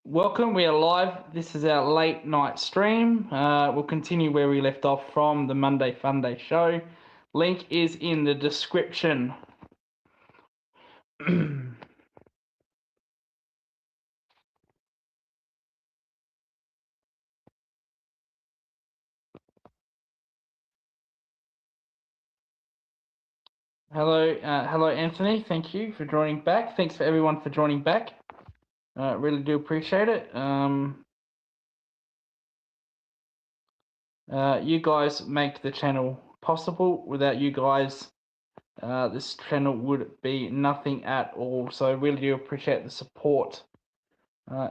Welcome, we are live. This is our late night stream. We'll continue where we left off from the Monday Funday show. Link is in the description. Hello, Anthony. Thank you for joining back. Thanks for everyone for joining back. Really do appreciate it. You guys make the channel possible. Without you guys, this channel would be nothing at all. So really do appreciate the support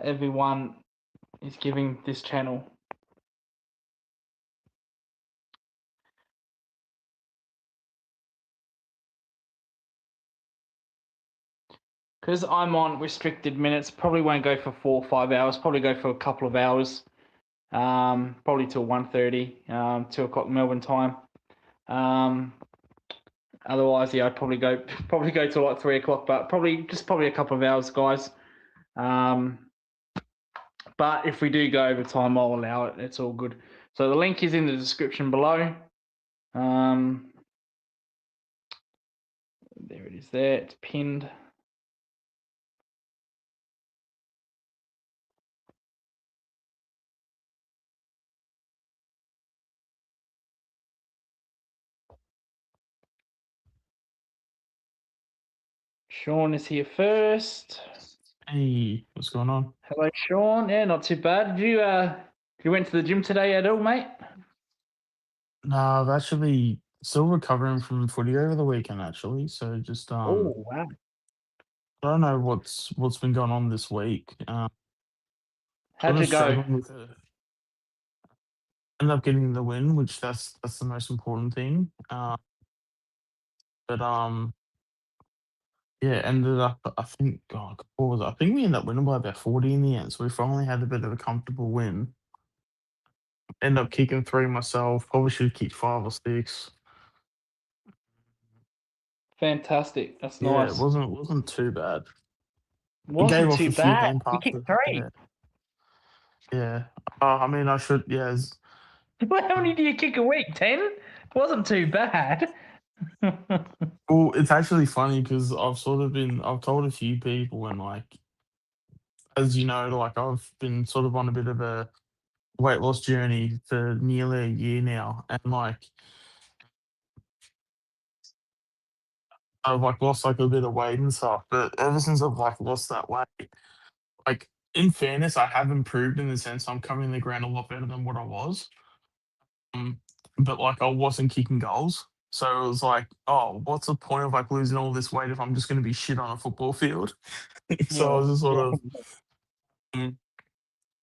everyone is giving this channel. Because I'm on restricted minutes, probably won't go for 4 or 5 hours, probably go for a couple of hours, probably till 1:30, 2 o'clock Melbourne time. Otherwise, yeah, I'd probably go till like 3 o'clock, but probably a couple of hours, guys. But if we do go over time, I'll allow it. It's all good. So the link is in the description below. There it is there. It's pinned. Sean is here first. Hey, what's going on? Hello, Sean. Yeah, not too bad. You went to the gym today at all, mate? No, I've actually still recovering from footy over the weekend, actually. So just Oh, wow. I don't know what's been going on this week. How'd Sort you of go? struggling with it. Ended up getting the win, which that's the most important thing. But yeah, ended up I think God, what was it? I think we ended up winning by about 40 in the end. So we finally had a bit of a comfortable win. Ended up kicking three myself. Probably should have kicked five or six. Fantastic. That's Yeah, it nice. wasn't too bad. It gave Wasn't off too a few bad. game You passes. kicked three. Yeah. Yeah. I mean, I should, yeah. How many do you kick a week? 10? Wasn't too bad. Well, it's actually funny because I've told a few people, and like, as you know, like, I've been sort of on a bit of a weight loss journey for nearly a year now. And like, I've like lost like a bit of weight and stuff. But ever since I've like lost that weight, like, in fairness, I have improved in the sense I'm covering the ground a lot better than what I was. Um, but like I wasn't kicking goals. So it was like, oh, what's the point of like losing all this weight if I'm just going to be shit on a football field? So I Yeah. was just sort Yeah. of, mm,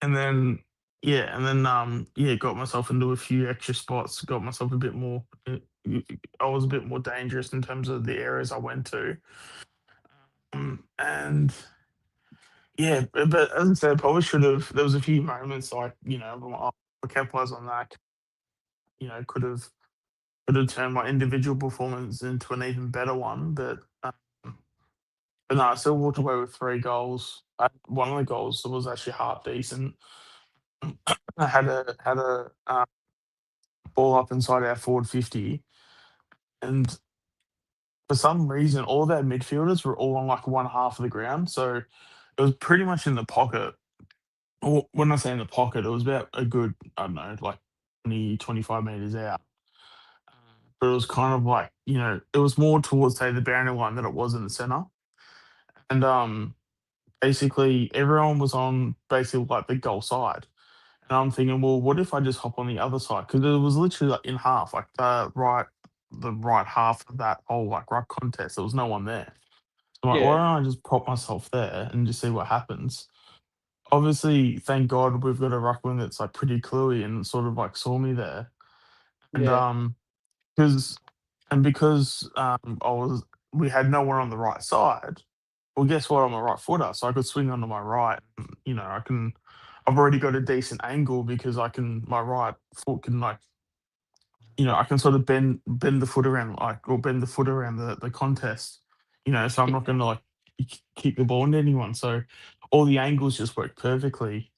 and then yeah, got myself into a few extra spots. Got myself a bit more. I was a bit more dangerous in terms of the areas I went to, and yeah, but as I said, probably should have. There was a few moments like I capitalized on that. Could have turned my individual performance into an even better one. But no, I still walked away with 3 goals. One of the goals was actually half decent. I had a ball up inside our forward 50, and for some reason, all of our midfielders were all on like one half of the ground. So it was pretty much in the pocket. Or when I say in the pocket, it was about a good, I don't know, like 20, 25 meters out. But it was kind of like, it was more towards, say, the boundary line than it was in the center. And basically, everyone was on basically like the goal side. And I'm thinking, well, what if I just hop on the other side? Because it was literally like in half, like the right half of that whole like right contest. There was no one there. So I'm like, why Yeah. don't I just pop myself there and just see what happens? Obviously, thank God we've got a ruckman that's like pretty cluey and sort of like saw me there. And Yeah. because because I was we had no one on the right side. Well, guess what? I'm a right footer, so I could swing onto my right. And, I've already got a decent angle because my right foot can like, I can sort of bend the foot around like, or bend the foot around the contest. So I'm not going to like keep the ball into anyone. So all the angles just worked perfectly.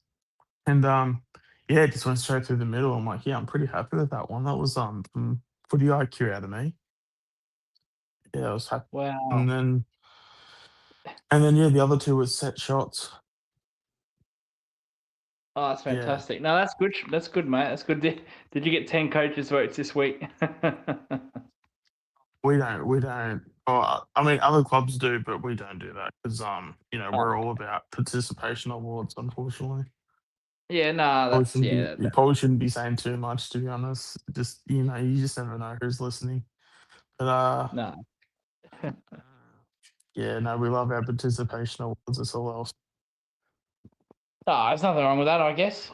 And yeah, it just went straight through the middle. I'm like, yeah, I'm pretty happy with that one. That was some footy IQ out of me. Yeah, I was happy. Wow. And then yeah, the other two was set shots. Oh, that's Yeah. fantastic. No, that's good. That's good, mate. That's good. Did you get 10 coaches votes this week? We don't. Oh, I mean, other clubs do, but we don't do that because we're all about participation awards. Unfortunately, Yeah, no, probably that's shouldn't be. yeah. You probably shouldn't be saying too much, to be honest. Just you just never know who's listening. But No. yeah, no, we love our participation awards. That's all else. Oh, there's nothing wrong with that, I guess.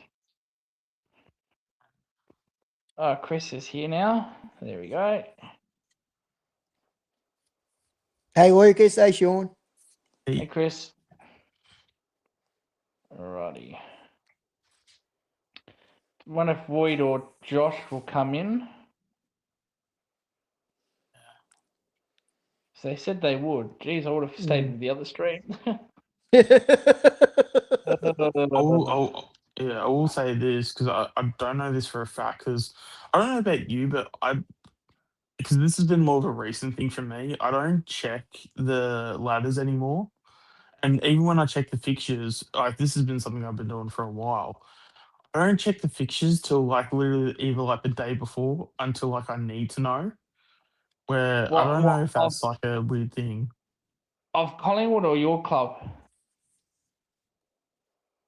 Oh, Chris is here now. There we go. Hey Lucas, hey Sean. Hey, Chris. Alrighty. Wonder if Void or Josh will come in. So they said they would. Geez, I would have stayed with the other stream. I will say this because I don't know this for a fact because I don't know about you, but because this has been more of a recent thing for me. I don't check the ladders anymore. And even when I check the fixtures, like this has been something I've been doing for a while. I don't check the fixtures till like literally either like the day before until like I need to know. Where I don't know if What that's like a weird thing. of Collingwood or your club?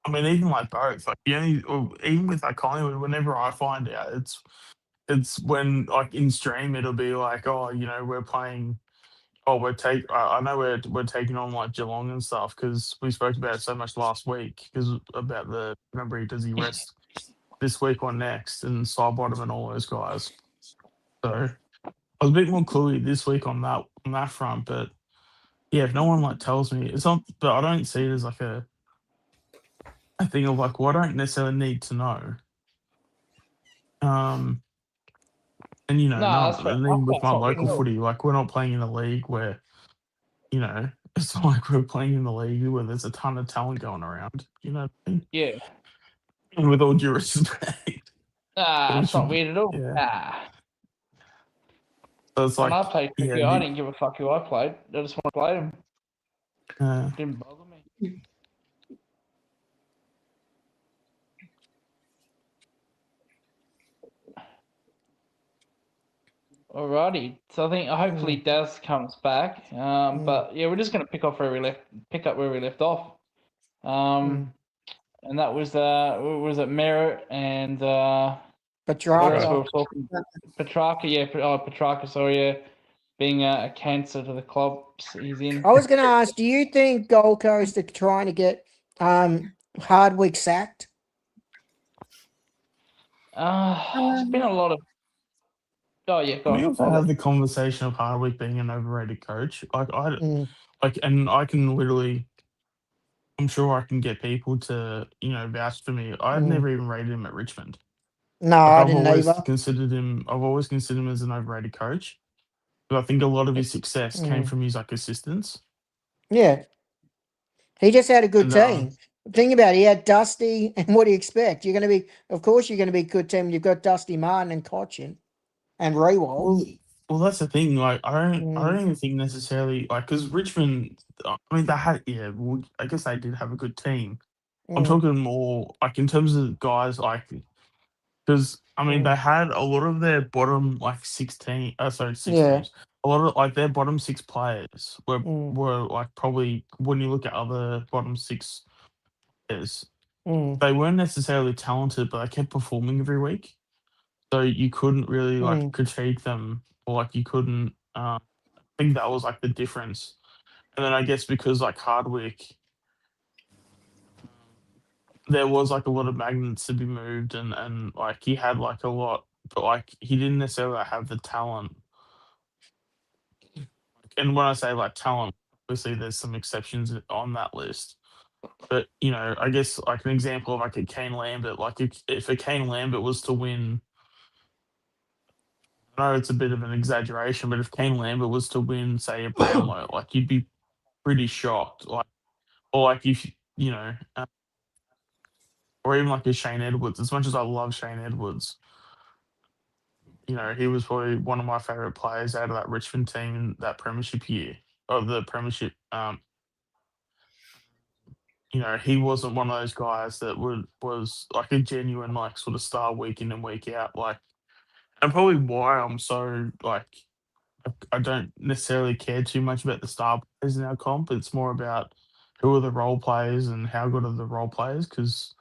I mean, even like both, like or even with like Collingwood, whenever I find out, it's when like in stream it'll be like, oh, we're playing. Oh, I know we're taking on like Geelong and stuff because we spoke about it so much last week because about the remember does he rest this week or next and Sidebottom and all those guys. So I was a bit more cluey this week on that front, but yeah, if no one like tells me, it's not. But I don't see it as like a thing of like, well, I don't necessarily need to know. Um, and No, no, that's fair and enough. then with That's my what we local know. footy, like we're not playing in a league where it's not like we're playing in the league where there's a ton of talent going around. You know what I mean? Yeah. And with all due respect, Nah, we it's not should, weird at all. yeah. Nah. So it's When I like, played yeah, cricket, I didn't give a fuck who I played. I just want to play them. uh, Didn't bother me. Alrighty. So I think hopefully Daz comes back. But yeah, we're just gonna pick up where we left off. And that was it Merritt and what else we Petrarca. were talking? Petrarca, yeah, Petrarca, sorry, yeah. Being a cancer to the clubs he's in. I was going to ask, do you think Gold Coast are trying to get Hardwick sacked? There's been a lot of. Oh yeah, go we on. also have the conversation of Hardwick being an overrated coach. Mm, And I can literally, I'm sure I can get people to, vouch for me. I've never even rated him at Richmond. No, Like I didn't either. I've always considered him as an overrated coach. But I think a lot of his success came Mm, from his like assistants. yeah, he just had a good And team. Think about it, he had Dusty, and what do you expect? Of course, you're going to be a good team. You've got Dusty Martin and Cochin and Rewald. well, that's the thing. Like, I don't Mm, even think necessarily like because Richmond. I mean, they had well, I guess they did have a good team. I'm mm, talking more like in terms of guys like because I mean they had a lot of their bottom like 16. Six yeah. teams. A lot of like their bottom six players Mm, were like probably when you look at other bottom six players, mm, they weren't necessarily talented, but they kept performing every week. So you couldn't really like mm, critique them, or like you couldn't. I think that was like the difference. And then I guess because like Hardwick, there was like a lot of magnets to be moved, and like he had like a lot, but like he didn't necessarily have the talent. And when I say like talent, obviously there's some exceptions on that list. But I guess like an example of like a Kane Lambert, like if a Kane Lambert was to win, I know it's a bit of an exaggeration, but if Kane Lambert was to win, say a Brownlow, like you'd be pretty shocked. Like, or like if you know, or even like a Shane Edwards. As much as I love Shane Edwards, you know, he was probably one of my favourite players out of that Richmond team in that premiership year of the premiership. You know, he wasn't one of those guys that was like a genuine like sort of star week in and week out. Like, and probably why I'm so like I don't necessarily care too much about the star players in our comp. It's more about who are the role players and how good are the role players. Because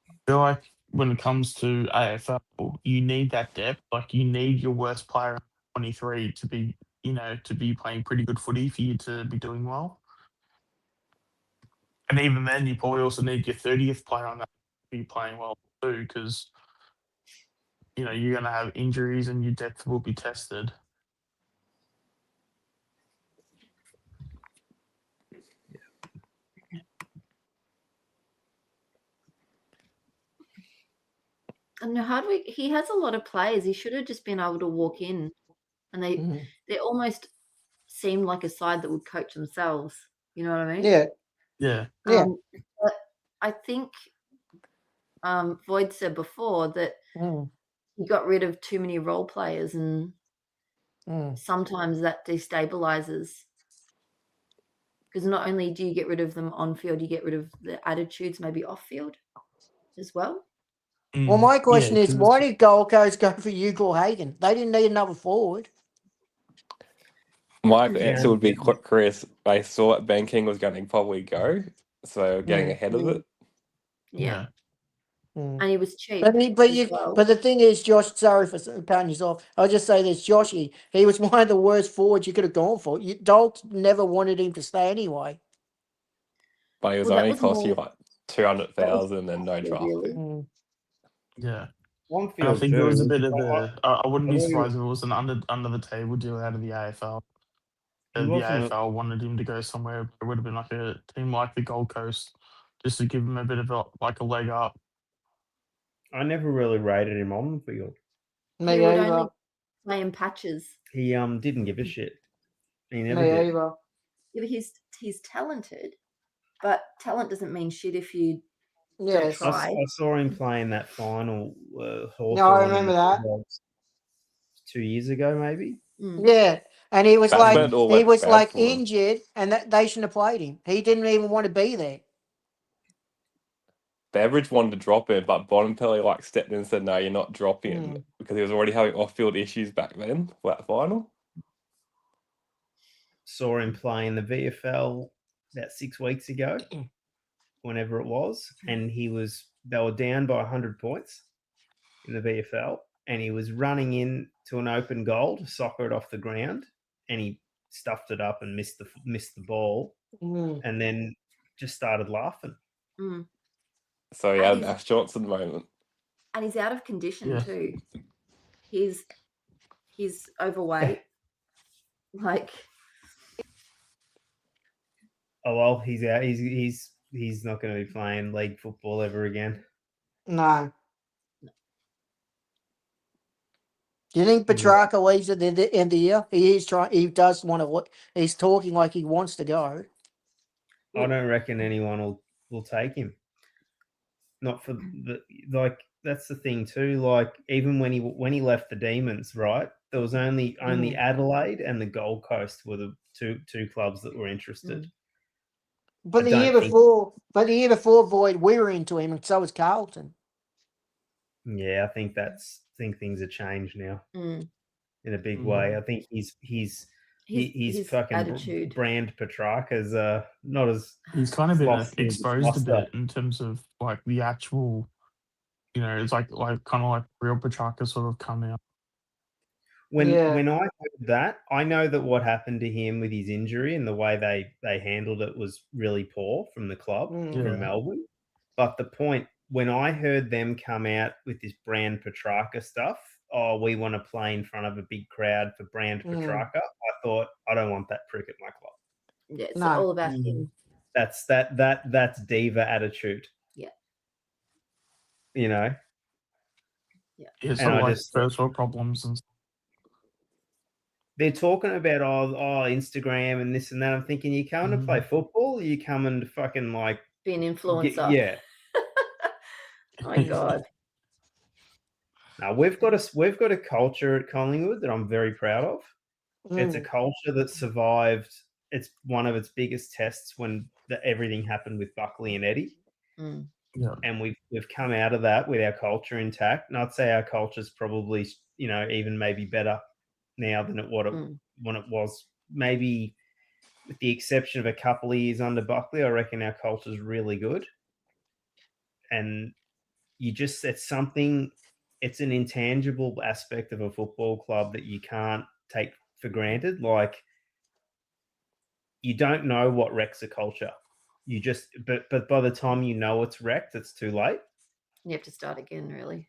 I feel like when it comes to AFL, you need that depth. Like you need your worst player in 23 to be, you know, to be playing pretty good footy for you to be doing well. And even then, you probably also need your 30th player on that to be playing well too, because you know you're going to have injuries and your depth will be tested. And Hardwick, he has a lot of players. He should have just been able to walk in, and they almost seemed like a side that would coach themselves. You know what I mean? Yeah. Yeah. Yeah. But I think Void said before that he got rid of too many role players, and sometimes that destabilizes. Because not only do you get rid of them on field, you get rid of the attitudes maybe off field as well. Well, my question is, 'cause why did Gold Coast go for Ugle Hagen? They didn't need another forward. My answer would be Chris. They saw that Ben King was going to probably go, so getting ahead of it. Yeah. Mm. And he was cheap. But the thing is, Josh, sorry for cutting you off. I'll just say this, Joshy, he was one of the worst forwards you could have gone for. Dolt never wanted him to stay anyway. But it was Well, that only was cost you more- like 200,000 and no draft really. pick. Yeah. One And I field think it was a too. bit of I wouldn't be I know you- surprised if it was an under the table deal out of the AFL. He The wasn't a- AFL wanted him to go somewhere. It would have been like a team like the Gold Coast, just to give him a bit of a leg up. I never really rated him on the field. Me He would either. only play in patches. He didn't give a shit. He never Me did. either. Yeah, but he's talented, but talent doesn't mean shit if you Yes. Try. I saw him playing that final. No, I remember that. 2 years ago, maybe. Yeah. And he was That's when it all went bad for him. injured, and they shouldn't have played him. He didn't even want to be there. Beveridge wanted to drop him, but Bonapelli like stepped in and said, "No, you're not dropping," because he was already having off-field issues back then for that final. Saw him play in the VFL about 6 weeks ago, whenever it was, and they were down by 100 points in the VFL, and he was running in to an open goal to soccer it off the ground, and he stuffed it up and missed the ball, and then just started laughing. So he had Ash Johnson moment. And he's out of condition Yeah. too. He's overweight. Like, Oh well, he's out. He's not going to be playing league football ever again. No. Do you think Petrarca leaves at the end of the year? He does want to. He's talking like he wants to go. I don't reckon anyone will take him. Not for that's the thing too. Like even when he left the Demons, right? There was only Adelaide and the Gold Coast were the two clubs that were interested. But the year before, Void, we were into him, and so was Carlton. Yeah, I think things have changed now in a big way. I think his fucking attitude. brand Petrarca's not as He's kind of been Frosty exposed a Foster. bit in terms of like the actual, you know, it's like kind of like real Petrarca sort of come out. When I heard that, I know that what happened to him with his injury and the way they handled it was really poor from the club from Melbourne. But the point when I heard them come out with this brand Petrarca stuff, we want to play in front of a big crowd for brand Petrarca. I thought, I don't want that prick at my club. Yeah, it's all about him. That's diva attitude. Yeah. You know? Yeah. Yeah, sort of like first world problems and stuff. They're talking about Instagram and this and that. I'm thinking, you coming to play football? Or you coming to fucking like Be an influencer. Yeah. Oh my God. Now we've got a culture at Collingwood that I'm very proud of. It's a culture that survived. It's one of its biggest tests when everything happened with Buckley and Eddie. Yeah. And we've come out of that with our culture intact. And I'd say our culture's probably, even maybe better now than when it was. Maybe with the exception of a couple of years under Buckley, I reckon our culture's really good. And it's an intangible aspect of a football club that you can't take for granted. Like, you don't know what wrecks a culture. But by the time you know it's wrecked, it's too late. You have to start again, really.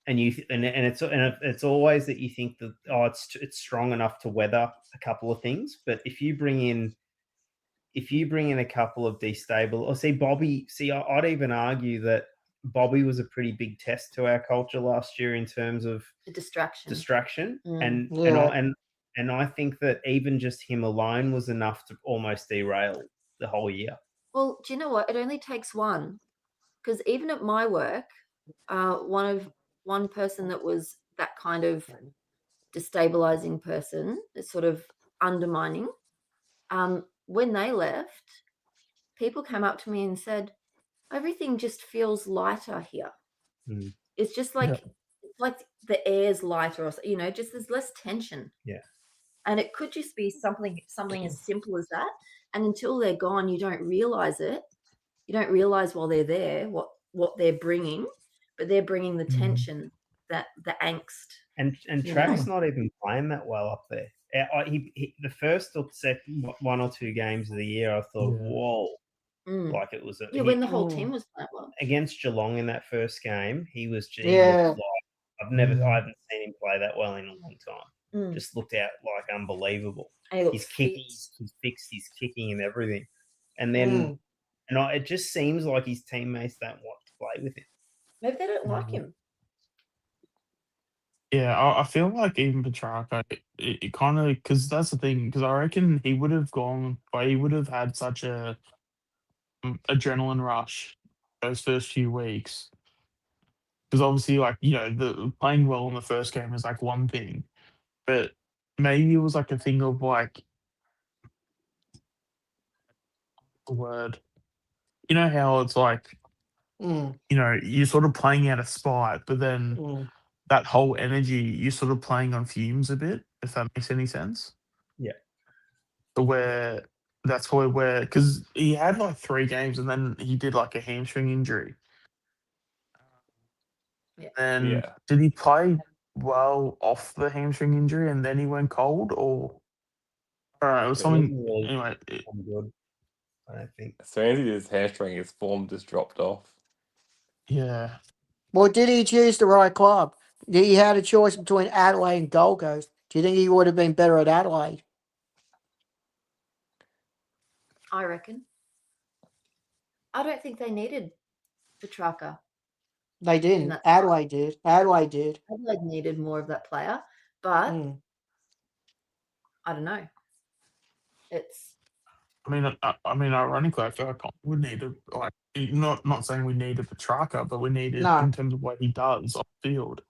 And it's always that you think that it's strong enough to weather a couple of things. But if you bring in a couple of Bobby, I'd even argue that Bobby was a pretty big test to our culture last year in terms of The distraction. And I think that even just him alone was enough to almost derail the whole year. Well, do you know what? It only takes one, because even at my work, one person that was that kind of destabilizing person, sort of undermining, when they left, people came up to me and said, everything just feels lighter here. It's just like it's like the air's lighter, or just there's less tension. Yeah. And it could just be something as simple as that. And until they're gone, you don't realize it. You don't realize while they're there what they're bringing, but they're bringing the tension, the angst. And Track's not even playing that well up there. He the first or second 1 or 2 games of the year, I thought, whoa, like it was. When the whole team was playing well against Geelong in that first game, he was. I haven't seen him play that well in a long time. Just looked out like unbelievable. He's kicking, he's fixed, he's kicking and everything. And then, it just seems like his teammates don't want to play with him. Maybe they don't like him. Yeah, I feel like even Petrarca, it kind of, because that's the thing, because I reckon he would have had such a adrenaline rush those first few weeks. Because obviously, the playing well in the first game is like one thing, but maybe it was like a thing of like the word. You know how it's like, you're sort of playing out of spite, but then that whole energy, you're sort of playing on fumes a bit, if that makes any sense. Yeah. That's where, because he had like 3 games and then he did like a hamstring injury. Yeah. And did he play well off the hamstring injury and then he went cold, or? I don't know, it was something. Really anyway, good. I don't think. As soon as he did his hamstring, his form just dropped off. Yeah. Well, did he choose the right club? He had a choice between Adelaide and Gold Coast. Do you think he would have been better at Adelaide? I reckon. I don't think they needed Petrarca. They didn't. Adelaide did. Adelaide needed more of that player, but I don't know. Ironically, I feel like we needed, not saying we needed Petrarca, but we needed in terms of what he does off the field.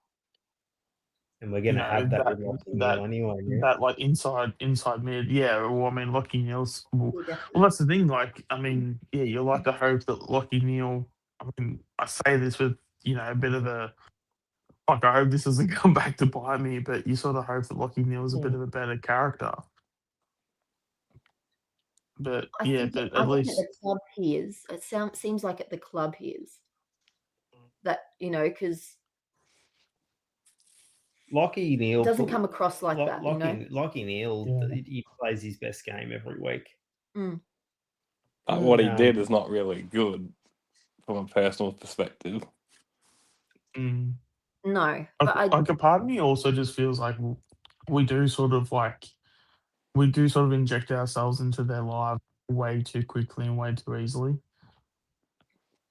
And we're going to have that with Lachie Neale anyway. Yeah? That like inside mid, Lachie Neale's. Well, that's the thing. You like to hope that Lachie Neale. I say this with a bit of a. I hope this doesn't come back to bite me, but you sort of hope that Lachie Neale is a bit of a better character. But at least at the club he is. It seems like at the club he is. That because. Lachie Neale doesn't come across like that. Lachie Neale, he plays his best game every week. But what he did is not really good from a personal perspective. No, but a part of me also just feels like we do sort of inject ourselves into their lives way too quickly and way too easily.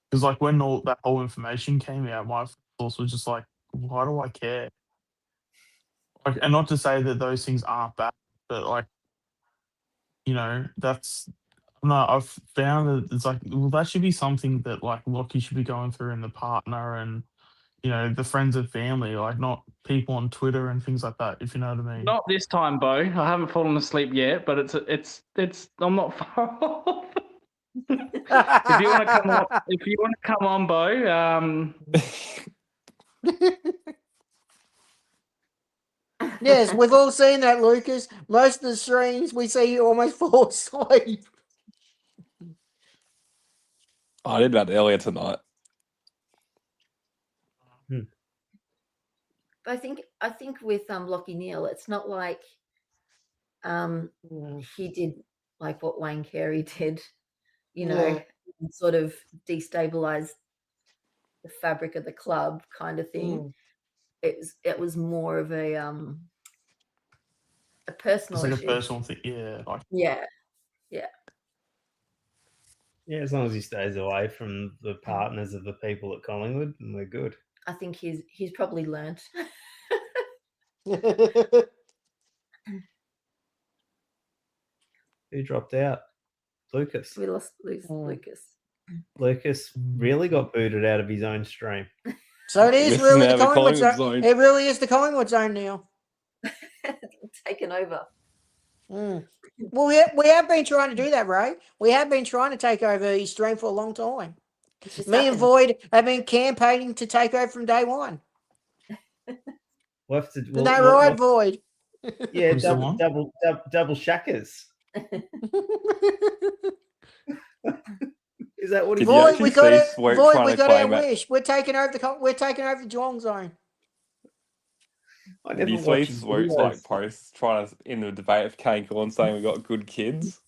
Because when all that whole information came out, my thoughts was just like, why do I care? And not to say that those things aren't bad, but that's No, I've found that it's like, well, that should be something that like Lockie should be going through, and the partner, and the friends and family, like not people on Twitter and things like that. If you know what I mean. Not this time, Bo. I haven't fallen asleep yet, but it's. I'm not far off. If you want to come on, Bo. Yes, we've all seen that, Lucas. Most of the streams we see you almost fall asleep. I did that earlier tonight. I think with Lockie Neal, it's not like he did like what Wayne Carey did, sort of destabilize the fabric of the club kind of thing. It was more of a personal It's like issue. a personal thing, yeah. Yeah, as long as he stays away from the partners of the people at Collingwood, and we're good. I think he's probably learnt. Who dropped out? Lucas. We lost Lucas. Lucas really got booted out of his own stream. So it is This is really now the the Collingwood Collingwood zone. zone. It really is the Collingwood zone now. Taken over. Well, we have been trying to do that, Ray. We have been trying to take over his stream for a long time. Me and Void have been campaigning to take over from day one. We'll have to. Isn't that right, Void? Yeah, Who's the one? double shackers. Is that what he Did you Void, actually we got see it. Swope Void, trying we to got our claim it? wish. We're taking over the Geelong zone. I Did you never see watched his Swoop's videos. like posts trying to in the debate of Kane Corn saying we got good kids?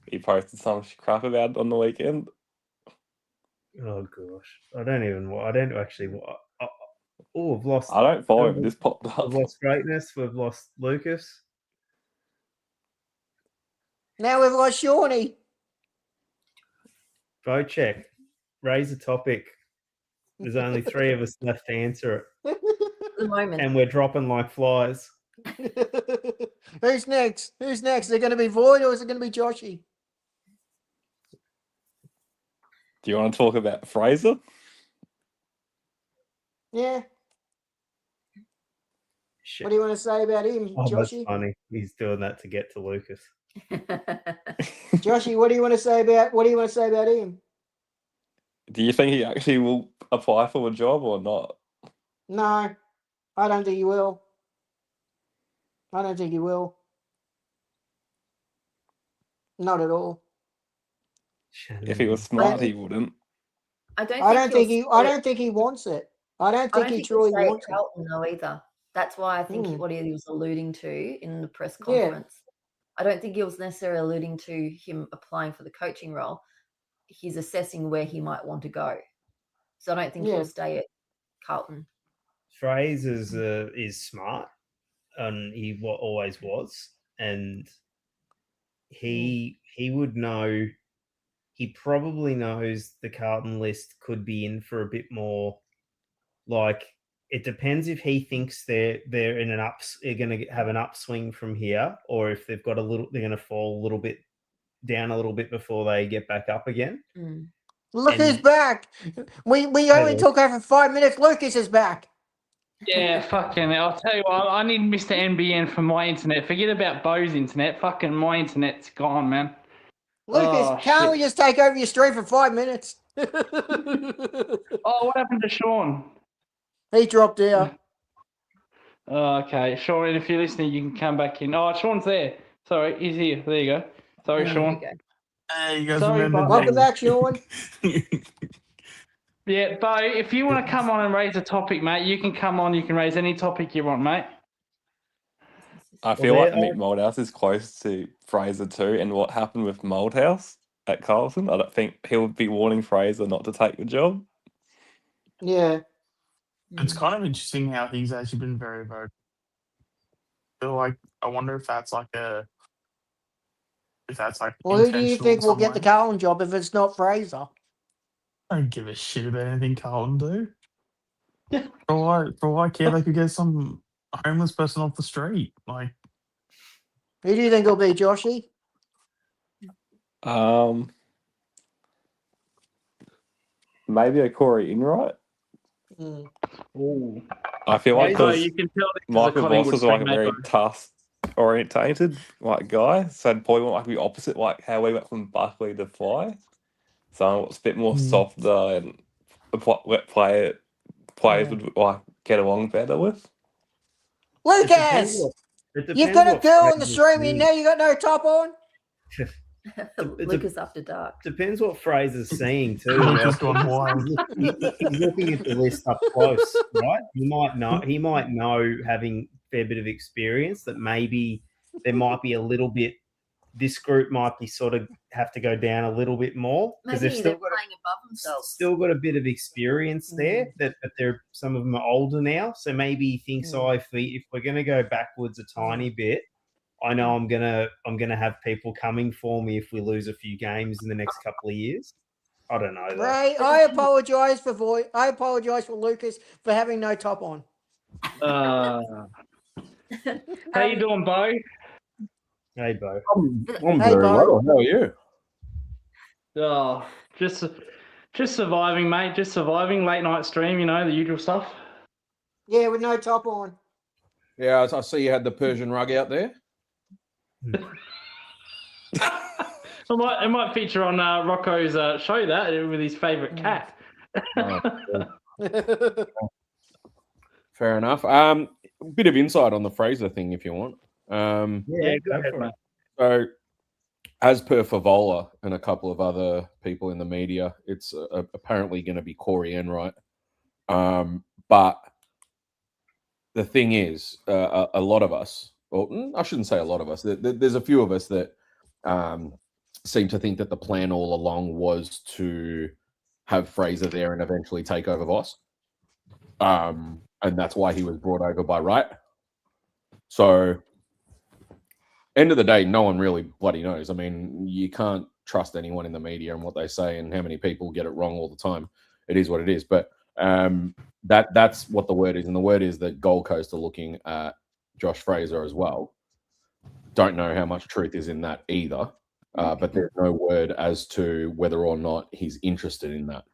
He posted some crap about it on the weekend. Oh gosh, I don't actually. Oh, we've lost. I don't follow him. This popped up. We've lost Greatness. We've lost Lucas. Now we've lost Shawnee. Vote check. Raise a topic. There's only 3 of us left to answer it, At the moment. and we're dropping like flies. Who's next? Who's next? Is it going to be Void or is it going to be Joshy? Do you want to talk about Fraser? Yeah. Shit. What do you want to say about him, Oh, that's Joshy? funny. He's doing that to get to Lucas. Joshy, what do you want to say about him? Do you think he actually will apply for a job or not? No, I don't think he will. Not at all. If he was smart, he wouldn't. I don't think he wants it. I don't think he truly wants it. Carlton though either. That's why I think what he was alluding to in the press conference. I don't think he was necessarily alluding to him applying for the coaching role. He's assessing where he might want to go. So I don't think he'll stay at Carlton. Fraser is smart, and he always was, and he would know. He probably knows the Carlton list could be in for a bit more. Like, it depends if he thinks they're in they're going to have an upswing from here, or if they're going to fall a little bit down a little bit before they get back up again. Look who's back. We only took over 5 minutes. Lucas is back. Yeah, fucking. I'll tell you what. I need Mr. NBN for my internet. Forget about Bo's internet. Fucking my internet's gone, man. Lucas, can't we just take over your stream for 5 minutes? Oh, what happened to Sean? He dropped out. Oh, okay. Sean, if you're listening, you can come back in. Oh, Sean's there. Sorry, he's here. There you go. Sorry, Sean. Hey, you guys Sorry, remember? Welcome back, Sean. Yeah, Bo, if you want to come on and raise a topic, mate, you can come on. You can raise any topic you want, mate. I feel like Mick Moldhouse is close to Fraser too, and what happened with Moldhouse at Carlton, I don't think he'll be warning Fraser not to take the job. Yeah. It's kind of interesting how he's actually been very vocal. I wonder if that's like Well, who do you think will get the Carlton job if it's not Fraser? I don't give a shit about anything Carlton do. For all I care, they could get some homeless person off the street. Like, who do you think will be, Joshy? Maybe a Corey Enright. Ooh. I feel like So because you can tell this is a Michael Voss Collingwood is like a teammate, very bro. task orientated like guy, so I'd probably want like the opposite, like how we went from Buckley to Fly. So it's a bit more softer and players would like get along better with. Lucas, you've got a girl on the stream and now you got no top on. Lucas after dark. Depends what Fraser's seeing too. Lucas gone wild. He's looking at the list up close, right? He might know, having a fair bit of experience, that maybe there might be a little bit. This group might be sort of have to go down a little bit more because Maybe they've they're playing above themselves. still got a bit of experience there. That they're some of them are older now, so maybe he thinks, if we're going to go backwards a tiny bit, I know I'm gonna have people coming for me if we lose a few games in the next couple of years. I don't know. Ray, I apologise for Lucas for having no top on. How you doing, Bo? Hey, Bo. I'm Hey, very Bo. well. How are you? Oh, just surviving, mate. Just surviving. Late night stream, the usual stuff. Yeah, with no top on. Yeah, I see you had the Persian rug out there. It might feature on Rocco's show that with his favourite cat. Fair enough. Bit of insight on the Fraser thing, if you want. Yeah, go ahead, mate. So, as per Favola and a couple of other people in the media, it's apparently going to be Corey Enright. But the thing is, a lot of us, well, I shouldn't say a lot of us, there's a few of us that seem to think that the plan all along was to have Fraser there and eventually take over Voss. And that's why he was brought over by Wright. So, end of the day, no one really bloody knows. I mean, you can't trust anyone in the media and what they say and how many people get it wrong all the time. It is what it is. But that's what the word is. And the word is that Gold Coast are looking at Josh Fraser as well. Don't know how much truth is in that either. But there's no word as to whether or not he's interested in that.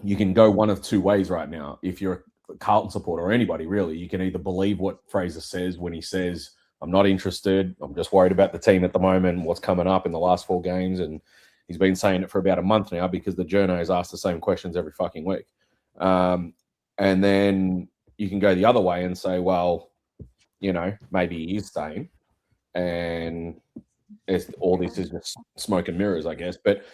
You can go one of two ways right now. If you're a Carlton supporter or anybody really, you can either believe what Fraser says when he says, I'm not interested, I'm just worried about the team at the moment, what's coming up in the last 4 games. And he's been saying it for about a month now because the journos ask the same questions every fucking week. And then you can go the other way and say, well, maybe he is staying. And all this is just smoke and mirrors, I guess. But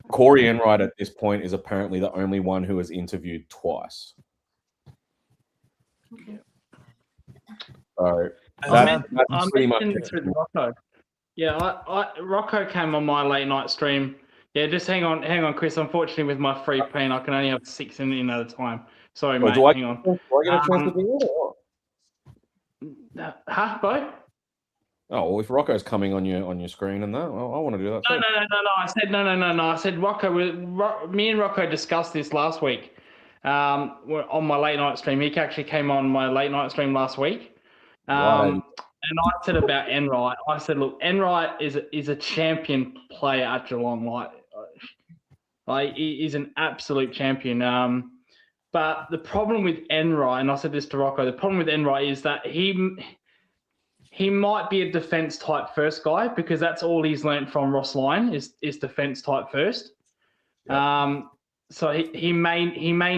Corey Enright at this point is apparently the only one who has interviewed twice. Okay. So I'm that's pretty much this with Rocco. Yeah, Rocco came on my late night stream. Yeah, just hang on, Chris. Unfortunately, with my free pen, I can only have 6 in at a time. Sorry, mate. Hang on. Do I get a chance to do it or what? Huh, Bo? Oh, well, if Rocco's coming on your screen and that, well, I want to do that too. No. I said no. I said Rocco. Me and Rocco discussed this last week on my late night stream. He actually came on my late night stream last week. And I said about Enright, I said, look, Enright is a champion player at Geelong. Like he's an absolute champion. But the problem with Enright, and I said this to Rocco, the problem with Enright is that he might be a defence type first guy because that's all he's learnt from Ross Lyon is defence type first. Yep. So he may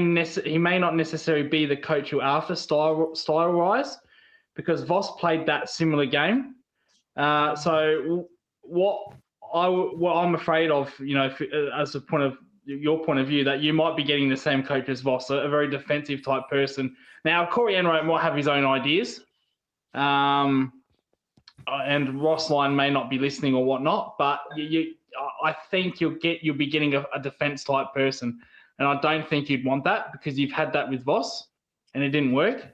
not necessarily be the coach you're after style wise, because Voss played that similar game. So what I'm afraid of, as a point of your point of view, that you might be getting the same coach as Voss, a very defensive type person. Now Corey Enright might have his own ideas, and Ross Lyon may not be listening or whatnot, but I think you'll be getting a defense type person, and I don't think you'd want that because you've had that with Voss and it didn't work.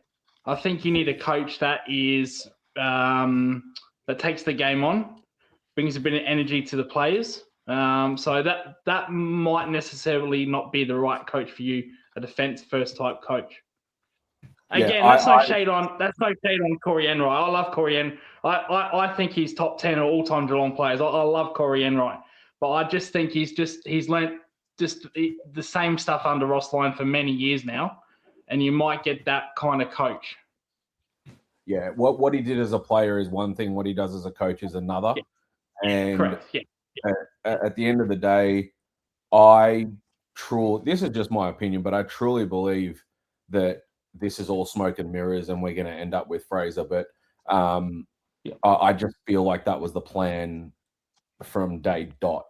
I think you need a coach that is that takes the game on, brings a bit of energy to the players. So that might necessarily not be the right coach for you, a defense first type coach. Again, that's no shade on Corey Enright. I love Corey Enright. I think he's top 10 of all-time Geelong players. I love Corey Enright, but I just think he's learnt just the same stuff under Ross Lyon for many years now, and you might get that kind of coach. Yeah, what he did as a player is one thing. What he does as a coach is another. Yeah. And correct. Yeah. At the end of the day, this is just my opinion, but I truly believe that this is all smoke and mirrors and we're going to end up with Fraser. But I just feel like that was the plan from day dot.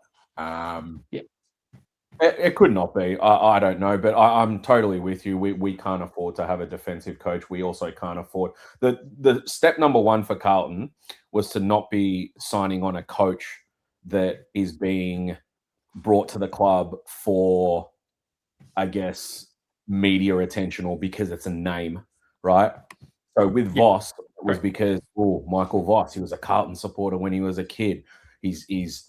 It could not be. I don't know, but I'm totally with you. We can't afford to have a defensive coach. We also can't afford the step number one for Carlton was to not be signing on a coach that is being brought to the club for, I guess, media attention or because it's a name, right? So with Voss, it was because Michael Voss, he was a Carlton supporter when he was a kid. He's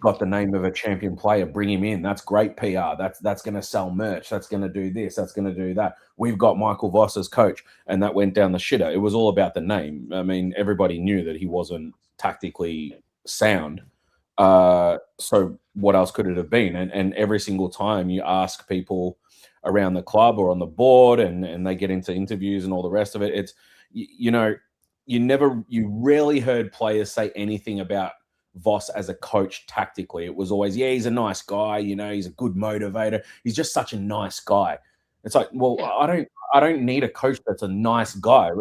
got the name of a champion player. Bring him in. That's great PR. That's going to sell merch. That's going to do this. That's going to do that. We've got Michael Voss as coach, and that went down the shitter. It was all about the name. I mean, everybody knew that he wasn't tactically sound. So what else could it have been? And every single time you ask people around the club or on the board and they get into interviews and all the rest of it, it's, you rarely heard players say anything about Voss as a coach tactically. It was always, he's a nice guy, he's a good motivator. He's just such a nice guy. It's like, well, I don't need a coach that's a nice guy.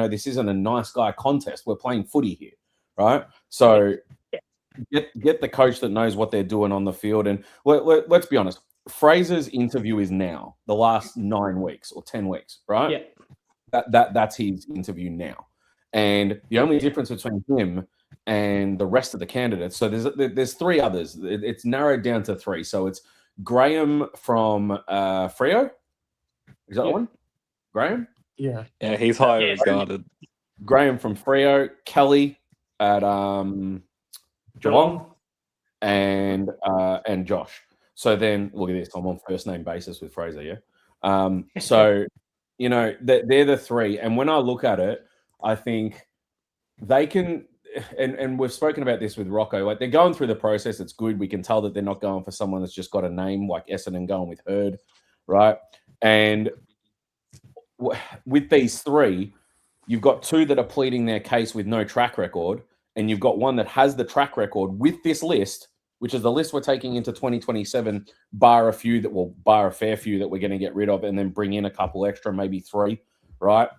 This isn't a nice guy contest. We're playing footy here, right? So get the coach that knows what they're doing on the field. And let's be honest, Fraser's interview is now the last 9 weeks or 10 weeks, right? Yeah. That's his interview now. And the only difference between him and the rest of the candidates, so there's 3 others. It's narrowed down to 3. So it's Graham from Freo. Is that the one? Graham? Yeah. Yeah, he's highly regarded. Graham from Freo, Kelly at Geelong, and Josh. So then, look at this. I'm on first name basis with Fraser, yeah? So, they're the 3. And when I look at it, I think they can, and we've spoken about this with Rocco, like they're going through the process. It's good. We can tell that they're not going for someone that's just got a name like Essendon going with Hurd, right? And with these 3, you've got 2 that are pleading their case with no track record, and you've got one that has the track record with this list, which is the list we're taking into 2027, bar a fair few that we're going to get rid of and then bring in a couple extra, maybe 3, right?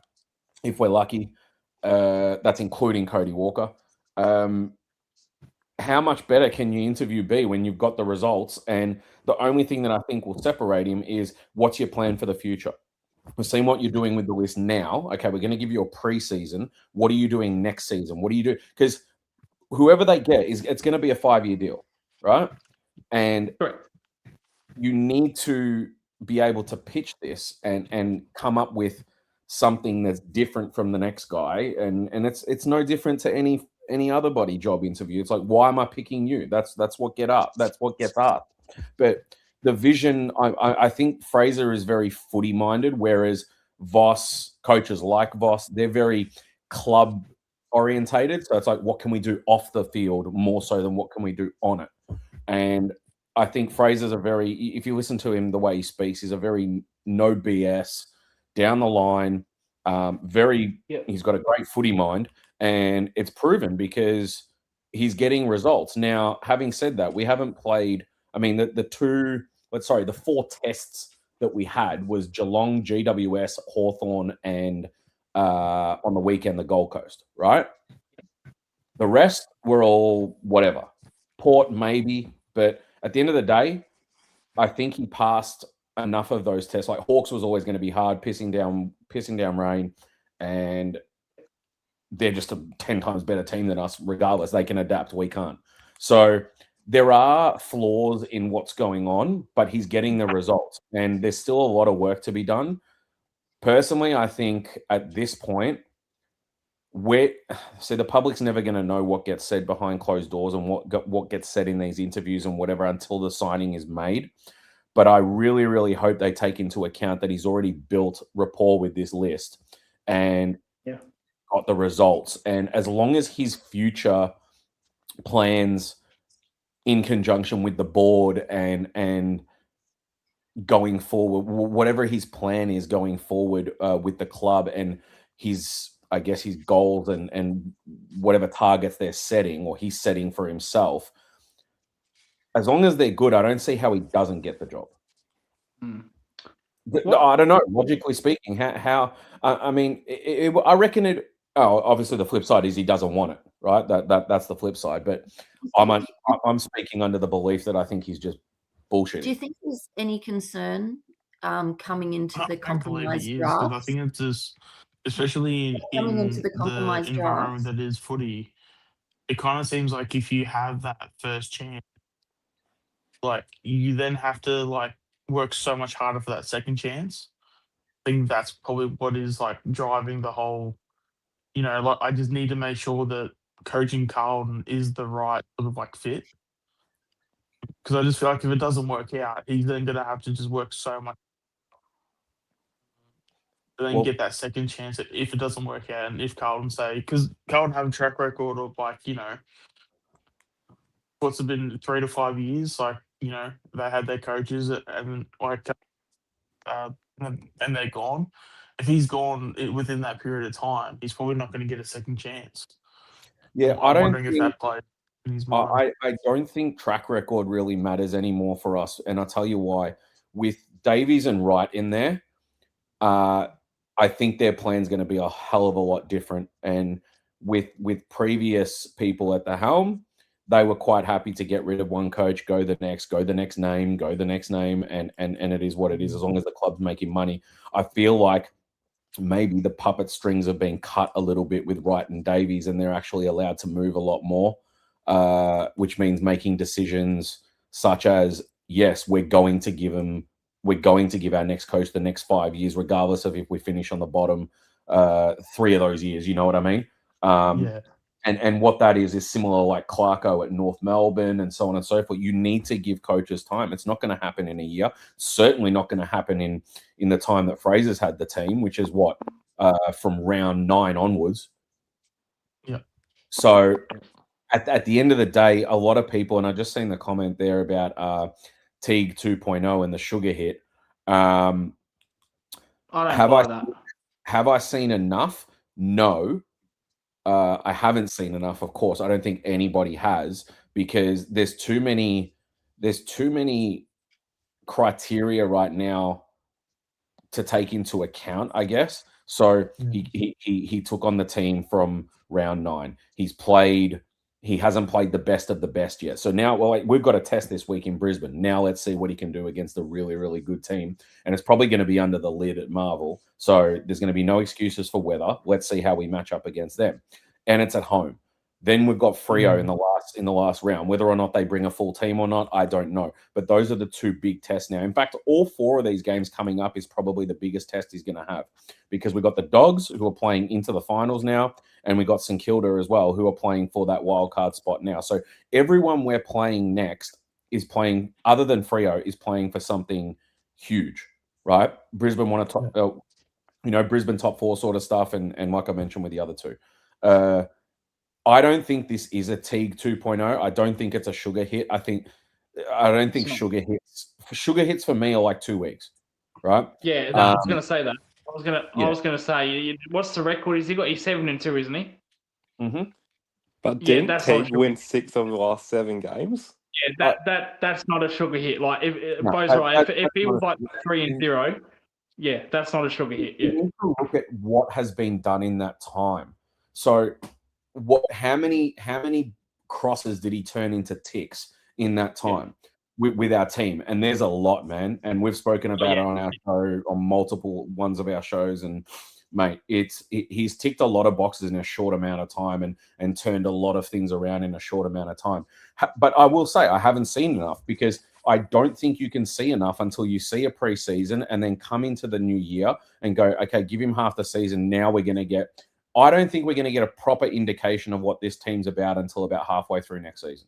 If we're lucky. That's including Cody Walker. How much better can your interview be when you've got the results? And the only thing that I think will separate him is what's your plan for the future? We've seen what you're doing with the list now. Okay, we're going to give you a preseason. What are you doing next season? What do you do? Because whoever they get, it's going to be a 5-year deal, right? And you need to be able to pitch this and come up with something that's different from the next guy, and it's no different to any other body job interview. It's like, why am I picking you? That's what gets asked. But the vision, I think Fraser is very footy minded, whereas Voss, coaches like Voss, they're very club orientated. So it's like, what can we do off the field more so than what can we do on it? And I think Fraser's if you listen to him, the way he speaks, he's a very no BS, down the line, he's got a great footy mind, and it's proven because he's getting results. Now, having said that, we haven't played, the 4 tests that we had was Geelong, GWS, Hawthorn, and on the weekend, the Gold Coast, right? The rest were all whatever. Port, maybe, but at the end of the day, I think he passed enough of those tests. Like Hawks was always going to be hard, pissing down rain, and they're just a 10 times better team than us. Regardless, they can adapt. We can't. So there are flaws in what's going on, but he's getting the results, and there's still a lot of work to be done. Personally, I think at this point, the public's never going to know what gets said behind closed doors and what gets said in these interviews and whatever until the signing is made. But I really, really hope they take into account that he's already built rapport with this list and got the results. And as long as his future plans in conjunction with the board and going forward, whatever his plan is going forward with the club and his, I guess, his goals and whatever targets they're setting or he's setting for himself, as long as they're good, I don't see how he doesn't get the job. I don't know. Logically speaking, how I mean, I reckon it. Oh, obviously the flip side is he doesn't want it, right? That's the flip side. But I'm speaking under the belief that I think he's just bullshit. Do you think there's any concern coming into the compromise I draft? think it's just, especially Coming in into the compromise the environment draft. that is footy, it kind of seems like if you have that first chance, like you then have to like work so much harder for that second chance. I think that's probably what is like driving the whole, you know, like I just need to make sure that coaching Carlton is the right sort of like fit. Because I just feel like if it doesn't work out, he's then going to have to just work so much and then get that second chance if it doesn't work out. And if Carlton say, because Carlton have a track record of like, you know, what's it been 3 to 5 years? Like, you know, they had their coaches and like, and they're gone. If he's gone within that period of time, he's probably not going to get a second chance. Yeah, I'm wondering if that played in his mind. I don't think track record really matters anymore for us, and I'll tell you why. With Davies and Wright in there, I think their plan's going to be a hell of a lot different. And with previous people at the helm, they were quite happy to get rid of one coach, go the next name, and it is what it is. As long as the club's making money, I feel like maybe the puppet strings have been cut a little bit with Wright and Davies, and they're actually allowed to move a lot more, which means making decisions such as, yes, we're going to give our next coach the next 5 years, regardless of if we finish on the bottom 3 of those years. You know what I mean? And what that is similar like Clarko at North Melbourne and so on and so forth. You need to give coaches time. It's not going to happen in a year. Certainly not going to happen in the time that Fraser's had the team, which is what, from round 9 onwards. Yeah. So at the end of the day, a lot of people, and I just seen the comment there about Teague 2.0 and the sugar hit. I don't buy that. Have I seen enough? No. I haven't seen enough, of course. I don't think anybody has, because there's too many criteria right now to take into account, I guess. So he took on the team from round 9. He hasn't played the best of the best yet. So now, we've got a test this week in Brisbane. Now let's see what he can do against a really, really good team. And it's probably going to be under the lid at Marvel. So there's going to be no excuses for weather. Let's see how we match up against them. And it's at home. Then we've got Freo in the last round. Whether or not they bring a full team or not, I don't know. But those are the 2 big tests now. In fact, all 4 of these games coming up is probably the biggest test he's going to have, because we've got the Dogs, who are playing into the finals now, and we've got St Kilda as well, who are playing for that wild card spot now. So everyone we're playing next is playing, other than Freo, is playing for something huge, right? Brisbane want to top, Brisbane top 4 sort of stuff, and like I mentioned with the other 2. I don't think this is a Teague 2.0. I don't think it's a sugar hit. I don't think sugar hits for me are like 2 weeks, right? Yeah, I was going to say that. I was going to say, what's the record? He's 7-2, isn't he? Mm-hmm. But didn't Teague win 6 of the last 7 games? Yeah, that's not a sugar hit. Like if he was like 3-0, yeah, that's not a sugar hit. Yeah. You need to look at what has been done in that time. So, how many crosses did he turn into ticks in that time with our team? And there's a lot, man. And we've spoken about it on our show, on multiple ones of our shows. And mate, he's ticked a lot of boxes in a short amount of time and turned a lot of things around in a short amount of time. But I will say I haven't seen enough, because I don't think you can see enough until you see a preseason and then come into the new year and go, okay, give him half the season. Now we're going to get. I don't think we're going to get a proper indication of what this team's about until about halfway through next season.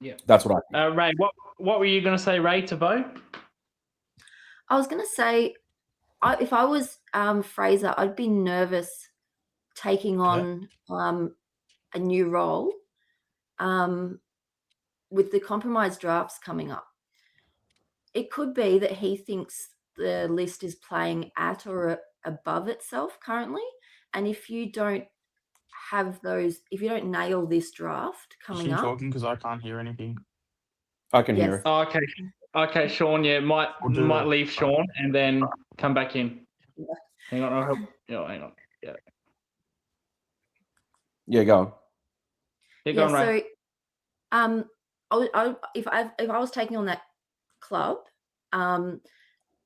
Yeah, that's what I think. Ray, what were you going to say, Ray, to Bo? I was going to say, if I was Fraser, I'd be nervous taking on a new role with the compromised drafts coming up. It could be that he thinks the list is playing at or above itself currently. And if you don't have those, if you don't nail this draft coming up. Talking because I can't hear anything. I can hear it. Oh, okay, Sean. Yeah, might leave Sean and then come back in. Hang on, I'll help. Yeah, hang on. Yeah. Yeah, go on. Go on, Ray. So, if I was taking on that club,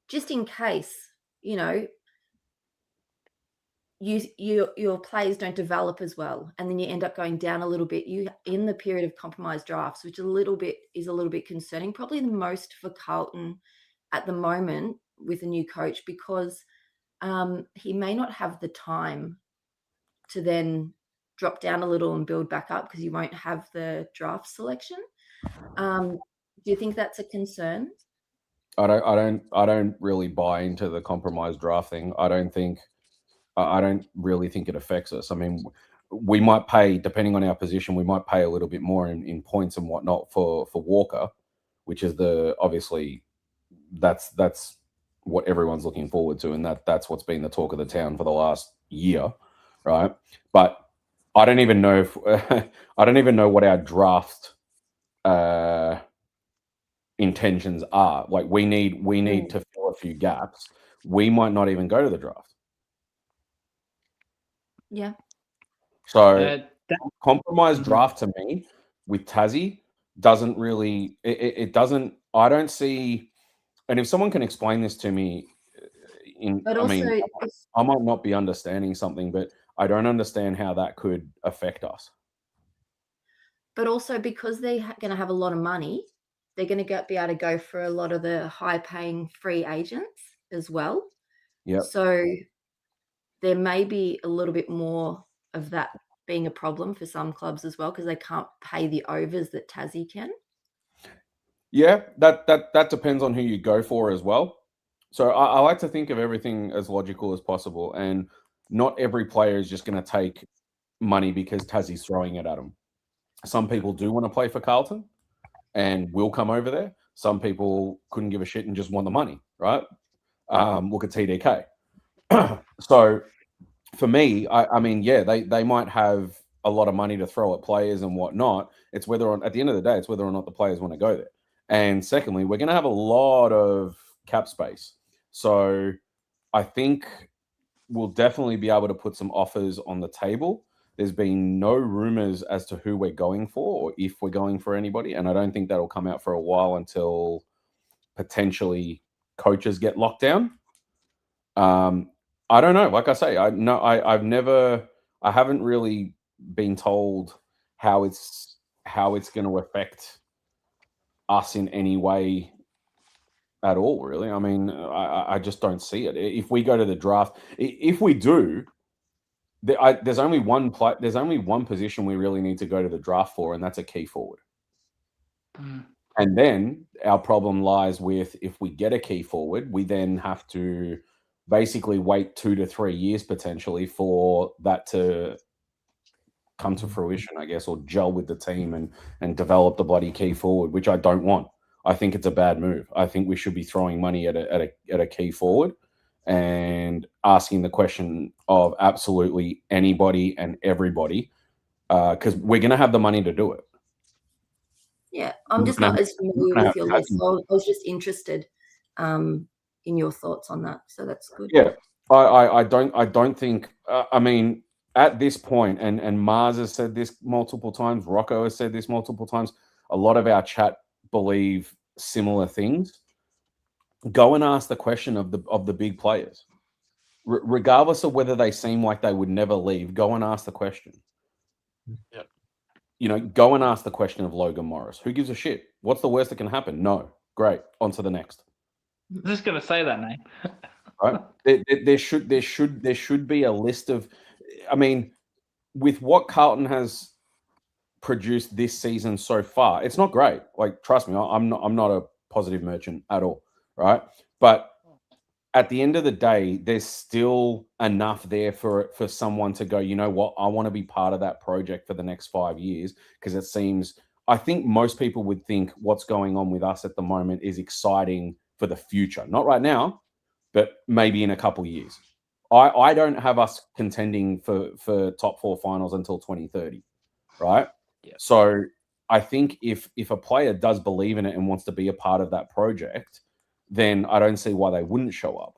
just in case, your players don't develop as well, and then you end up going down a little bit. You in the period of compromised drafts, which is a little bit concerning. Probably the most for Carlton at the moment with a new coach, because he may not have the time to then drop down a little and build back up because you won't have the draft selection. Do you think that's a concern? I don't really buy into the compromised draft thing. I don't really think it affects us. I mean, we might pay, depending on our position, we might pay a little bit more in points and whatnot for Walker, which is obviously that's what everyone's looking forward to, and that's what's been the talk of the town for the last year, right? But I don't even know what our draft intentions are. Like we need to fill a few gaps. We might not even go to the draft. Yeah. So compromised draft to me with Tassie doesn't really. It doesn't. I don't see. And if someone can explain this to me, I might not be understanding something, but I don't understand how that could affect us. But also because they're going to have a lot of money, they're going to be able to go for a lot of the high-paying free agents as well. Yeah. So there may be a little bit more of that being a problem for some clubs as well, because they can't pay the overs that Tassie can. Yeah, that depends on who you go for as well. So I like to think of everything as logical as possible, and not every player is just going to take money because Tassie's throwing it at them. Some people do want to play for Carlton and will come over there. Some people couldn't give a shit and just want the money, right? Look at TDK. So for me, I mean, yeah, they might have a lot of money to throw at players and whatnot. It's at the end of the day, it's whether or not the players want to go there. And secondly, we're going to have a lot of cap space. So I think we'll definitely be able to put some offers on the table. There's been no rumors as to who we're going for or if we're going for anybody. And I don't think that'll come out for a while until potentially coaches get locked down. I don't know. Like I say, I haven't really been told how it's going to affect us in any way at all, really. I mean, I just don't see it. If we go to the draft, if we do, there's only one position we really need to go to the draft for, and that's a key forward. And then our problem lies with, if we get a key forward, we then have to basically wait 2 to 3 years potentially for that to come to fruition, I guess, or gel with the team and develop the bloody key forward, which I don't want. I think it's a bad move. I think we should be throwing money at a key forward and asking the question of absolutely anybody and everybody, because we're going to have the money to do it. Yeah, I'm just not as familiar with your list, so I was just interested in your thoughts on that. So that's good. Yeah, I don't think. I mean, at this point, and Mars has said this multiple times. Rocco has said this multiple times. A lot of our chat believe similar things. Go and ask the question of the big players, regardless of whether they seem like they would never leave. Go and ask the question. Yep. Go and ask the question of Logan Morris. Who gives a shit? What's the worst that can happen? No. Great. On to the next. I'm just going to say that name. Right? There should be a list of. I mean, with what Carlton has produced this season so far, it's not great. Like, trust me, I'm not a positive merchant at all, right? But at the end of the day, there's still enough there for someone to go, you know what, I want to be part of that project for the next 5 years, because it seems, I think most people would think what's going on with us at the moment is exciting for the future. Not right now, but maybe in a couple of years. I don't have us contending for top 4 finals until 2030, right? Yeah. So I think if a player does believe in it and wants to be a part of that project, then I don't see why they wouldn't show up.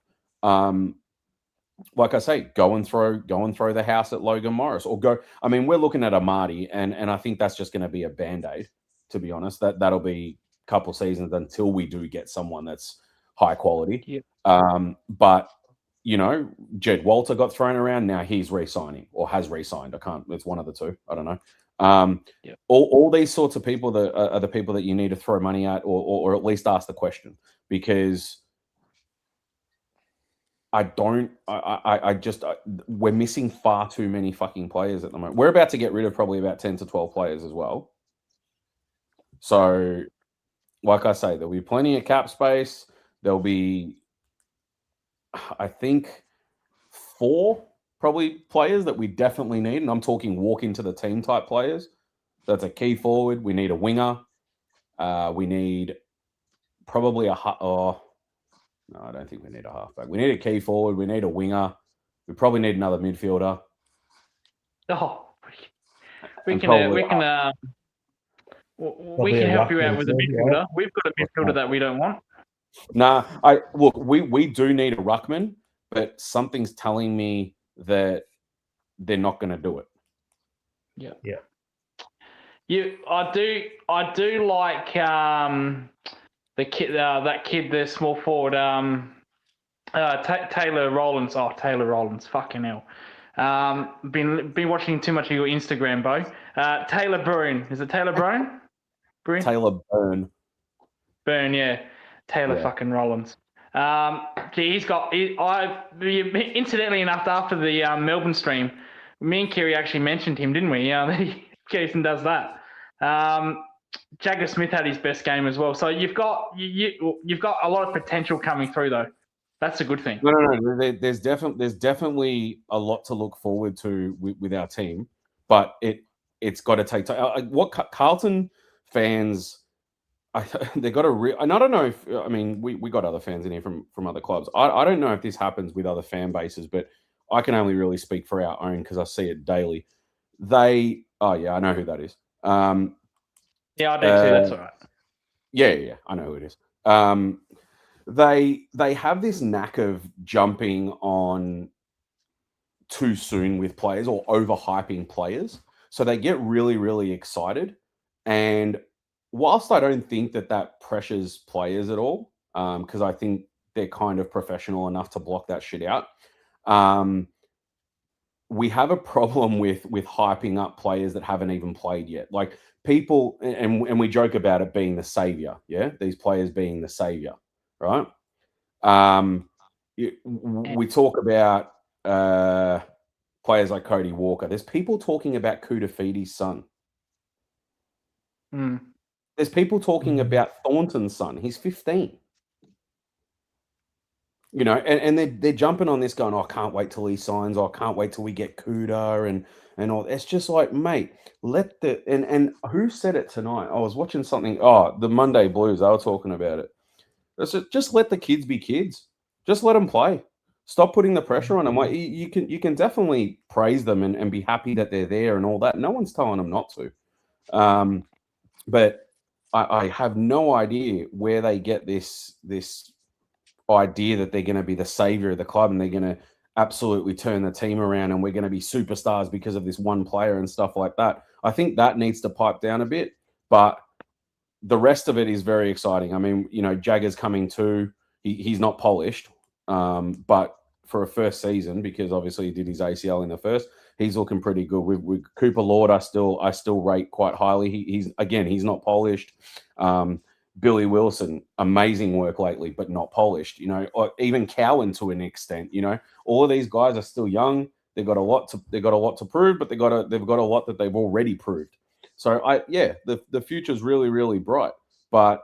Like I say, go and throw the house at Logan Morris, or go. I mean, we're looking at Amadi, and I think that's just going to be a band-aid, to be honest. That'll be a couple seasons until we do get someone that's high quality. Yeah. But you know, Jed Walter got thrown around. Now he's re-signing or has re-signed. It's one of the two. I don't know. All these sorts of people that are the people that you need to throw money at, or at least ask the question, because we're missing far too many fucking players at the moment. We're about to get rid of probably about 10 to 12 players as well. So, like I say, there'll be plenty of cap space. There'll be, I think, 4 probably players that we definitely need. And I'm talking walk into the team type players. That's a key forward. We need a winger. We need probably no, I don't think we need a halfback. We need a key forward. We need a winger. We probably need another midfielder. Oh, we can help you out with a midfielder. We've got a midfielder that we don't want. Nah, we do need a ruckman, but something's telling me that they're not going to do it. Yeah. I do like the kid, the small forward, Taylor Rowlands. Oh, Taylor Rowlands, fucking hell. Been watching too much of your Instagram, Bo. Taylor Brune. Is it Taylor Brune? Taylor Byrne. Byrne, yeah. Taylor fucking Rowlands. Incidentally enough, after the Melbourne stream, me and Kiri actually mentioned him, didn't we? Jason does that. Jagger Smith had his best game as well. So you've got a lot of potential coming through, though. That's a good thing. No. There's definitely a lot to look forward to with our team, but it's got to take time. What Carlton fans, they got to. And I don't know if we got other fans in here from other clubs. I don't know if this happens with other fan bases, but I can only really speak for our own because I see it daily. I know who that is. Yeah, I do too. That's all right. Yeah, I know who it is. They have this knack of jumping on too soon with players or overhyping players. So they get really, really excited. And whilst I don't think that pressures players at all, because I think they're kind of professional enough to block that shit out, we have a problem with hyping up players that haven't even played yet. Like people, and we joke about it being the savior. Yeah, these players being the savior, right? We talk about players like Cody Walker. There's people talking about Kudafidi's son. There's people talking about Thornton's son. He's 15. You know, and they're jumping on this going, oh, I can't wait till he signs, or I can't wait till we get Kuda and all. It's just like, mate, and who said it tonight? I was watching something, the Monday Blues, they were talking about it. Just let the kids be kids. Just let them play. Stop putting the pressure on them. Like, you can definitely praise them and be happy that they're there and all that. No one's telling them not to. But I have no idea where they get this idea that they're going to be the savior of the club and they're going to absolutely turn the team around and we're going to be superstars because of this one player and stuff like that. I think that needs to pipe down a bit, but the rest of it is very exciting. I mean, you know, Jagger's coming too. He's not polished, but for a first season, because obviously he did his ACL in the first, he's looking pretty good. With Cooper Lord, I still rate quite highly. He's not polished. Billy Wilson, amazing work lately, but not polished. You know, or even Cowan to an extent. You know, all of these guys are still young. They've got a lot to prove, but they've got a lot that they've already proved. So the future's really, really bright, but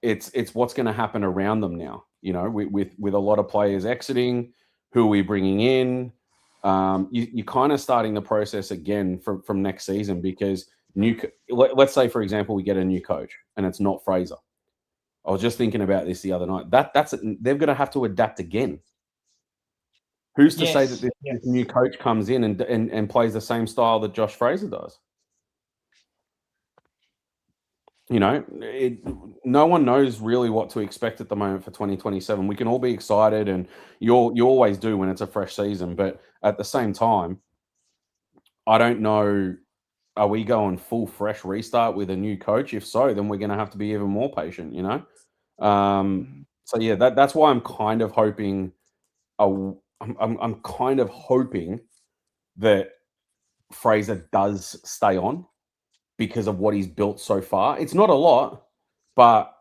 it's what's going to happen around them now. You know, with a lot of players exiting, who are we bringing in? You're kind of starting the process again from next season, because let's say, for example, we get a new coach and it's not Fraser. I was just thinking about this the other night. They're going to have to adapt again. Who's to say that this new coach comes in and plays the same style that Josh Fraser does? You know, no one knows really what to expect at the moment for 2027. We can all be excited, and you always do when it's a fresh season. But at the same time, I don't know, are we going full fresh restart with a new coach? If so, then we're going to have to be even more patient, you know? So yeah, that's why I'm kind of hoping, I'm kind of hoping that Fraser does stay on, because of what he's built so far. It's not a lot, but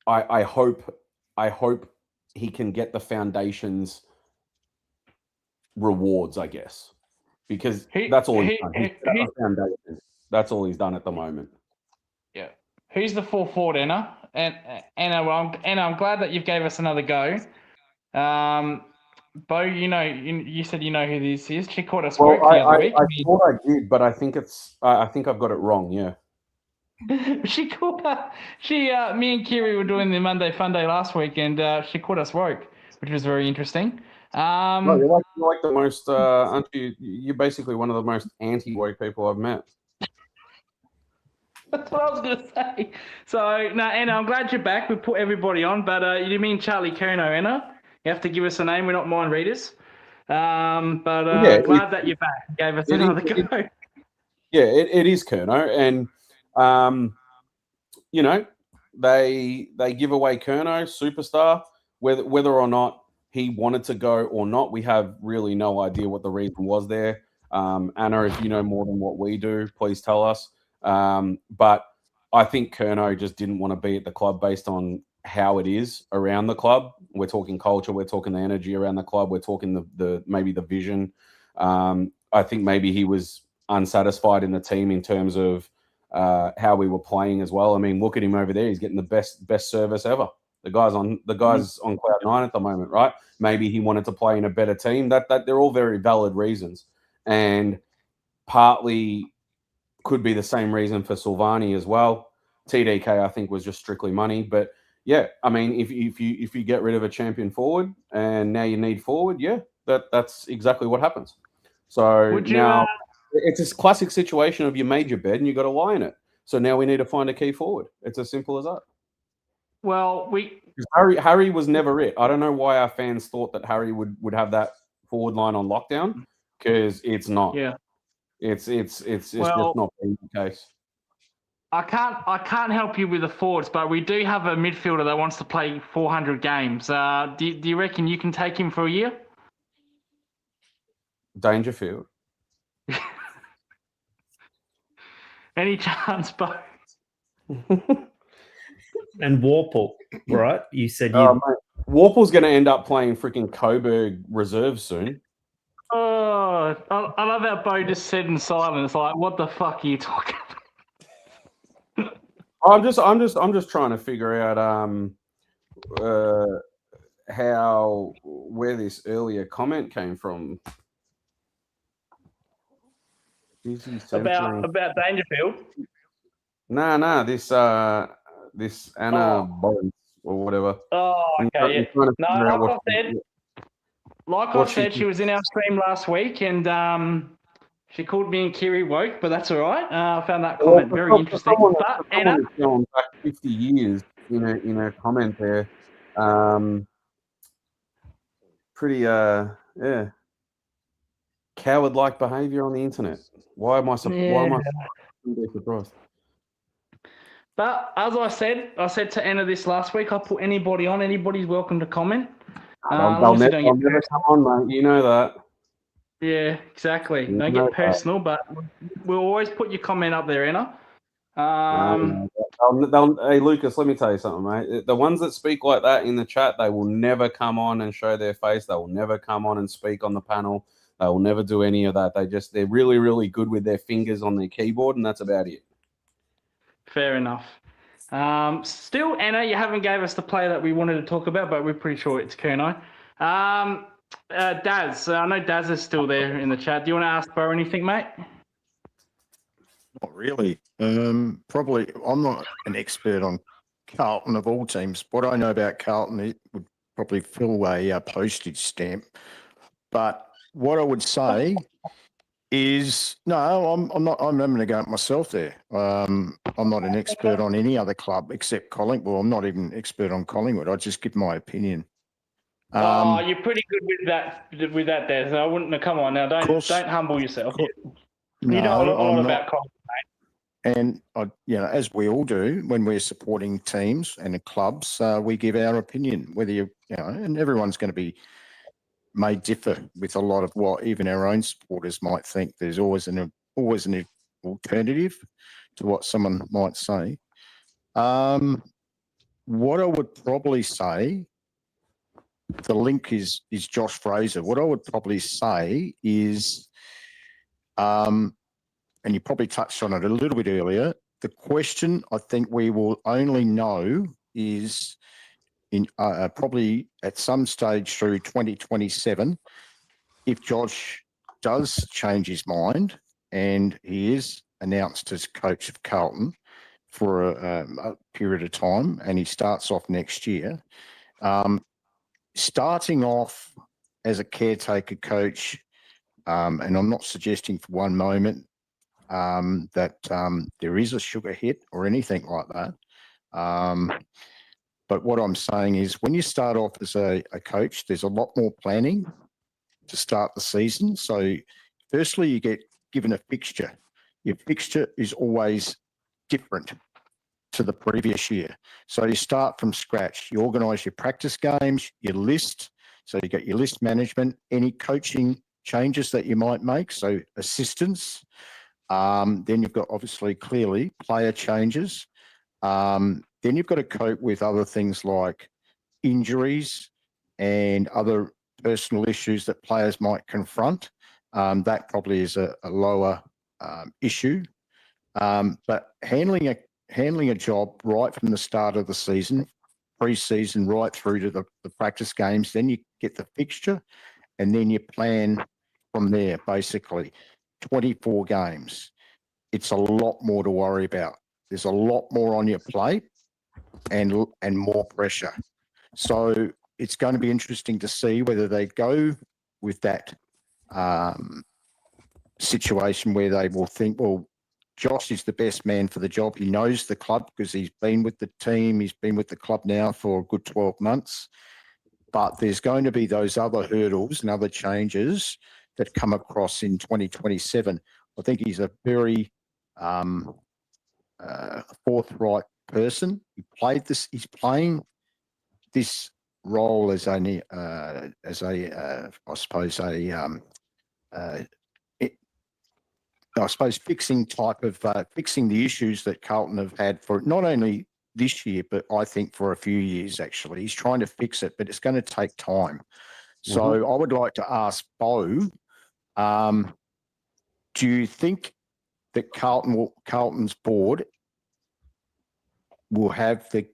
I hope he can get the foundations rewards, I guess, because that's all he's done. That's all he's done at the moment. Yeah. Who's the full forward, Anna? And Anna, I'm glad that you've gave us another go. Bo, you said you know who this is. She caught us work the other week. I thought I did, but I think I've got it wrong. Yeah. She caught us. Me and Kiri were doing the Monday Fun Day last week, and she caught us woke, which was very interesting. No, you're like the most, aren't you? You're basically one of the most anti-woke people I've met. That's what I was going to say. So, no, Anna, I'm glad you're back. We put everybody on, but you mean Charlie Curnow, Anna? You have to give us a name. We're not mind readers. Glad that you're back. Gave us another go. It is Curnow, and they give away Curnow, superstar, whether or not he wanted to go or not. We have really no idea what the reason was there. Anna, if you know more than what we do, please tell us. But I think Curnow just didn't want to be at the club based on how it is around the club. We're talking culture, we're talking the energy around the club, we're talking the maybe the vision. I think maybe he was unsatisfied in the team in terms of how we were playing as well. I mean, look at him over there; he's getting the best service ever. The guy's on cloud nine at the moment, right? Maybe he wanted to play in a better team. That they're all very valid reasons, and partly could be the same reason for Silvani as well. TDK, I think, was just strictly money, but. Yeah, I mean, if you get rid of a champion forward and now you need forward, that's exactly what happens. So now it's this classic situation of you made your bed and you got to lie in it. So now we need to find a key forward. It's as simple as that. Well, Harry was never it. I don't know why our fans thought that Harry would have that forward line on lockdown, because it's not. Yeah, it's just not being the case. I can't help you with the forwards, but we do have a midfielder that wants to play 400 games. Do you reckon you can take him for a year? Dangerfield. Any chance, Bo? And Warple, right? You said Warple's going to end up playing freaking Coburg reserve soon. Oh, I love how Bo just said in silence, like, what the fuck are you talking about? I'm just trying to figure out where this earlier comment came from. About Dangerfield? Nah. This Anna Bones or whatever. Oh, okay. Like I said, she was in our stream last week, and she called me and Kiri woke, but that's all right. I found that comment very interesting. But Anna, going back 50 years in a comment there, pretty coward-like behaviour on the internet. Why am I surprised? But as I said to Anna this last week, I put anybody on. Anybody's welcome to comment. They'll never come on, mate. You know that. Yeah, exactly. Don't get personal, but we'll always put your comment up there, Anna. Hey, Lucas, let me tell you something, mate. The ones that speak like that in the chat, they will never come on and show their face. They will never come on and speak on the panel. They will never do any of that. They're really, really good with their fingers on their keyboard, and that's about it. Fair enough. Still, Anna, you haven't gave us the player that we wanted to talk about, but we're pretty sure it's Kurnow. Daz, I know Daz is still there in the chat. Do you want to ask Bo anything, mate? Not really. Probably, I'm not an expert on Carlton of all teams. What I know about Carlton, it would probably fill a postage stamp. But what I would say is, no, I'm not. I'm having to go at myself there. I'm not an expert on any other club except Collingwood. Well, I'm not even an expert on Collingwood. I just give my opinion. You're pretty good with that, Daz. I wouldn't. Come on now, don't humble yourself. You know a lot about Collingwood, mate. And as we all do when we're supporting teams and the clubs, we give our opinion. Whether and everyone's going to may differ with a lot of what even our own supporters might think. There's always an alternative to what someone might say. What I would probably say, the link is Josh Fraser. What I would probably say is, and you probably touched on it a little bit earlier, the question I think we will only know is in probably at some stage through 2027, if Josh does change his mind and he is announced as coach of Carlton for a period of time and he starts off next year, starting off as a caretaker coach, and I'm not suggesting for one moment that there is a sugar hit or anything like that. But what I'm saying is when you start off as a coach, there's a lot more planning to start the season. So firstly, you get given a fixture. Your fixture is always different to the previous year. So you start from scratch. You organise your practice games, your list. So you get your list management, any coaching changes that you might make. So assistance. Then you've got obviously clearly player changes. Then you've got to cope with other things like injuries and other personal issues that players might confront. That probably is a lower issue. But handling a job right from the start of the season, pre-season, right through to the practice games, then you get the fixture, and then you plan from there, basically. 24 games. It's a lot more to worry about. There's a lot more on your plate and more pressure. So it's going to be interesting to see whether they go with that situation where they will think, well, Josh is the best man for the job. He knows the club because he's been with the team. He's been with the club now for a good 12 months. But there's going to be those other hurdles and other changes that come across in 2027. I think he's a very forthright person. He's playing this role as I suppose fixing the issues that Carlton have had for not only this year, but I think for a few years actually. He's trying to fix it, but it's going to take time. So I would like to ask Bo, do you think that Carlton's board will have the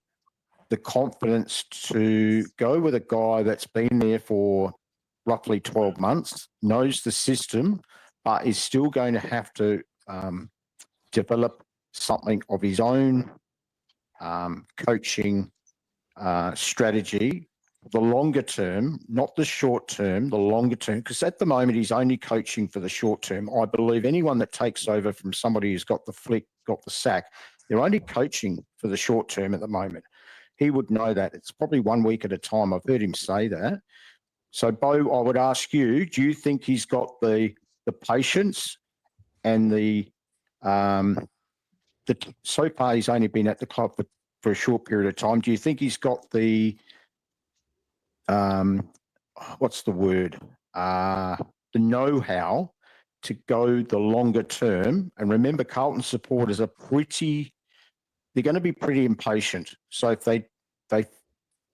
confidence to go with a guy that's been there for roughly 12 months, knows the system, but is still going to have to develop something of his own coaching strategy, the longer term, not the short term, the longer term, because at the moment he's only coaching for the short term. I believe anyone that takes over from somebody who's got the flick, got the sack, they're only coaching for the short term at the moment. He would know that. It's probably 1 week at a time. I've heard him say that. So, Bo, I would ask you, do you think he's got the patience and so far he's only been at the club for a short period of time. Do you think he's got the what's the word? The know-how to go the longer term? And remember, Carlton supporters are they're going to be pretty impatient. So if they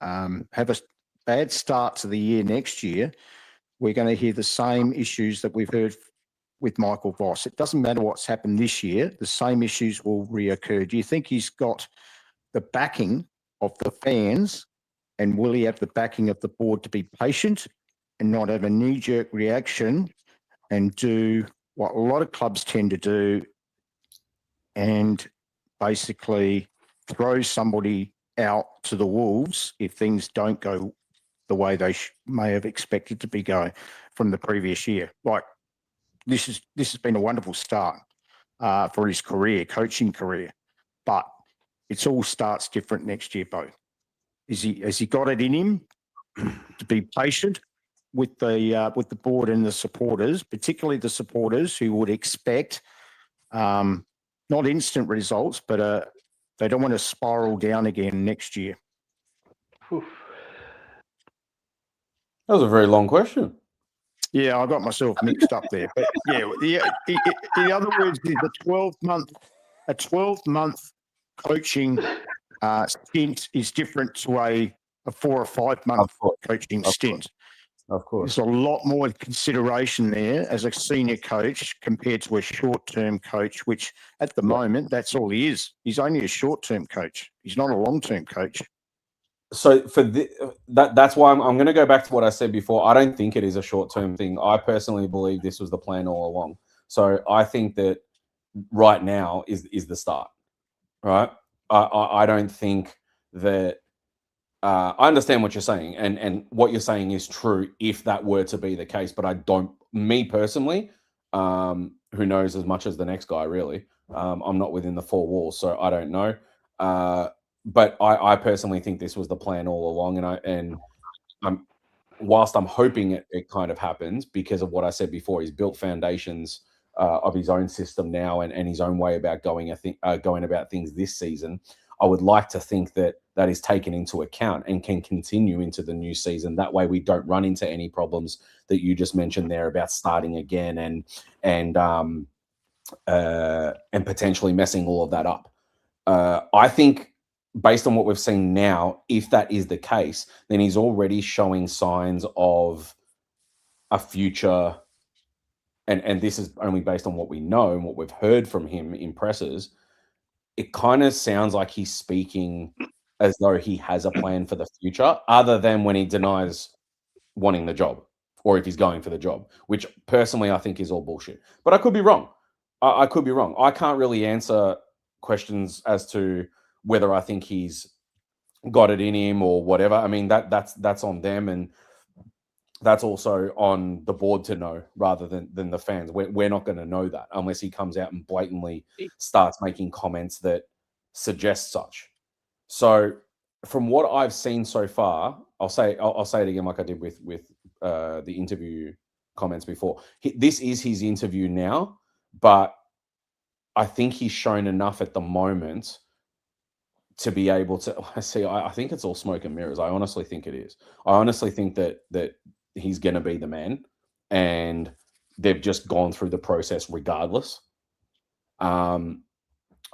have a bad start to the year next year, we're going to hear the same issues that we've heard with Michael Voss. It doesn't matter what's happened this year, the same issues will reoccur. Do you think he's got the backing of the fans, and will he have the backing of the board to be patient and not have a knee-jerk reaction and do what a lot of clubs tend to do and basically throw somebody out to the wolves if things don't go the way they may have expected to be going from the previous year? Like, this has been a wonderful start for his coaching career, but it all starts different next year, Bo. Has he got it in him to be patient with the board and the supporters, particularly the supporters who would expect not instant results, but they don't want to spiral down again next year? That was a very long question. Yeah, I got myself mixed up there. But yeah, in other words, the 12-month coaching stint is different to a 4 or 5 month coaching stint. Of course. There's a lot more consideration there as a senior coach compared to a short-term coach, which at the moment, that's all he is. He's only a short-term coach. He's not a long-term coach. So for that's why I'm going to go back to what I said before. I don't think it is a short-term thing. I personally believe this was the plan all along. So I think that right now is the start, right? I don't think that I understand what you're saying, and what you're saying is true if that were to be the case. But I don't, me personally, who knows as much as the next guy, really. I'm not within the four walls, so I don't know. But I personally think this was the plan all along, and whilst I'm hoping it kind of happens because of what I said before, he's built foundations of his own system now and his own way about going about things this season. I would like to think that is taken into account and can continue into the new season. That way we don't run into any problems that you just mentioned there about starting again and potentially messing all of that up. I think based on what we've seen now, if that is the case, then he's already showing signs of a future, and this is only based on what we know and what we've heard from him in presses. It kind of sounds like he's speaking as though he has a plan for the future, other than when he denies wanting the job or if he's going for the job, which personally I think is all bullshit. But I could be wrong. I could be wrong. I can't really answer questions as to whether I think he's got it in him or whatever. I mean, that's on them, and that's also on the board to know rather than the fans. We're not going to know that unless he comes out and blatantly starts making comments that suggest such. So from what I've seen so far, I'll say it again like I did with the interview comments before. This is his interview now, but I think he's shown enough at the moment to be able to I think it's all smoke and mirrors. I honestly think it is. I honestly think that he's going to be the man, and they've just gone through the process regardless.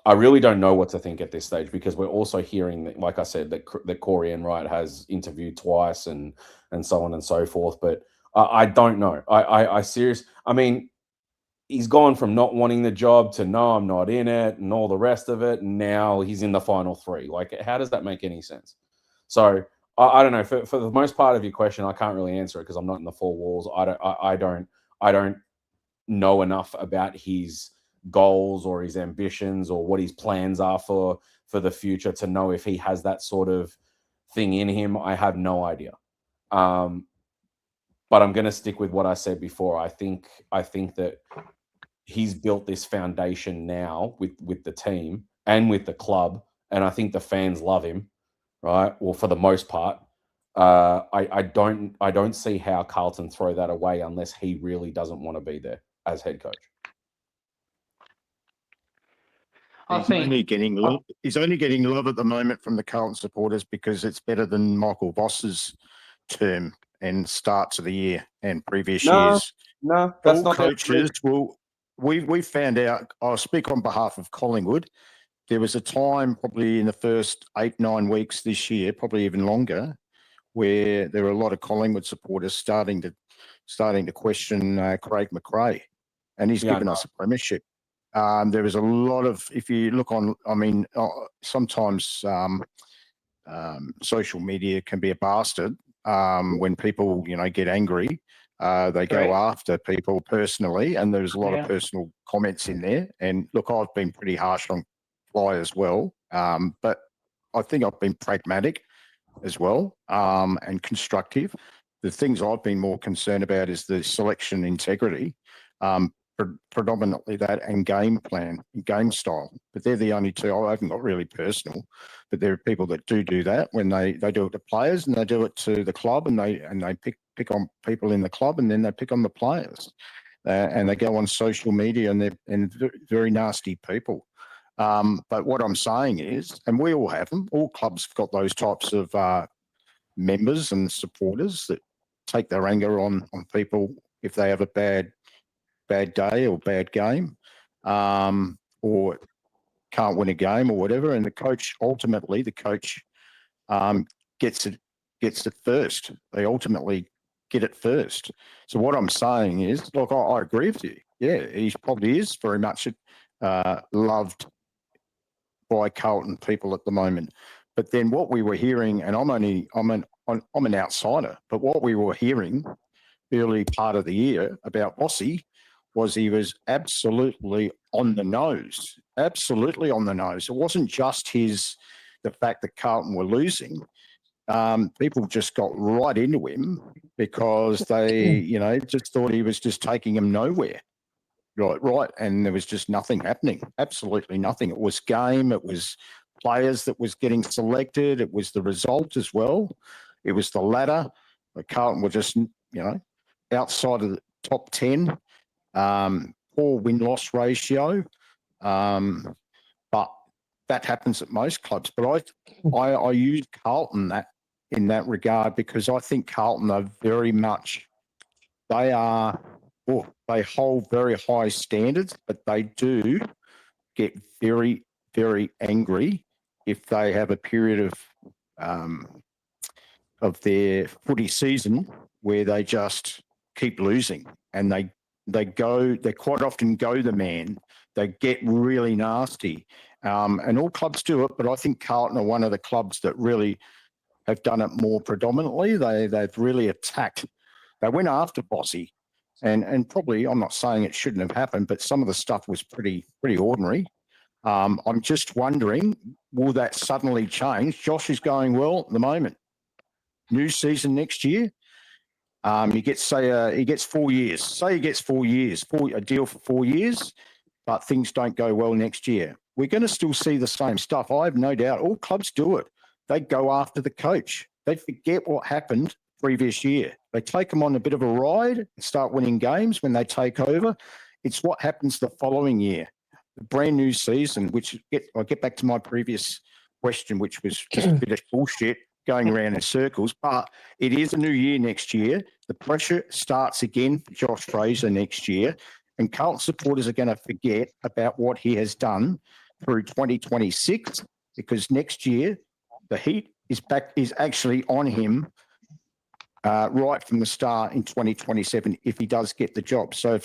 I really don't know what to think at this stage, because we're also hearing that, like I said, that Corey Enright has interviewed twice and so on and so forth. But I don't know. I mean, he's gone from not wanting the job to no, I'm not in it, and all the rest of it. And now he's in the final three. Like, how does that make any sense? So I don't know. For the most part of your question, I can't really answer it because I'm not in the four walls. I don't know enough about his goals or his ambitions or what his plans are for the future to know if he has that sort of thing in him. I have no idea. But I'm going to stick with what I said before. I think that he's built this foundation now with the team and with the club, and I think the fans love him, right? Well, for the most part. I don't see how Carlton throw that away unless he really doesn't want to be there as head coach. He's only getting love at the moment from the Carlton supporters because it's better than Michael Voss's term and starts of the year and previous years. No, that's all not coaches. Well, we found out. I'll speak on behalf of Collingwood. There was a time, probably in the first 8-9 weeks this year, probably even longer, where there were a lot of Collingwood supporters starting to starting to question Craig McRae, and he's given us a premiership. There was a lot of, if you look on, I mean, sometimes social media can be a bastard when people, get angry. They go after people personally, and there's a lot of personal comments in there. And look, I've been pretty harsh on Fly as well, but I think I've been pragmatic as well and constructive. The things I've been more concerned about is the selection integrity, predominantly that, and game plan, game style. But they're the only two. I haven't got really personal, but there are people that do that when they do it to players, and they do it to the club, and they pick on people in the club, and then they pick on the players, and they go on social media, and they're very nasty people. But what I'm saying is, and we all have them, all clubs have got those types of members and supporters that take their anger on people if they have a bad day or bad game, or can't win a game or whatever. And the coach gets it first. They ultimately get it first. So what I'm saying is, look, I agree with you. Yeah, he probably is very much loved by Carlton people at the moment. But then what we were hearing, and I'm an outsider, but what we were hearing early part of the year about Bossy was he was absolutely on the nose. Absolutely on the nose. It wasn't just the fact that Carlton were losing. People just got right into him because they, just thought he was just taking them nowhere. Right. And there was just nothing happening. Absolutely nothing. It was game. It was players that was getting selected. It was the result as well. It was the ladder. The Carlton were just, outside of the top 10. Poor win-loss ratio. But that happens at most clubs. But I use Carlton in that regard because I think Carlton are very much, they hold very high standards, but they do get very, very angry if they have a period of their footy season where they just keep losing, and they quite often go the man. They get really nasty, and all clubs do it. But I think Carlton are one of the clubs that really have done it more predominantly. They've really attacked. They went after Bossy, and probably, I'm not saying it shouldn't have happened, but some of the stuff was pretty ordinary. I'm just wondering, will that suddenly change? Josh is going well at the moment. New season next year. He gets 4 years. Say he gets 4 years, a deal for 4 years, but things don't go well next year. We're going to still see the same stuff. I have no doubt. All clubs do it. They go after the coach. They forget what happened previous year. They take them on a bit of a ride and start winning games when they take over. It's what happens the following year, the brand new season, I'll get back to my previous question, which was just a bit of bullshit going around in circles, but it is a new year next year. The pressure starts again for Josh Fraser next year, and Carlton supporters are going to forget about what he has done through 2026, because next year the heat is actually on him right from the start in 2027 if he does get the job. So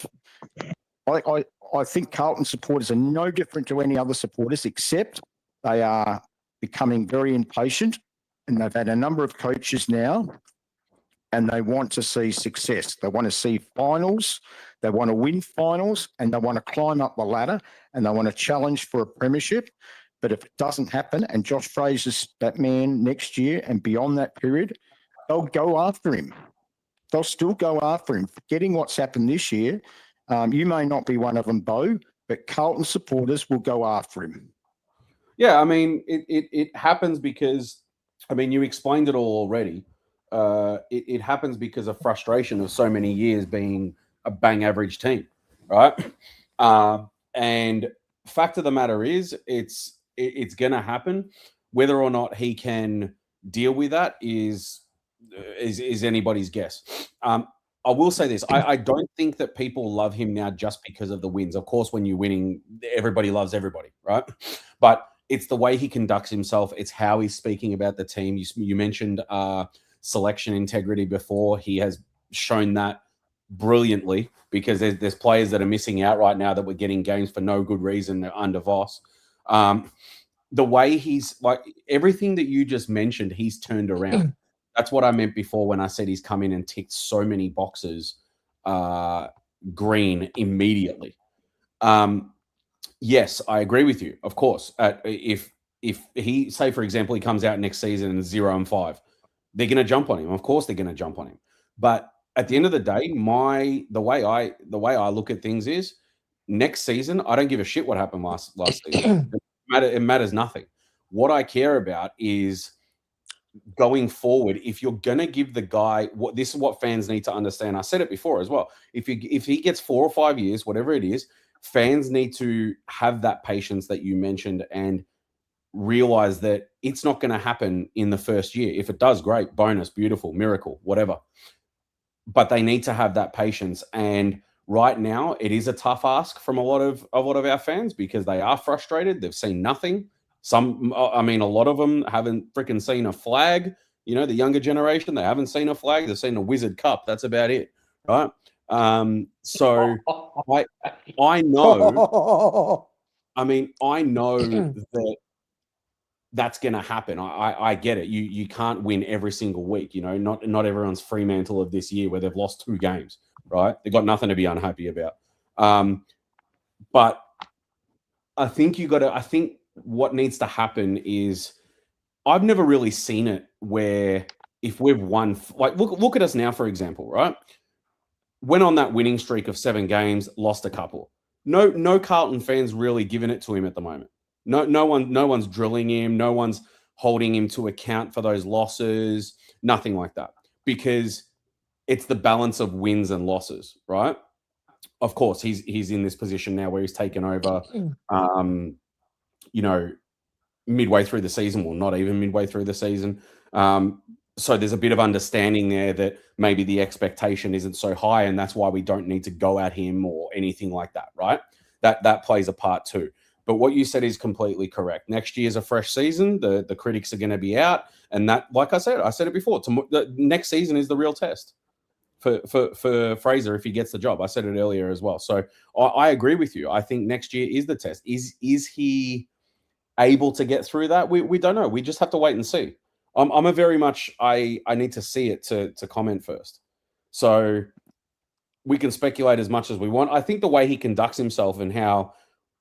I think Carlton supporters are no different to any other supporters, except they are becoming very impatient, and they've had a number of coaches now, and they want to see success. They want to see finals. They want to win finals, and they want to climb up the ladder, and they want to challenge for a premiership. But if it doesn't happen, and Josh Fraser's that man next year and beyond that period, they'll go after him. They'll still go after him, forgetting what's happened this year. You may not be one of them, Bo, but Carlton supporters will go after him. Yeah, I mean, it happens because, I mean, you explained it all already. It happens because of frustration of so many years being a bang average team, right? And fact of the matter is, it's going to happen. Whether or not he can deal with that is anybody's guess. I will say this. I don't think that people love him now just because of the wins. Of course, when you're winning, everybody loves everybody, right? But it's the way he conducts himself. It's how he's speaking about the team. You mentioned selection integrity before. He has shown that brilliantly, because there's players that are missing out right now that we're getting games for no good reason under Voss. The way he's like everything that you just mentioned, he's turned around. That's what I meant before when I said he's come in and ticked so many boxes green immediately. Yes, I agree with you. Of course, if he, say for example, he comes out next season and 0-5, they're going to jump on him. Of course, they're going to jump on him. But at the end of the day, the way I look at things is next season, I don't give a shit what happened last season. It matters nothing. What I care about is going forward. If you're going to give the guy this is what fans need to understand. I said it before as well. If he gets 4 or 5 years, whatever it is, fans need to have that patience that you mentioned and realize that it's not going to happen in the first year. If it does, great, bonus, beautiful, miracle, whatever. But they need to have that patience. And right now, it is a tough ask from a lot of our fans because they are frustrated. They've seen nothing. A lot of them haven't freaking seen a flag. You know, the younger generation, they haven't seen a flag. They've seen a Wizard Cup. That's about it, right? So I know. I know that that's going to happen. I get it. You can't win every single week. You know, not everyone's Fremantle of this year where they've lost 2 games, right? They've got nothing to be unhappy about. But I think I think what needs to happen is I've never really seen it where if we've won, like look at us now, for example, right? Went on that winning streak of 7 games, lost a couple. No Carlton fans really giving it to him at the moment. No one's drilling him. No one's holding him to account for those losses. Nothing like that, because it's the balance of wins and losses, right? Of course, he's in this position now where he's taken over. Midway through the season, well, not even midway through the season. So there's a bit of understanding there that maybe the expectation isn't so high, and that's why we don't need to go at him or anything like that, right? That plays a part too. But what you said is completely correct. Next year's a fresh season. The critics are going to be out, and that, like I said it before. The next season is the real test for Fraser if he gets the job. I said it earlier as well. So I agree with you. I think next year is the test. Is he able to get through that? We don't know. We just have to wait and see. I'm a very much I need to see it to comment first. So we can speculate as much as we want. I think the way he conducts himself and how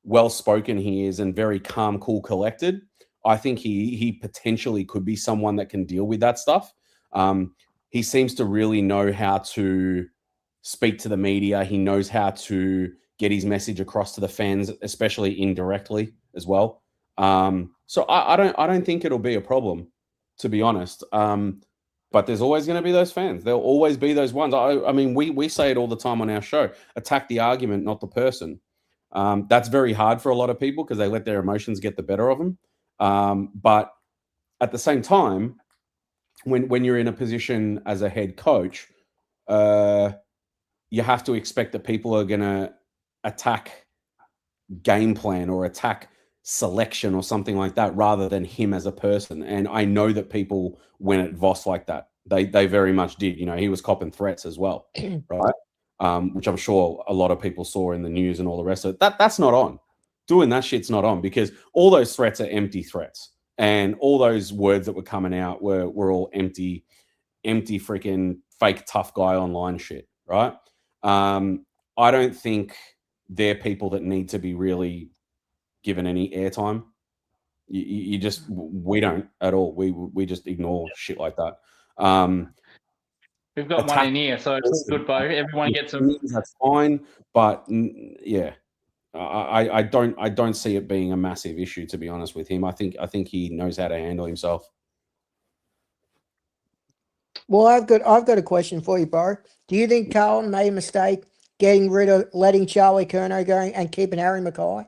well spoken he is and very calm, cool, collected, I think he potentially could be someone that can deal with that stuff. He seems to really know how to speak to the media. He knows how to get his message across to the fans, especially indirectly as well. So I don't think it'll be a problem, to be honest. But there's always going to be those fans. There'll always be those ones. I mean, we say it all the time on our show: attack the argument, not the person. That's very hard for a lot of people because they let their emotions get the better of them. But at the same time, when you're in a position as a head coach, you have to expect that people are going to attack game plan or attack selection or something like that rather than him as a person. And I know that people went at Voss like that. They very much did. You know, he was copping threats as well, right? Which I'm sure a lot of people saw in the news and all the rest of it. That's not on. Doing that shit's not on, because all those threats are empty threats. And all those words that were coming out were all empty freaking fake tough guy online shit, right? I don't think they're people that need to be really given any airtime. You just, we don't at all. We just ignore shit like that. We've got one in here, so it's good, Bo. Everyone gets them. That's fine, but yeah, I don't see it being a massive issue, to be honest with him. I think he knows how to handle himself. Well, I've got a question for you, Bo. Do you think Carlton made a mistake letting Charlie Curnow go and keeping Harry Mackay?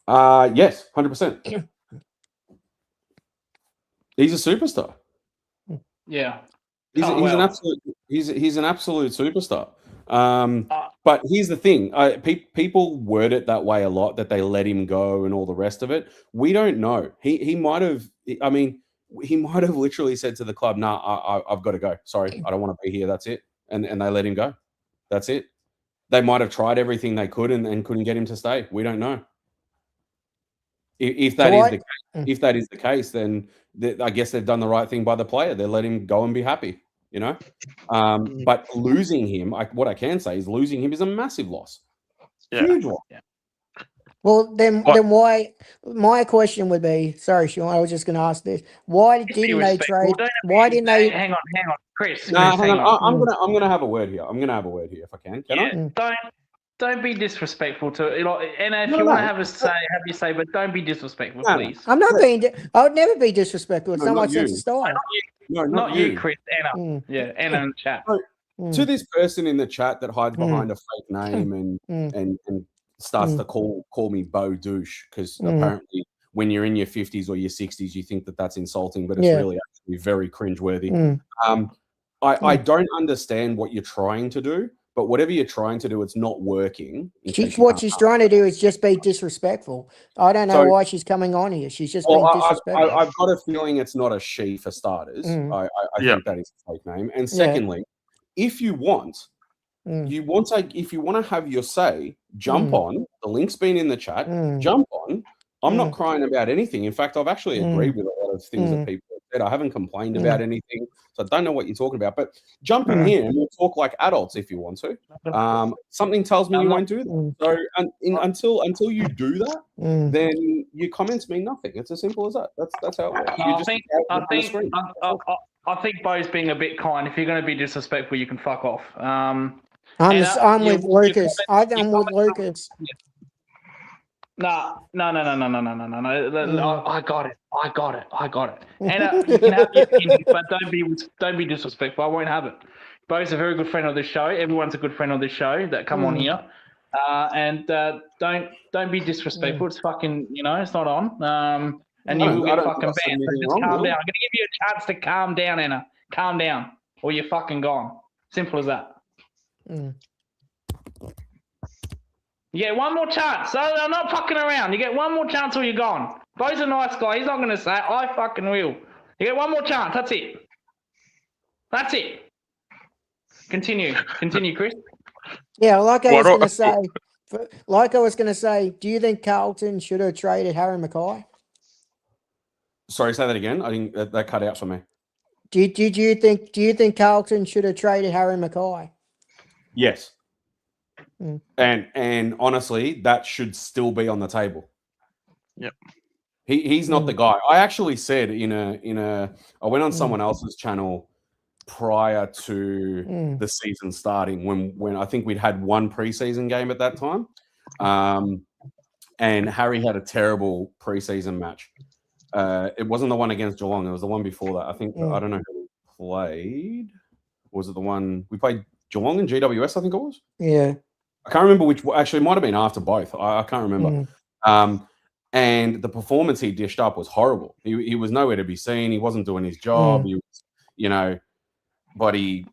Yes, 100%. He's a superstar. Yeah, he's an absolute superstar. But here's the thing: people word it that way a lot, that they let him go and all the rest of it. We don't know. He might have. I mean, he might have literally said to the club, "Nah, I've got to go. Sorry, I don't want to be here. That's it." and they let him go. That's it. They might have tried everything they could and couldn't get him to stay. We don't know. If that is the case, then I guess they've done the right thing by the player. They let him go and be happy, you know. But losing him, what I can say is losing him is a massive loss, huge loss. Yeah. Well, then why? My question would be, sorry, Sean, I was just going to ask this: why didn't they trade? Why didn't they? Hang on, Chris. No, hang on. I'm gonna have a word here. If I can. Can I? Don't be disrespectful to Anna. If you want to have your say, but don't be disrespectful, please. I'm not being. I would never be disrespectful. It's not my sense of style. Not you, Chris. Anna. Yeah, Anna in the chat. To this person in the chat that hides behind a fake name and starts to call me Bo douche because apparently when you're in your 50s or your 60s you think that that's insulting, but it's really actually very cringeworthy. I don't understand what you're trying to do, but whatever you're trying to do, it's not working. What she's trying to do is just be disrespectful. I don't know why she's coming on here. She's just being disrespectful. I've got a feeling it's not a she for starters. I think that is a fake name. And secondly, if you want to have your say, jump on. The link's been in the chat. Jump on. I'm not crying about anything. In fact, I've actually agreed with a lot of things that people have said. I haven't complained about anything, so I don't know what you're talking about. But jump in here and we'll talk like adults if you want to. Something tells me you won't do that. So until you do that, then your comments mean nothing. It's as simple as that. That's how it works. I think Bo's being a bit kind. If you're going to be disrespectful, you can fuck off. I'm with Lucas. I'm with Lucas. No. I got it. And you can have your opinion, but don't be disrespectful. I won't have it. Bo's a very good friend of this show. Everyone's a good friend of this show that come on here. And don't be disrespectful. It's fucking, it's not on. And you will get fucking banned. So just calm down. I'm gonna give you a chance to calm down, Anna. Calm down, or you're fucking gone. Simple as that. You get one more chance. So I'm not fucking around. You get one more chance or you're gone. Bo's a nice guy. He's not going to say it. I fucking will. You get one more chance. That's it. That's it. Continue, Chris. Yeah, like I was going to say, do you think Carlton should have traded Harry Mackay? Sorry, say that again. I think that cut out for me. Do you think Carlton should have traded Harry Mackay? Yes. And honestly, that should still be on the table. Yep. He's not the guy. I actually said I went on someone else's channel prior to the season starting when I think we'd had one preseason game at that time. And Harry had a terrible preseason match. It wasn't the one against Geelong. It was the one before that. I think I don't know who we played. Was it the one we played Geelong and GWS? I think it was. Yeah. I can't remember which. Actually, it might have been after both. I can't remember. And the performance he dished up was horrible. He was nowhere to be seen. He wasn't doing his job. He was, but he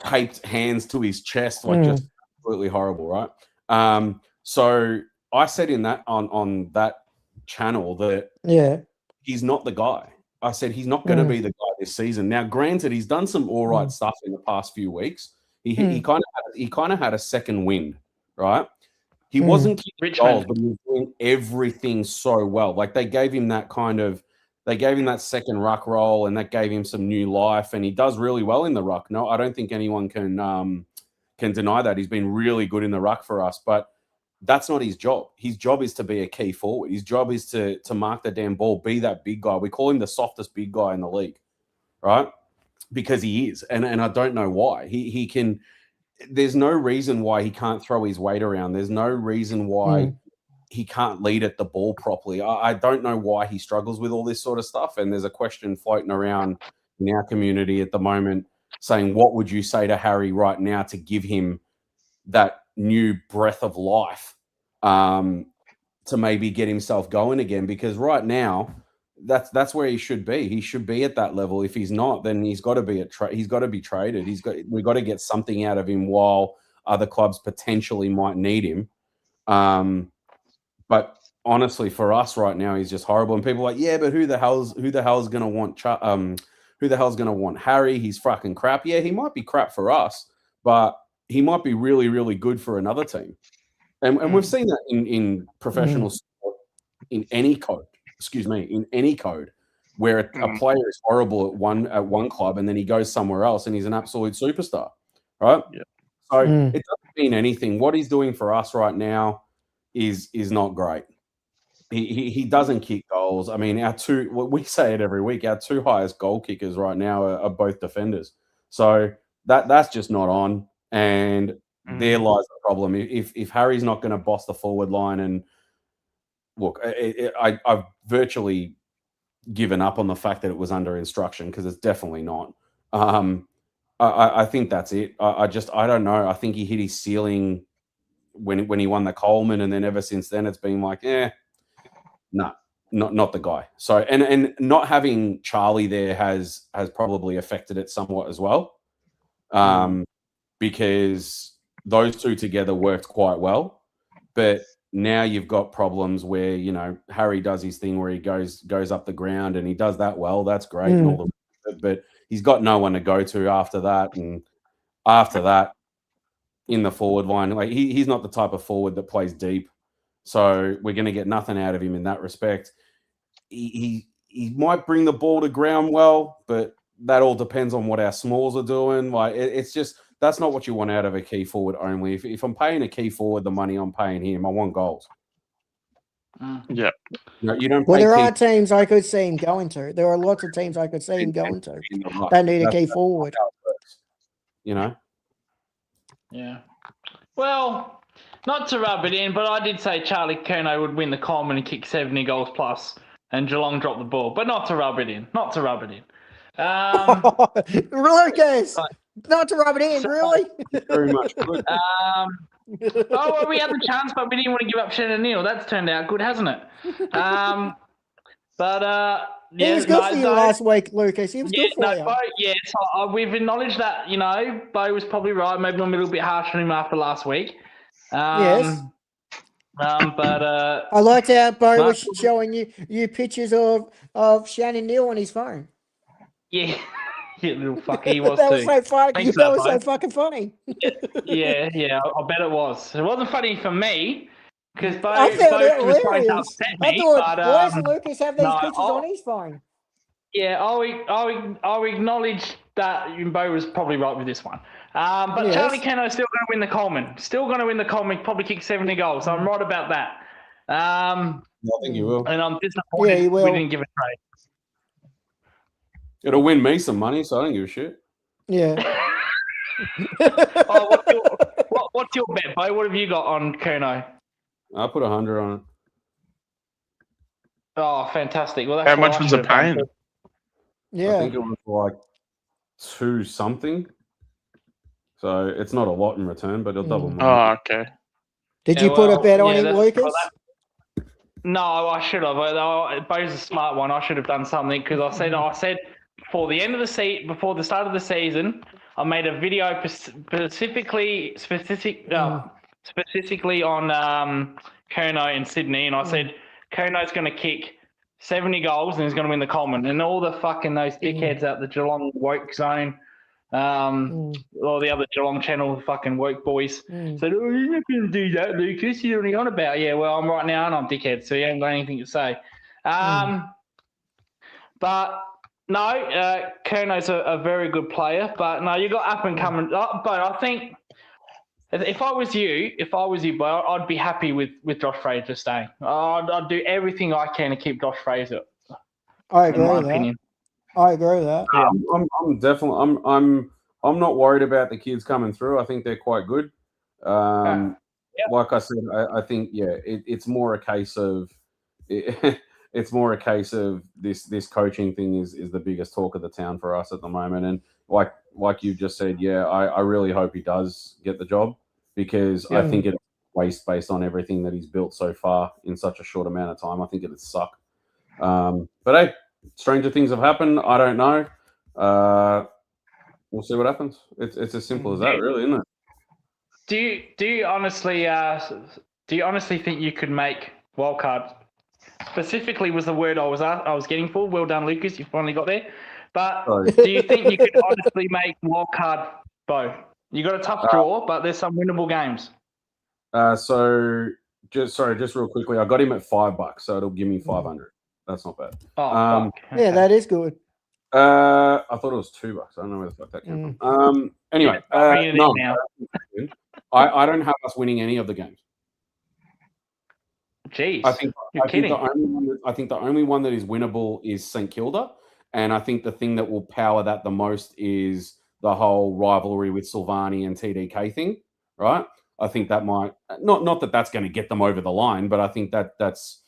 taped hands to his chest, just absolutely horrible, right? So I said in that on that channel that he's not the guy. I said he's not going to be the guy this season. Now, granted, he's done some all right stuff in the past few weeks. He kind of had a second wind, right? He wasn't kicking goals, but he was doing everything so well. Like they gave him that second ruck role, and that gave him some new life. And he does really well in the ruck. No, I don't think anyone can deny that. He's been really good in the ruck for us, but that's not his job. His job is to be a key forward. His job is to mark the damn ball, be that big guy. We call him the softest big guy in the league, right? Because he is, and I don't know why. He can. There's no reason why he can't throw his weight around. There's no reason why he can't lead at the ball properly. I don't know why he struggles with all this sort of stuff. And there's a question floating around in our community at the moment saying, what would you say to Harry right now to give him that new breath of life to maybe get himself going again? Because right now, that's where he should be. He should be at that level. If he's not, then he's got to be he's got to be traded. We've got to get something out of him while other clubs potentially might need him. But honestly, for us right now, he's just horrible. And people are like, yeah, but who the hell's going to want Harry? He's fucking crap. Yeah, he might be crap for us, but he might be really, really good for another team. And we've seen that in professional sport, in any code. Excuse me, in any code, where a player is horrible at one club and then he goes somewhere else and he's an absolute superstar, right? Yeah. So it doesn't mean anything. What he's doing for us right now is not great. He doesn't kick goals. I mean, we say it every week, our 2 highest goal kickers right now are both defenders. So that's just not on. And there lies the problem. If Harry's not going to boss the forward line, and look, I've virtually given up on the fact that it was under instruction, because it's definitely not. I think that's it. I don't know. I think he hit his ceiling when he won the Coleman, and then ever since then it's been like, no, not the guy. So and not having Charlie there has probably affected it somewhat as well, because those two together worked quite well, but now you've got problems where, you know, Harry does his thing where he goes up the ground and he does that well. That's great, and all but he's got no one to go to after that, and after that in the forward line, like he's not the type of forward that plays deep. So we're going to get nothing out of him in that respect. He might bring the ball to ground well, but that all depends on what our smalls are doing. Like it's just, that's not what you want out of a key forward only. If I'm paying a key forward the money I'm paying him, I want goals. Yeah. No, you don't. Well, there are teams I could see him going to. There are lots of teams I could see him going to. They need a key forward. You know? Yeah. Well, not to rub it in, but I did say Charlie Curnow would win the Coleman and kick 70 goals plus, and Geelong dropped the ball. But not to rub it in. Not to rub it in. Lucas! Not to rub it in, really? Very much good. Well, we had the chance, but we didn't want to give up Shannon Neal. That's turned out good, hasn't it? He was good for you last week, Lucas. He was good for you. So we've acknowledged that, you know, Bo was probably right. Maybe I'm a little bit harsh on him after last week. Yes. But I liked how Bo was showing you pictures of Shannon Neal on his phone. Yeah. You little fucker, he was that too. Was so funny. Thanks that was so fucking funny. yeah, I bet it was. It wasn't funny for me, because Bo I found it was trying to hilarious. upset me. I thought, but, why does Lucas have these pictures on his phone? Yeah, I'll acknowledge that Bo was probably right with this one. But yes. Charlie Curnow is still going to win the Coleman. Still going to win the Coleman. Probably kick 70 goals. So I'm right about that. I think you will. And I'm disappointed we didn't give a trade. It'll win me some money, so I don't give a shit. Yeah. What's your bet, Bo? What have you got on Curnow? I put 100 on it. Oh, fantastic! Well, that's how much was it paying? Yeah, I think it was like 2 something. So it's not a lot in return, but it'll double money. Oh, okay. Did you put a bet on it, Lucas? No, I should have. Bo's a smart one. I should have done something, because I said before the end of the before the start of the season, I made a video specifically on Curnow in Sydney, and I said Curnow's going to kick 70 goals and he's going to win the Coleman. And all the fucking those dickheads out the Geelong woke zone, all the other Geelong channel fucking woke boys said, "Oh, you're not going to do that, Lucas. You're only on about." Yeah, well, I'm right now and I'm dickhead, so you haven't got anything to say. But no, Curnow's a very good player. But no, you got up and coming. But I think if I was you, Bo, I'd be happy with Josh Fraser staying. I'd do everything I can to keep Josh Fraser. I agree with that. I agree with that. Yeah. I'm definitely. I'm not worried about the kids coming through. I think they're quite good. Like I said, I think it's more a case of. It's more a case of this coaching thing is the biggest talk of the town for us at the moment. And like you just said, I really hope he does get the job, because I think it's waste based on everything that he's built so far in such a short amount of time. I think it'd suck. But hey, stranger things have happened. I don't know. We'll see what happens. It's as simple as that, really, isn't it? Do you honestly think you could make wildcard? Specifically was the word I was getting for. Well done, Lucas. You finally got there. But do you think you could honestly make wildcard, Bo? You got a tough draw, but there's some winnable games. So just real quickly, I got him at $5, so it'll give me 500. That's not bad. Oh, fuck. Yeah, that is good. I thought it was $2. I don't know where the fuck that came from. Anyway, no, I don't have us winning any of the games. Jeez, I think kidding. the only one that is winnable is St Kilda, and I think the thing that will power that the most is the whole rivalry with Silvani and TDK thing, right? I think that might not that that's going to get them over the line, but I think that's that's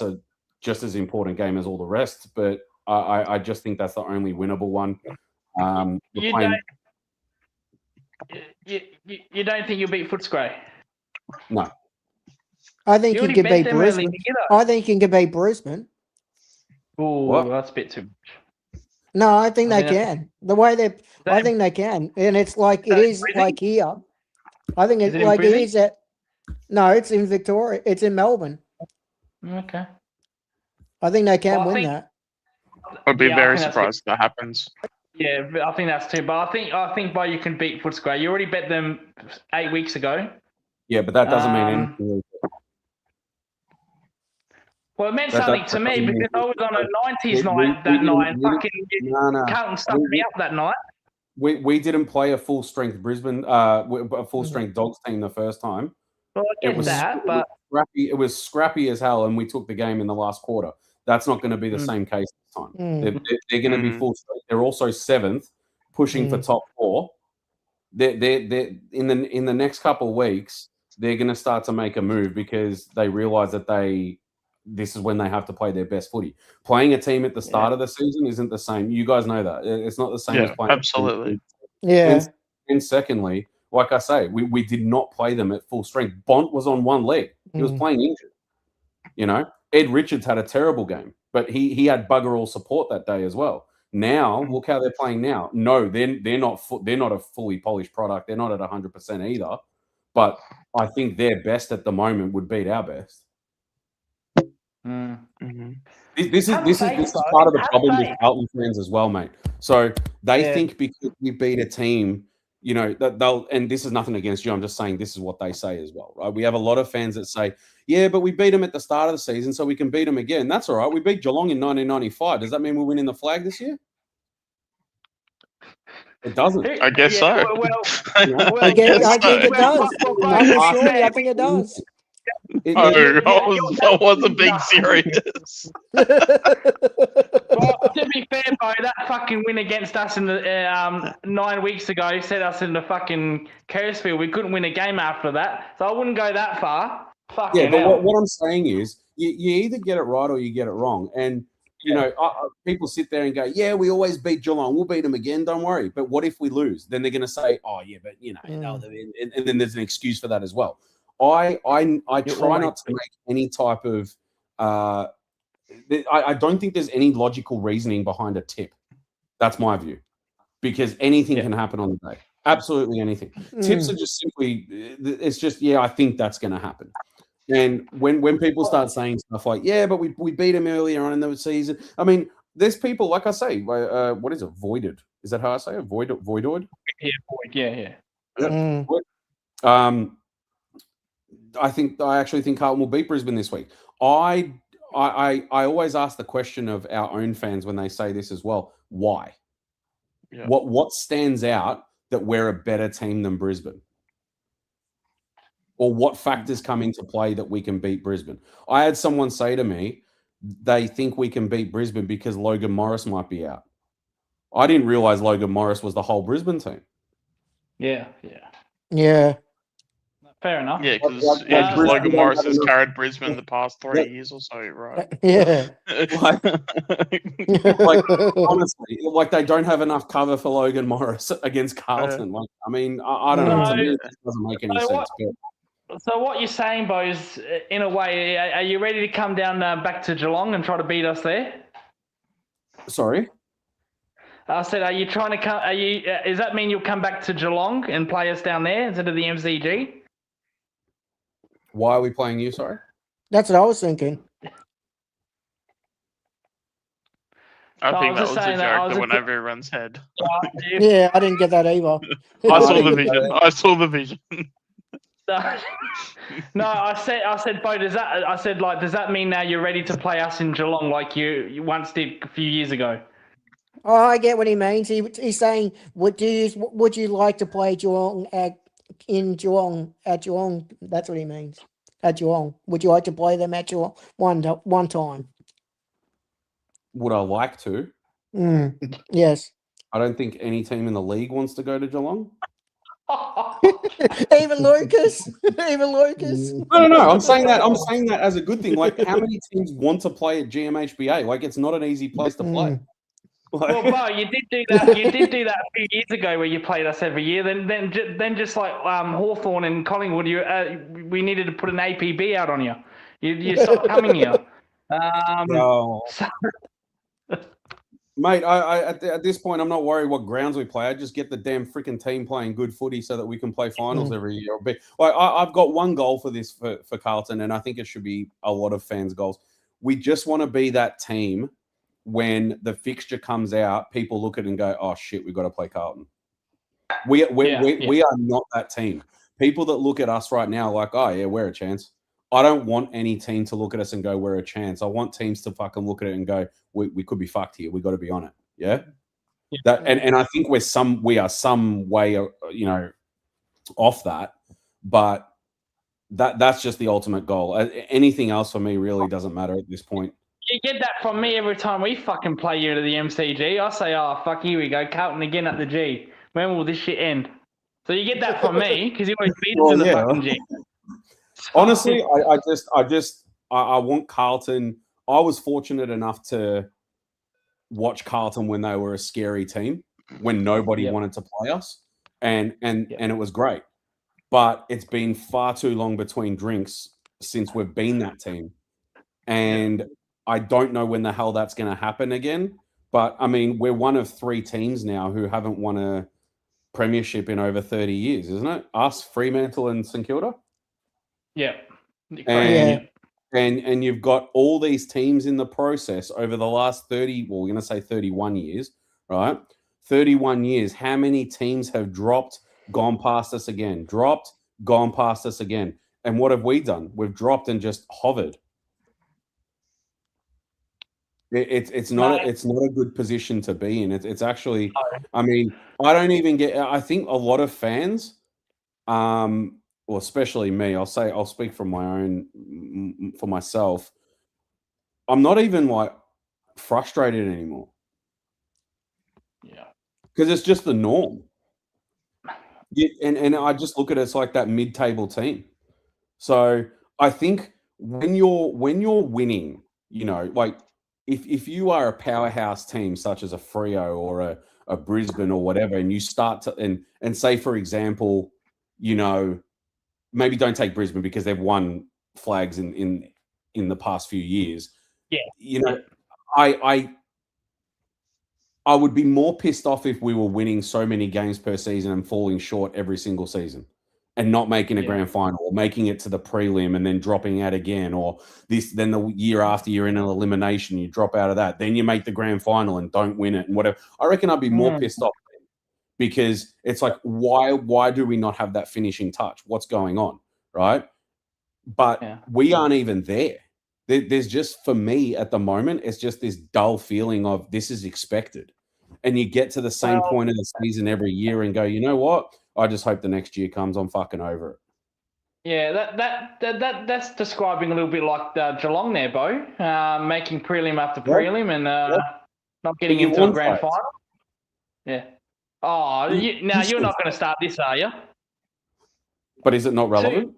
a just as important game as all the rest. But I just think that's the only winnable one. You don't think you'll beat Footscray? No. I think you can beat Brisbane. I think you can beat Brisbane. Oh, that's a bit too much. No, I think they can. The way I think they can, and it's like it is like here. I think it's like it is at. No, it's in Victoria. It's in Melbourne. Okay. I think they can win that. I'd be very surprised if that happens. Yeah, I think that's too. But I think you can beat Footscray. You already bet them 8 weeks ago. Yeah, but that doesn't mean anything. Well, it meant something to me because I was on a 90s night that night. Fucking Carlton stuffed me up that night. We didn't play a full strength Brisbane, a full strength Dogs team the first time. Well, I get that, but it was scrappy as hell, and we took the game in the last quarter. That's not going to be the same case this time. They're going to be full strength. They're also 7th, pushing for top 4. They're in the next couple of weeks. They're going to start to make a move because they realize that this is when they have to play their best footy. Playing a team at the start of the season isn't the same. You guys know that. It's not the same as playing. Absolutely. Yeah. And secondly, like I say, we did not play them at full strength. Bont was on one leg. He was playing injured. Ed Richards had a terrible game, but he had bugger all support that day as well. Now, look how they're playing now. No, they're not a fully polished product. They're not at 100% either. But I think their best at the moment would beat our best. This is part of the problem with Carlton fans as well, mate. So they think because we beat a team, that they'll. And this is nothing against you. I'm just saying this is what they say as well, right? We have a lot of fans that say, "Yeah, but we beat them at the start of the season, so we can beat them again." That's all right. We beat Geelong in 1995. Does that mean we're winning the flag this year? It doesn't. I guess so. I think it does. I think it does. I wasn't being serious. Well, to be fair, Bo, that fucking win against us in the 9 weeks ago set us in the fucking Kerrisfield. We couldn't win a game after that, so I wouldn't go that far. Fucking but what I'm saying is, you either get it right or you get it wrong. And people sit there and go, "Yeah, we always beat Geelong. We'll beat them again. Don't worry." But what if we lose? Then they're going to say, "Oh yeah, but and then there's an excuse for that as well. I try not to make any type of. I don't think there's any logical reasoning behind a tip. That's my view, because anything can happen on the day. Absolutely anything. Tips are just simply. It's just I think that's going to happen. And when people start saying stuff like, "Yeah, but we beat them earlier on in the season," I mean, there's people like I say, what is it? Voided? Is that how I say it? Voidoid? Yeah, void. Yeah. I actually think Carlton will beat Brisbane this week. I always ask the question of our own fans when they say this as well. Why? Yeah. What stands out that we're a better team than Brisbane? Or what factors come into play that we can beat Brisbane? I had someone say to me, they think we can beat Brisbane because Logan Morris might be out. I didn't realize Logan Morris was the whole Brisbane team. Yeah. Fair enough. Yeah, because Logan Morris has carried Brisbane the past 3 years or so, right? Yeah. Honestly, they don't have enough cover for Logan Morris against Carlton. I don't know. To me, it doesn't make any sense. So what you're saying, Bo, is in a way, are you ready to come down back to Geelong and try to beat us there? Sorry? I said, are you trying to come? Does that mean you'll come back to Geelong and play us down there instead of the MCG? Why are we playing you? Sorry. That's what I was thinking. I No, think was that just was a saying that I joke was that a went bit- over everyone's head. Yeah, I didn't get that either. I saw didn't the get vision. that. I saw the vision. No, I said, Bo, does that mean now you're ready to play us in Geelong like you once did a few years ago? Oh, I get what he means. He's saying, would you like to play Geelong at Geelong? That's what he means. At Geelong, would you like to play them at Geelong one time? Would I like to? Yes. I don't think any team in the league wants to go to Geelong. Even Lucas. Even Lucas. No. I'm saying that as a good thing. Like, how many teams want to play at GMHBA? Like, it's not an easy place to play. Well, Bo, you did do that. You did do that a few years ago, where you played us every year. Then just like Hawthorn and Collingwood, we needed to put an APB out on you. You stopped coming here. No. Mate, at this point, I'm not worried what grounds we play. I just get the damn freaking team playing good footy so that we can play finals every year. I've got one goal for this for Carlton, and I think it should be a lot of fans' goals. We just want to be that team when the fixture comes out, people look at it and go, "Oh shit, we've got to play Carlton." We are not that team. People that look at us right now, like, "Oh yeah, we're a chance." I don't want any team to look at us and go, "We're a chance." I want teams to fucking look at it and go, "We could be fucked here. We got to be on it." Yeah. That and I think we are some way, off that, but that's just the ultimate goal. Anything else for me really doesn't matter at this point. You get that from me every time we fucking play you to the MCG. I say, "Oh fuck, here we go, Carlton again at the G. When will this shit end?" So you get that from me because you always beat us in the fucking G. Honestly, I want Carlton. I was fortunate enough to watch Carlton when they were a scary team, when nobody wanted to play us, and it was great. But it's been far too long between drinks since we've been that team, and I don't know when the hell that's going to happen again. But I mean, we're one of 3 teams now who haven't won a premiership in over 30 years, isn't it? Us, Fremantle, and St Kilda. Yeah. And you've got all these teams in the process over the last 30, well, we're going to say 31 years, right? 31 years. How many teams have dropped, gone past us again, dropped, gone past us again? And what have we done? We've dropped and just hovered. It's not a good position to be in. It's actually, I mean, I don't even get. I think a lot of fans, well, especially me, I'll speak from for myself. I'm not even like frustrated anymore. Yeah, because it's just the norm. And I just look at it as like that mid-table team. So I think when you're winning, like. If you are a powerhouse team such as a Freo or a Brisbane or whatever, and you start to and say, for example, maybe don't take Brisbane because they've won flags in the past few years. Yeah. I would be more pissed off if we were winning so many games per season and falling short every single season and not making a grand final or making it to the prelim and then dropping out again, or then the year after you're in an elimination, you drop out of that. Then you make the grand final and don't win it and whatever. I reckon I'd be more pissed off because it's like, why do we not have that finishing touch? What's going on? Right. But we aren't even there. There's just, for me at the moment, it's just this dull feeling of this is expected. And you get to the same point of the season every year and go, you know what? I just hope the next year comes. I'm fucking over it. Yeah, that's describing a little bit like Geelong there, Bo. Making prelim after prelim and not getting into a grand final. Yeah. Oh, you're not going to start this, are you? But is it not relevant?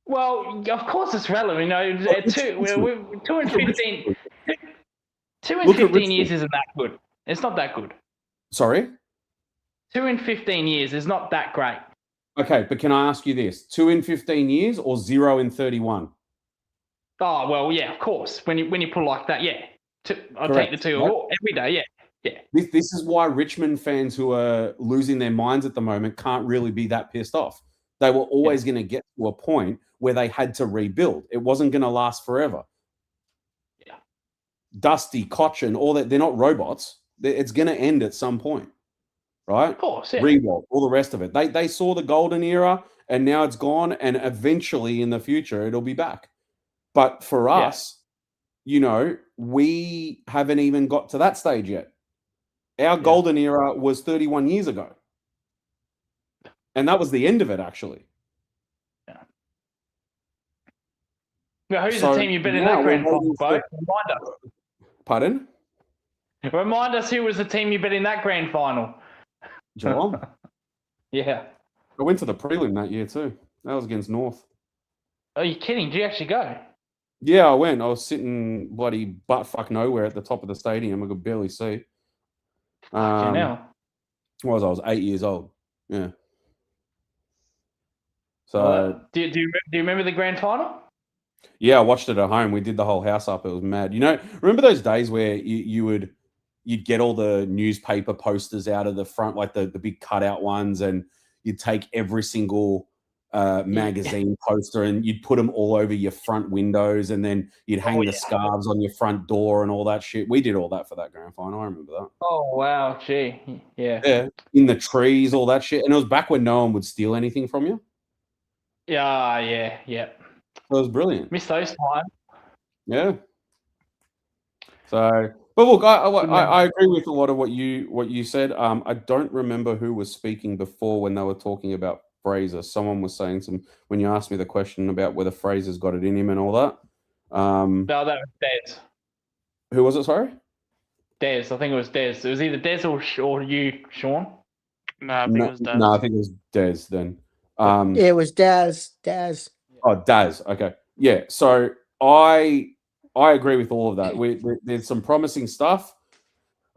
Well, of course it's relevant. 2 and 15. 2 and 15 years isn't that good. It's not that good. Sorry? 2 in 15 years is not that great. Okay, but can I ask you this? 2 in 15 years or 0 in 31? Oh, well, yeah, of course. When you put it like that, yeah. I'll take the 2 every day, yeah. This is why Richmond fans who are losing their minds at the moment can't really be that pissed off. They were always going to get to a point where they had to rebuild. It wasn't going to last forever. Dusty, Cochin, all that. They're not robots. It's going to end at some point, right? Of course, yeah. Rewalt, all the rest of it. They saw the golden era, and now it's gone, and eventually in the future it'll be back. But for us, you know, we haven't even got to that stage yet. Our golden era was 31 years ago, and that was the end of it, actually. Now, who's the team you bet in that grand final, Bo? Remind us. Pardon? Remind us who was the team you bet in that grand final. Geelong. Yeah. I went to the prelim that year too. That was against North. Are you kidding? Did you actually go? Yeah, I went. I was sitting bloody butt fuck nowhere at the top of the stadium. I could barely see. I was 8 years old. Yeah. So do you remember the grand final? Yeah, I watched it at home. We did the whole house up. It was mad. You know, remember those days where you'd get all the newspaper posters out of the front, like the big cutout ones, and you'd take every single magazine poster and you'd put them all over your front windows, and then you'd hang the scarves on your front door and all that shit. We did all that for that grand final. I remember that. Oh, wow. Gee. Yeah. Yeah. In the trees, all that shit. And it was back when no one would steal anything from you. Yeah. It was brilliant. Miss those times. Yeah. So, but look, I agree with a lot of what you said. I don't remember who was speaking before when they were talking about Fraser. Someone was saying when you asked me the question about whether Fraser's got it in him and all that. No, that was Des. Who was it? Sorry, Des. I think it was Des. It was either Des or you, Sean. No, I think it was Des. No, I think it was Des then. Yeah, it was Daz. Oh, Daz. Okay. Yeah. So I agree with all of that. There's some promising stuff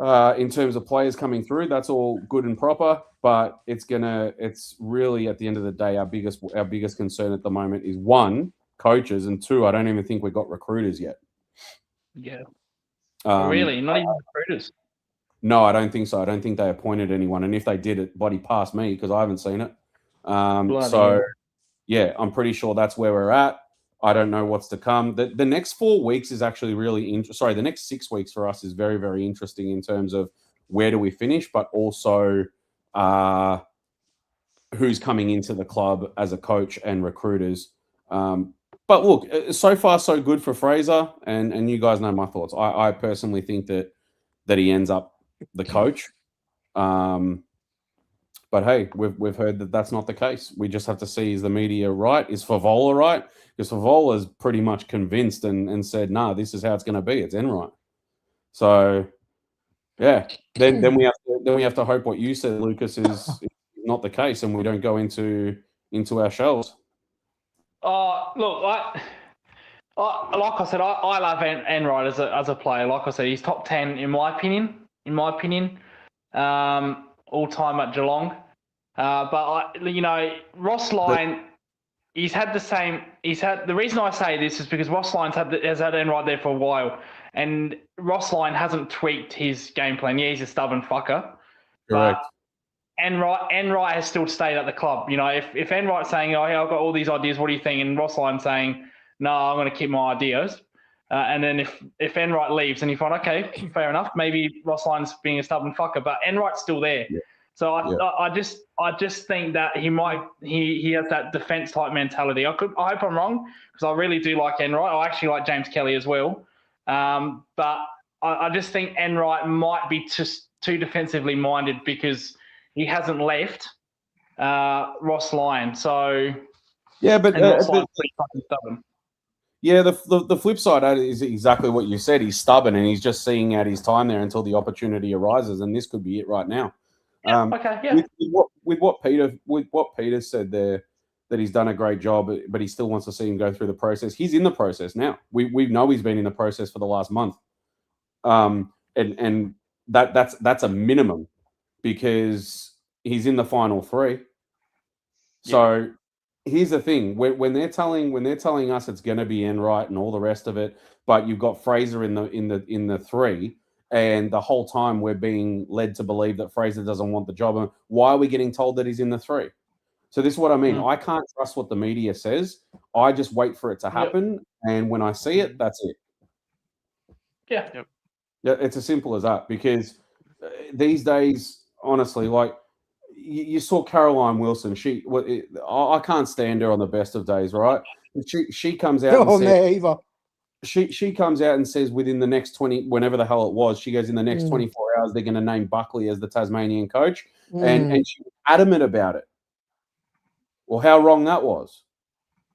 in terms of players coming through. That's all good and proper, but it's really at the end of the day, our biggest concern at the moment is one, coaches, and two, I don't even think we've got recruiters yet. Yeah. Really? Not even recruiters? No, I don't think so. I don't think they appointed anyone, and if they did, it bloody passed me because I haven't seen it. Yeah, I'm pretty sure that's where we're at. I don't know what's to come. The next 4 weeks is actually really interesting. The next 6 weeks for us is very, very interesting in terms of where do we finish, but also who's coming into the club as a coach and recruiters. But look, so far so good for Fraser, and you guys know my thoughts. I personally think that he ends up the coach. But hey, we've heard that that's not the case. We just have to see, is the media right? Is Favola right? Because Favola's pretty much convinced and said, nah, this is how it's going to be. It's Enright. So yeah, then we have to hope what you said, Lucas, is not the case, and we don't go into our shells. Look, like I said, I love Enright as a player. Like I said, he's top 10 in my opinion. All time at Geelong. Ross Lyon, the reason I say this is because Ross Lyon has had Enright there for a while, and Ross Lyon hasn't tweaked his game plan. Yeah, he's a stubborn fucker. Correct. Enright has still stayed at the club. You know, if Enright's saying, oh, yeah, I've got all these ideas, what do you think? And Ross Lyon saying, no, I'm going to keep my ideas. And then if Enright leaves and you find, okay, fair enough, maybe Ross Lyon's being a stubborn fucker, but Enright's still there. Yeah. So I just think that he has that defense type mentality. I hope I'm wrong, because I really do like Enright. I actually like James Kelly as well. But I just think Enright might be just too defensively minded because he hasn't left Ross Lyon. So yeah, but Ross Lyon's pretty fucking stubborn. Yeah, the flip side is exactly what you said. He's stubborn and he's just seeing out his time there until the opportunity arises, and this could be it right now. With what Peter said there, that he's done a great job, but he still wants to see him go through the process. He's in the process now. We know he's been in the process for the last month, and that's a minimum because he's in the final 3. So here's the thing: when they're telling us it's going to be Enright and all the rest of it, but you've got Fraser in the 3. And the whole time we're being led to believe that Fraser doesn't want the job. And why are we getting told that he's in the 3? So this is what I mean. I can't trust what the media says. I just wait for it to happen. Yep. And when I see it, that's it. Yeah. Yep. Yeah, it's as simple as that. Because these days, honestly, like you saw Caroline Wilson. I can't stand her on the best of days, right? She comes out and Oh, says, me either. she comes out and says within the next 20, whenever the hell it was, she goes, in the next Mm. 24 hours, they're going to name Buckley as the Tasmanian coach. Mm. And she was adamant about it. Well, how wrong that was.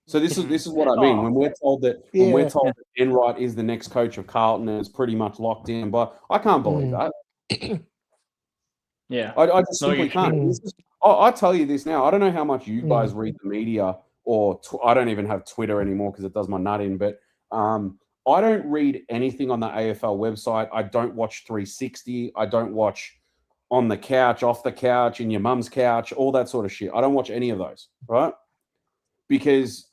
So this is what I mean. When we're told that that Enright is the next coach of Carlton and it's pretty much locked in, but I can't believe that. Yeah. I just No, simply you can't. I tell you this now. I don't know how much you guys read the media, or I don't even have Twitter anymore because it does my nut in. But I don't read anything on the AFL website. I don't watch 360. I don't watch on the couch, off the couch, in your mum's couch, all that sort of shit. I don't watch any of those, right? Because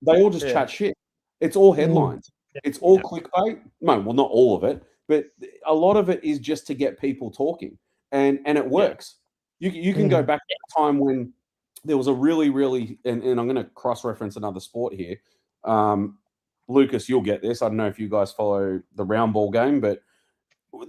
they all just chat shit. It's all headlines. It's all clickbait. No, well, not all of it, but a lot of it is just to get people talking, and it works. You can go back to the time when there was a really, really, and I'm going to cross-reference another sport here. Lucas, you'll get this. I don't know if you guys follow the round ball game, but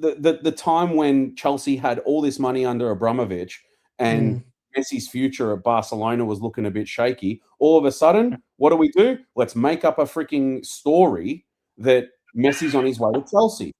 the time when Chelsea had all this money under Abramovich and Messi's future at Barcelona was looking a bit shaky, all of a sudden, what do? Let's make up a freaking story that Messi's on his way to Chelsea.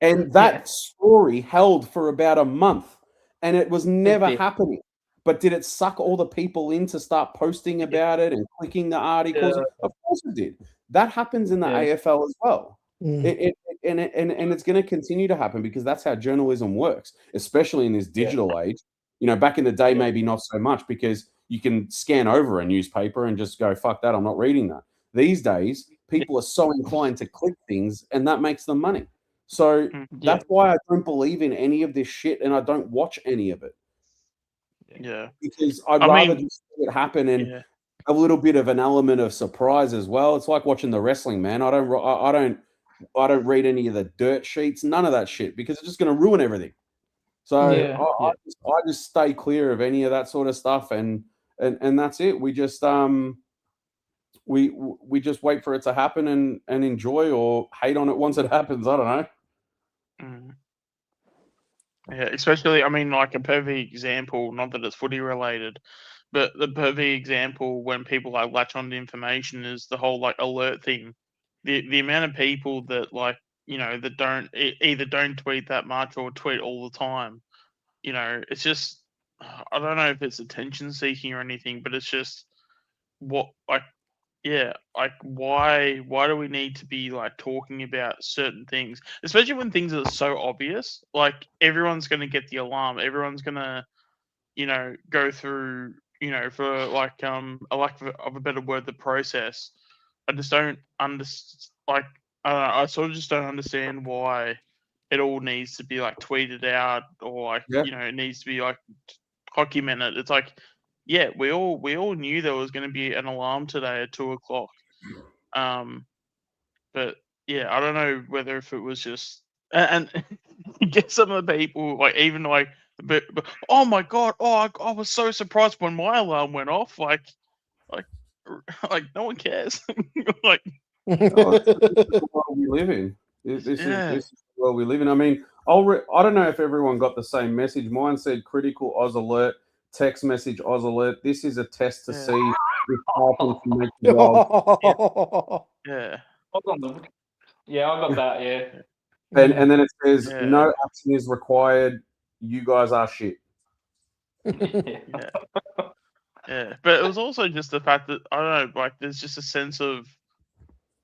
And that story held for about a month, and it was never happening. But did it suck all the people in to start posting about it and clicking the articles? Of course it did. That happens in the AFL as well. And it's going to continue to happen because that's how journalism works, especially in this digital age. You know, back in the day, maybe not so much because you can scan over a newspaper and just go, fuck that, I'm not reading that. These days, people are so inclined to click things, and that makes them money. So that's why I don't believe in any of this shit, and I don't watch any of it. Yeah, because I'd rather just see it happen and a little bit of an element of surprise as well. It's like watching the wrestling, man. I don't read any of the dirt sheets, none of that shit, because it's just going to ruin everything. So I just stay clear of any of that sort of stuff, and that's it. We just we just wait for it to happen and enjoy or hate on it once it happens. I don't know. Yeah, especially, I mean, like a perfect example, not that it's footy related, but the perfect example when people like latch on to information is the whole like alert thing. The amount of people that like, you know, that don't either don't tweet that much or tweet all the time. You know, it's just, I don't know if it's attention seeking or anything, but it's just what like, yeah, like why do we need to be like talking about certain things, especially when things are so obvious? Like everyone's going to get the alarm. Everyone's going to, you know, go through, you know, for like a lack of a better word, the process. I just don't understand. Like I sort of just don't understand why it all needs to be like tweeted out or like you know it needs to be like documented. It's like, yeah, we all knew there was going to be an alarm today at 2:00. But yeah, I don't know whether if it was just and you get some of the people like even like but oh my god, I was so surprised when my alarm went off. Like no one cares. Like this is the world we live in. This is the world we live in. I mean, I don't know if everyone got the same message. Mine said critical Oz alert, text message Oz alert. This is a test to see if Carlton can make the world. Yeah. Yeah, I got that. Yeah. And then it says no action is required. You guys are shit. Yeah, but it was also just the fact that I don't know, like there's just a sense of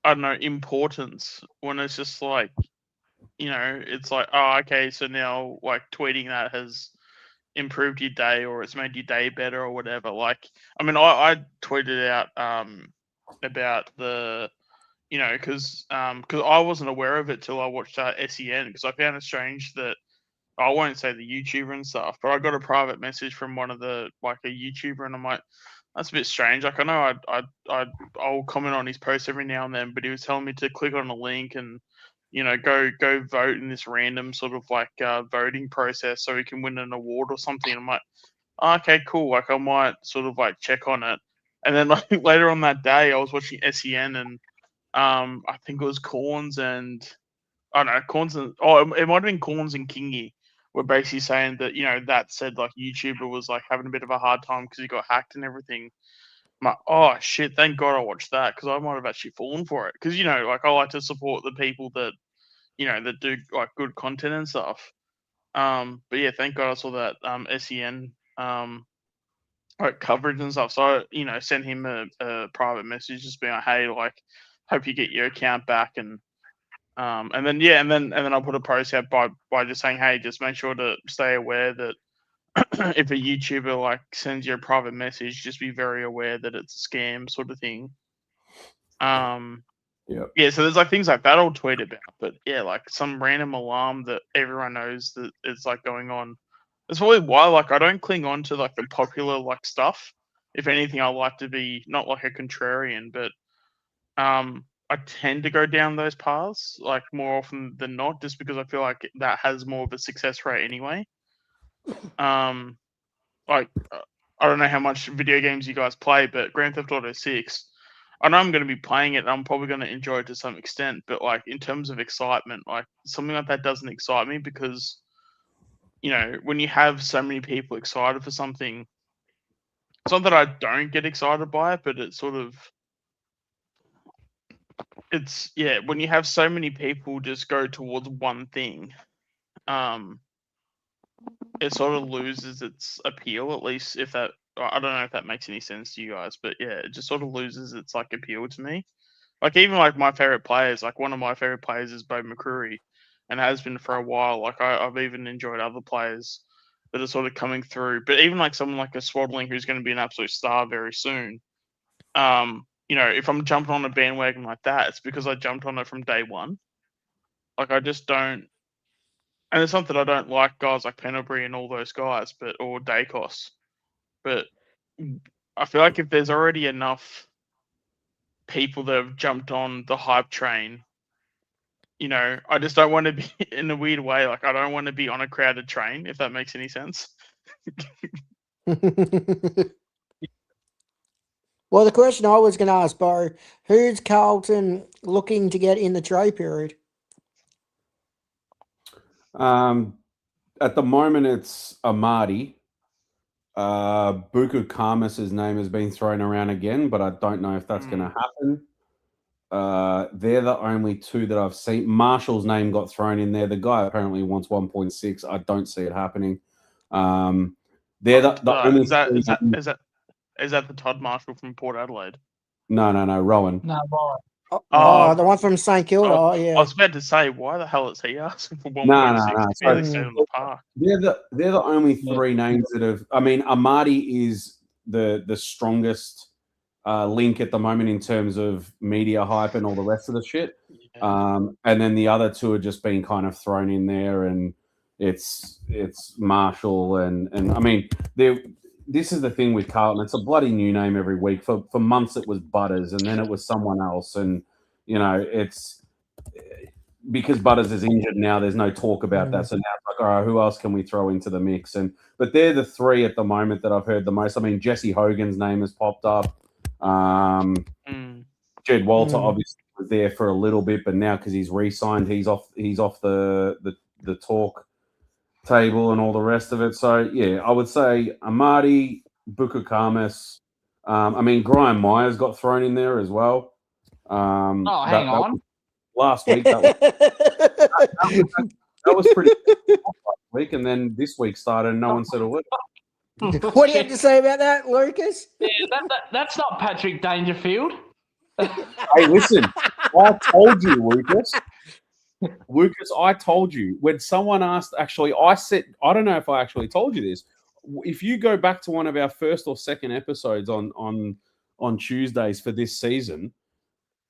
I don't know importance when it's just like, you know, it's like, oh, okay, so now like tweeting that has improved your day or it's made your day better or whatever. Like, I mean, I tweeted out about the, you know, because I wasn't aware of it till I watched SEN because I found it strange that I won't say the YouTuber and stuff, but I got a private message from one of the like a YouTuber, and I'm like, that's a bit strange. Like I know I'll comment on his posts every now and then, but he was telling me to click on a link and you know go vote in this random sort of like voting process so he can win an award or something. I'm like, oh, okay, cool. Like I might sort of like check on it, and then like later on that day, I was watching SEN and I think it was Corns and it might have been Corns and Kingy were basically saying that, that said, like, YouTuber was like having a bit of a hard time because he got hacked and everything. I'm like, oh shit, thank God I watched that, because I might have actually fallen for it. Because, like, I like to support the people that, that do like good content and stuff. But yeah, thank God I saw that SEN like coverage and stuff. So I, sent him a private message just being like, hey, like, hope you get your account back, and then I'll put a post out by just saying, hey, just make sure to stay aware that if a YouTuber like sends you a private message, just be very aware that it's a scam sort of thing. Yeah, so there's like things like that I'll tweet about, but yeah, like some random alarm that everyone knows that it's like going on. That's probably why, like, I don't cling on to like the popular like stuff. If anything, I like to be not like a contrarian, but I tend to go down those paths like more often than not, just because I feel like that has more of a success rate anyway. Like, I don't know how much video games you guys play, but Grand Theft Auto 6, I know I'm going to be playing it and I'm probably going to enjoy it to some extent, but like in terms of excitement, like something like that doesn't excite me, because when you have so many people excited for something, it's not that I don't get excited by it, but it's sort of, when you have so many people just go towards one thing, it sort of loses its appeal, at least if that, I don't know if that makes any sense to you guys, but yeah, it just sort of loses its like appeal to me. Like even like my favorite players, like one of my favorite players is Bo McCreary, and has been for a while. Like I've even enjoyed other players that are sort of coming through, but even like someone like a Swaddling who's going to be an absolute star very soon. If I'm jumping on a bandwagon like that, it's because I jumped on it from day one. Like I just don't, and it's not that I don't like guys like Penalbury and all those guys, or Dacos, but I feel like if there's already enough people that have jumped on the hype train, I just don't want to be in a weird way. Like I don't want to be on a crowded train, if that makes any sense. Well, the question I was going to ask, Bo, who's Carlton looking to get in the trade period? At the moment, it's Amadi. Buku Kamis' name has been thrown around again, but I don't know if that's going to happen. They're the only two that I've seen. Marshall's name got thrown in there. The guy apparently wants 1.6. I don't see it happening. They're the only. Is that the Todd Marshall from Port Adelaide? No, Rowan. No, Rowan. Oh, the one from St Kilda. Yeah. I was about to say, why the hell is he asking for 1.6? No. They're the only three names that have. I mean, Amadi is the strongest link at the moment in terms of media hype and all the rest of the shit. Yeah. And then the other two are just being kind of thrown in there, and it's Marshall and I mean this is the thing with Carlton. It's a bloody new name every week. For months it was Butters, and then it was someone else. And, it's because Butters is injured now, there's no talk about that. So now it's like, all right, who else can we throw into the mix? But they're the three at the moment that I've heard the most. I mean, Jesse Hogan's name has popped up. Jed Walter obviously was there for a little bit, but now because he's re-signed, he's off the talk table and all the rest of it. So yeah, I would say Amadi, Buku Kamis. I mean, Graham Myers got thrown in there as well. Hang on. Last week that was pretty last week, and then this week started and no one said a word. What do you have to say about that, Lucas? Yeah, that's not Patrick Dangerfield. Hey, listen, I told you, Lucas. Lucas, I told you when someone asked. Actually, I said, I don't know if I actually told you this. If you go back to one of our first or second episodes on Tuesdays for this season,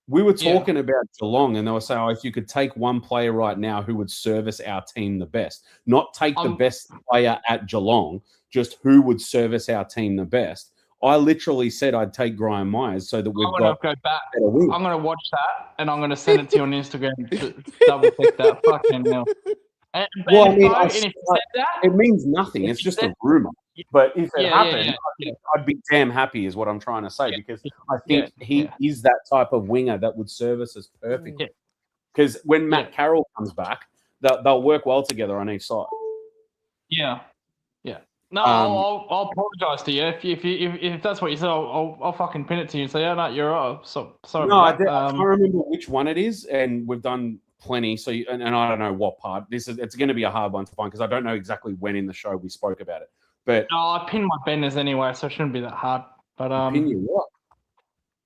we were talking about Geelong, and they were saying, if you could take one player right now who would service our team the best, not take the best player at Geelong, just who would service our team the best. I literally said I'd take Graham Myers so that we've got. Go back. I'm going to watch that and I'm going to send it to you on Instagram to double check that. Fucking hell. Well, I mean, it means nothing. It's just a rumor. But if it Yeah, happened, yeah. I'd be damn happy, is what I'm trying to say, Yeah, because I think he yeah. is that type of winger that would service us perfectly. Yeah. Because when Matt Yeah. Carroll comes back, they'll work well together on each side. Yeah. No, I'll apologize to you if that's what you said. I'll fucking pin it to you and say, "Oh no, you're right." So sorry. No, I about that. can't remember which one it is, and we've done plenty. So, and I don't know what part. It's going to be a hard one to find because I don't know exactly when in the show we spoke about it. But no, I pin my banners anyway, so it shouldn't be that hard. But pin you what?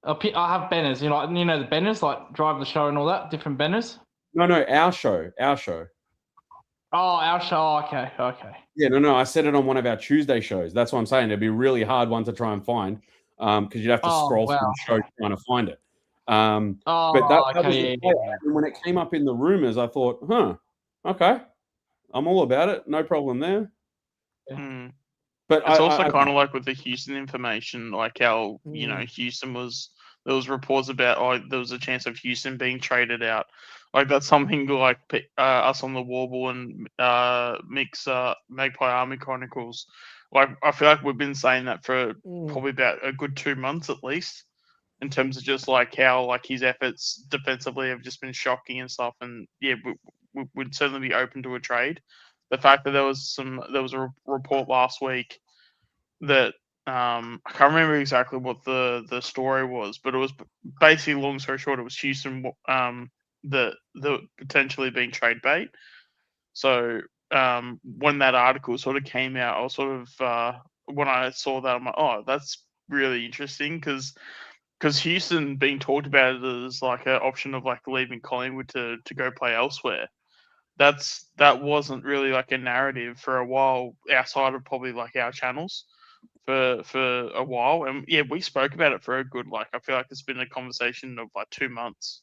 I have banners. You know the banners like drive the show and all that different banners. No, our show. Oh, our show. Okay. Yeah, no. I said it on one of our Tuesday shows. That's what I'm saying. It'd be a really hard one to try and find because you'd have to scroll through the show trying to find it. But that was the play. And when it came up in the rumors, I thought, okay, I'm all about it. No problem there. Mm. But it's also kind of like with the Houston information, like how Houston was. There was reports about there was a chance of Houston being traded out. Like that's something like us on the Warble and Magpie Army Chronicles. Like I feel like we've been saying that for probably about a good 2 months at least, in terms of just like how like his efforts defensively have just been shocking and stuff. And yeah, we would certainly be open to a trade. The fact that there was a report last week that I can't remember exactly what the story was, but it was basically, long story short, it was Houston the potentially being trade bait. So when that article sort of came out, I was sort of when I saw that, I'm like, oh, that's really interesting because Houston being talked about as like an option of like leaving Collingwood to go play elsewhere. That wasn't really like a narrative for a while outside of probably like our channels for a while. And yeah, we spoke about it for a good, like, I feel like it's been a conversation of like 2 months.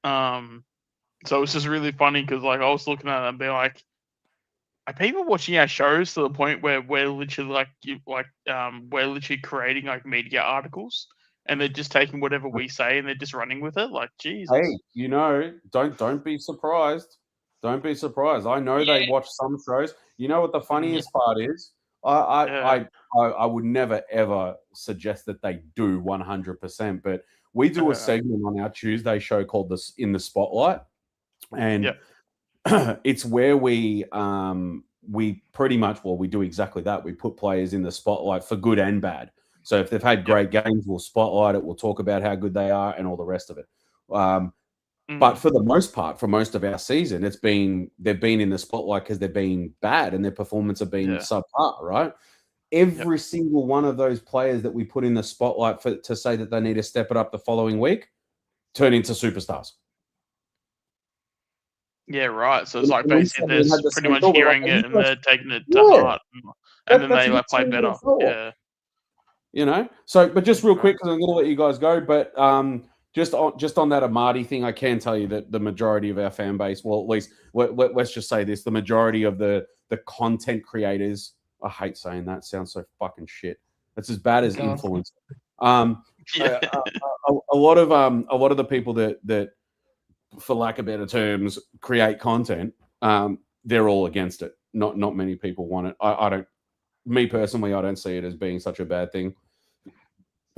So it's just really funny because like I was looking at it and being like, are people watching our shows to the point where we're literally we're literally creating like media articles and they're just taking whatever we say and they're just running with it? Like, Jesus. Hey, don't be surprised. Don't be surprised. I know they watch some shows. You know what the funniest part is? I would never ever suggest that they do 100%, but we do a segment on our Tuesday show called In the Spotlight, and it's where we pretty much, we do exactly that. We put players in the spotlight for good and bad. So if they've had great games, we'll spotlight it. We'll talk about how good they are and all the rest of it. But for the most part, for most of our season, they've been in the spotlight because they've been bad and their performance have been subpar, right? Every single one of those players that we put in the spotlight to say that they need to step it up the following week turn into superstars. Yeah, right. So it's like basically they're pretty much hearing it and they're taking it to heart, and then they like play better. Yeah. So, but just real quick, because I'm going to let you guys go, but just on that Amadi thing, I can tell you that the majority of our fan base, well, at least let's just say this, the majority of the content creators, I hate saying that, sounds so fucking shit. It's as bad as influence. A lot of the people that for lack of better terms create content, they're all against it. Not many people want it. I don't. Me personally, I don't see it as being such a bad thing.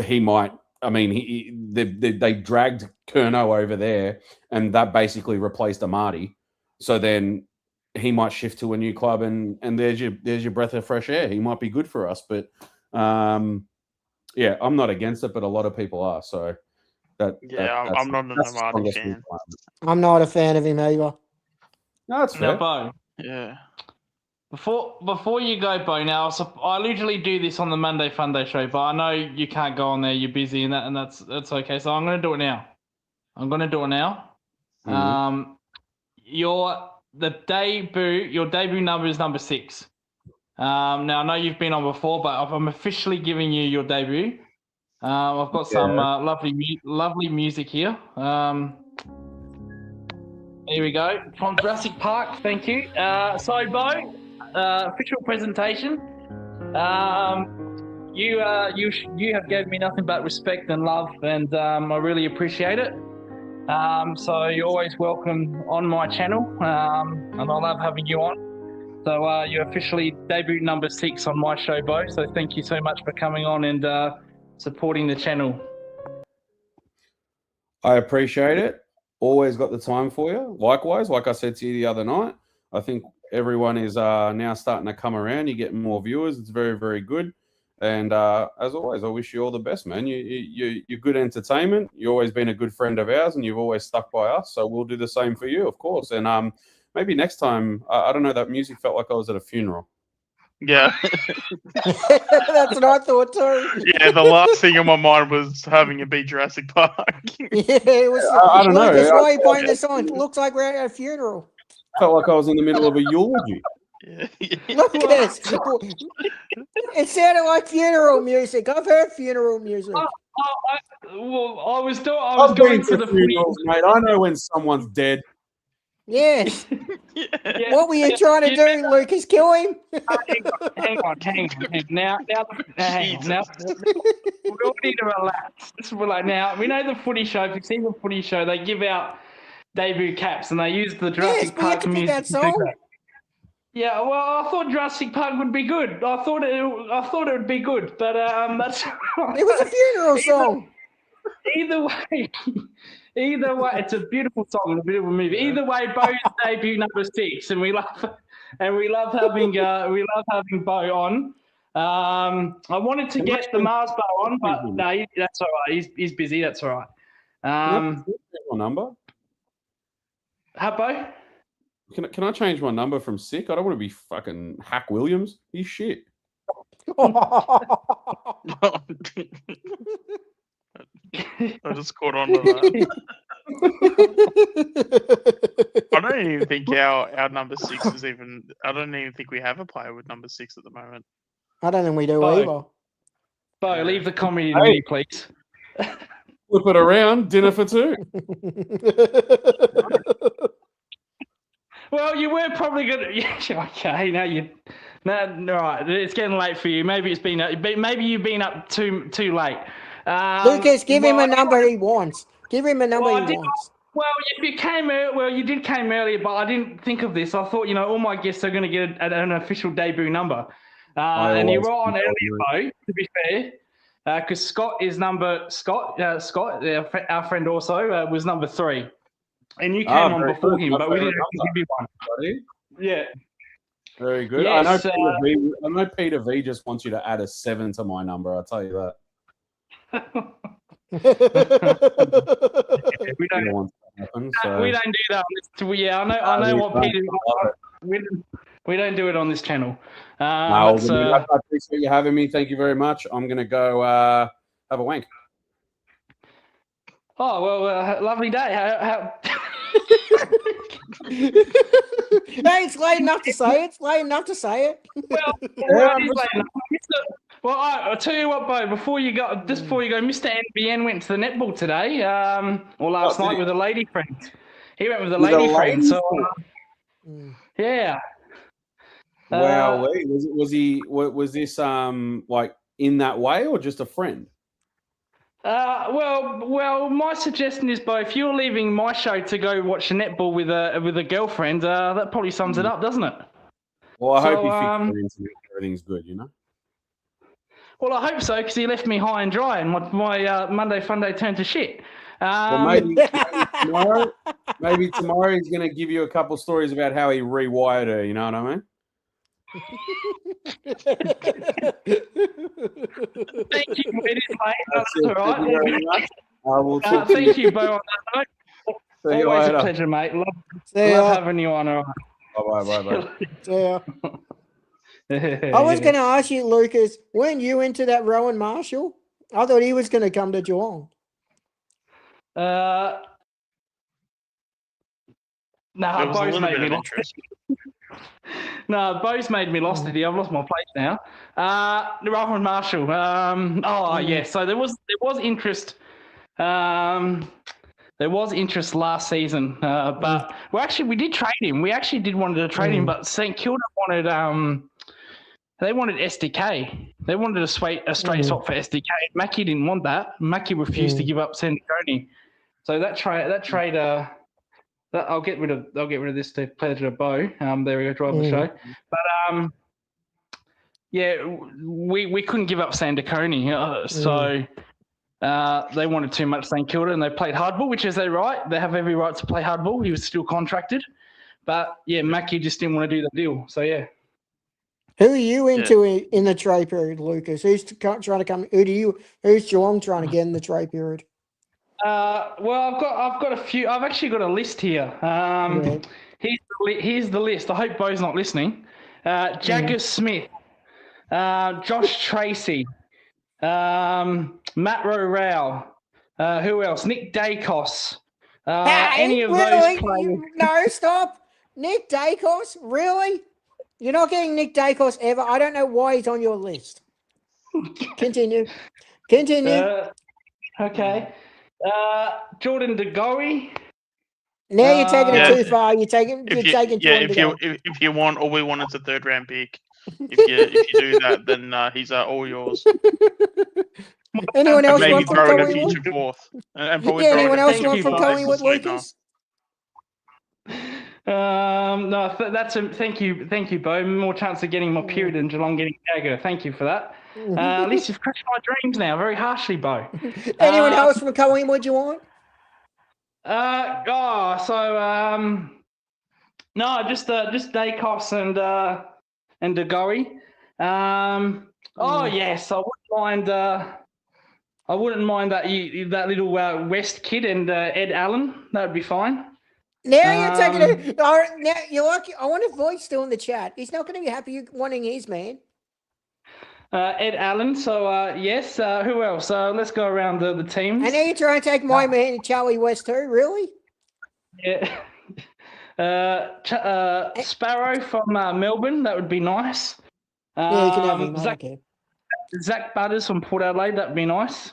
He might. I mean, they dragged Curnow over there, and that basically replaced Amadi. So then he might shift to a new club, and there's your breath of fresh air. He might be good for us, but I'm not against it, but a lot of people are. So I'm not an Amadi fan. I'm not a fan of him either. No, that's fair. Bo. Yeah. Before you go, Bo, now, so I usually do this on the Monday Funday show, but I know you can't go on there, you're busy and that's okay. So I'm going to do it now. Mm-hmm. Your debut number is number 6. Now I know you've been on before, but I'm officially giving you your debut. I've got some lovely music here. Here we go from Jurassic Park. Thank you. So Bo, official presentation. You have given me nothing but respect and love, and I really appreciate it. So you're always welcome on my channel, and I love having you on. So you officially debut number 6 on my show, Bo. So thank you so much for coming on and supporting the channel. I appreciate it. Always got the time for you. Likewise, like I said to you the other night, I think everyone is now starting to come around. You're getting more viewers. It's very, very good. And as always, I wish you all the best, man. You're good entertainment. You've always been a good friend of ours, and you've always stuck by us. So we'll do the same for you, of course. And maybe next time, I don't know, that music felt like I was at a funeral. Yeah. That's what I thought too. Yeah, the last thing on my mind was having it be Jurassic Park. Yeah, it was. I don't know. Lucas, why are you playing this on? It looks like we're at a funeral. Felt like I was in the middle of a eulogy. Lucas, it sounded like funeral music. I've heard funeral music. I was going for the funerals, mate. I know when someone's dead. Yes. Yeah. What were you trying to do, Lucas? Kill him? Hang on. Now, we all need to relax. Now, we know the footy show. If you've seen the footy show, they give out debut caps and they use the Jurassic Park music. That song. Yeah, well, I thought Jurassic Park would be good. I thought it would be good, but that's. It was a funeral song. Either way, it's a beautiful song and a beautiful movie. Either way, Bo's debut number 6, and we love having Bo on. I wanted to get the Mars Bo on, but no, that's all right. He's busy. That's all right. My number? Bo? Can I change my number from sick? I don't want to be fucking Hack Williams. He's shit. I just caught on to that. I don't even think our number 6 is even. I don't even think we have a player with number 6 at the moment. I don't think we do Bo. either. Bo, leave the comedy to me, please. Flip it around. Dinner for 2. Well, you were probably gonna. Yeah, okay, now you. No, right. It's getting late for you. Maybe it's been. Maybe you've been up too late. Lucas, give him a number he wants. Give him a number he wants. Well, if you came you did came earlier, but I didn't think of this. I thought, all my guests are going to get an official debut number. And you're right on earlier, Bo, to be fair, because Scott, our friend also, was number 3. And you came on before him, but we didn't give you one. Yeah. Very good. Yes, I know Peter V just wants you to add a 7 to my number. I'll tell you that. We don't do that on this. Yeah, I know what Peter. We don't do it on this channel. I appreciate you having me. Thank you very much. I'm gonna go have a wank. Oh well, lovely day. How... No, it's late enough to say it. It's late enough to say it. Well, I'll tell you what, Bo. Before you go, Mr. NBN went to the netball today, or last night with a lady friend. He went with a lady friend. So, yeah. Wow, was this like in that way or just a friend? Well, my suggestion is, Bo, if you're leaving my show to go watch a netball with a girlfriend, that probably sums it up, doesn't it? Well, I hope you think everything's good, Well, I hope so, because he left me high and dry, and my Monday Fun Day turned to shit. Well, maybe tomorrow he's going to give you a couple stories about how he rewired her. You know what I mean? Thank you. It is late. That's all right. Thank you very much. We'll talk thank you, Bo. Always a pleasure, mate. Love having you on. All right. Bye. Yeah. I was going to ask you, Lucas, weren't you into that Rowan Marshall? I thought he was going to come to Geelong. No, Bo's made me lost. No, Bo's made me lost it. I've lost my place now. Rowan Marshall. Yeah. So there was interest. There was interest last season, but we did trade him. We actually did wanted to trade him, but St Kilda wanted they wanted SDK. They wanted a straight swap for SDK. Mackie didn't want that. Mackie refused to give up Sandiconi. So that trade I'll get rid of this to pleasure of Bo. There we go, drive the show. But yeah, we couldn't give up Sandacone, so they wanted too much St Kilda, and they played hardball, which is their right. They have every right to play hardball. He was still contracted, but yeah, Mackie just didn't want to do the deal. So yeah. Who are you into in the trade period, Lucas? Who's trying to come? Who's Geelong trying to get in the trade period? Well, I've got a few. I've actually got a list here. Here's the list. I hope Bo's not listening. Jagger Smith, Josh Tracy, Matt Rowell. Who else? Nick Dacos. Any of those players? No, stop. Nick Dacos? Really? You're not getting Nick Dacos ever. I don't know why he's on your list. Continue. Okay. Jordan DeGoey. Now you're taking it too far. You're taking. If you want, all we want is a 3rd round pick. If you do that, then he's all yours. Anyone else maybe want from throw in a Collingwood? future 4th. Anyone else want from Collingwood, Lucas? No, thank you, Bo. More chance of getting my period than Geelong getting Jagger. Thank you for that. At least you've crushed my dreams now, very harshly, Bo. Anyone else from Collingwood you want? No, just Dacos and DeGoey. Yes, I wouldn't mind that little West kid and Ed Allen. That would be fine. Now you're taking it. Now you're lucky. I want a voice still in the chat. He's not going to be happy you wanting his man. Ed Allen. So yes. Who else? Let's go around the teams. And now you're trying to take my man, Charlie West, too. Really? Yeah. Sparrow from Melbourne. That would be nice. Yeah, you can have him. Zach Butters from Port Adelaide. That'd be nice.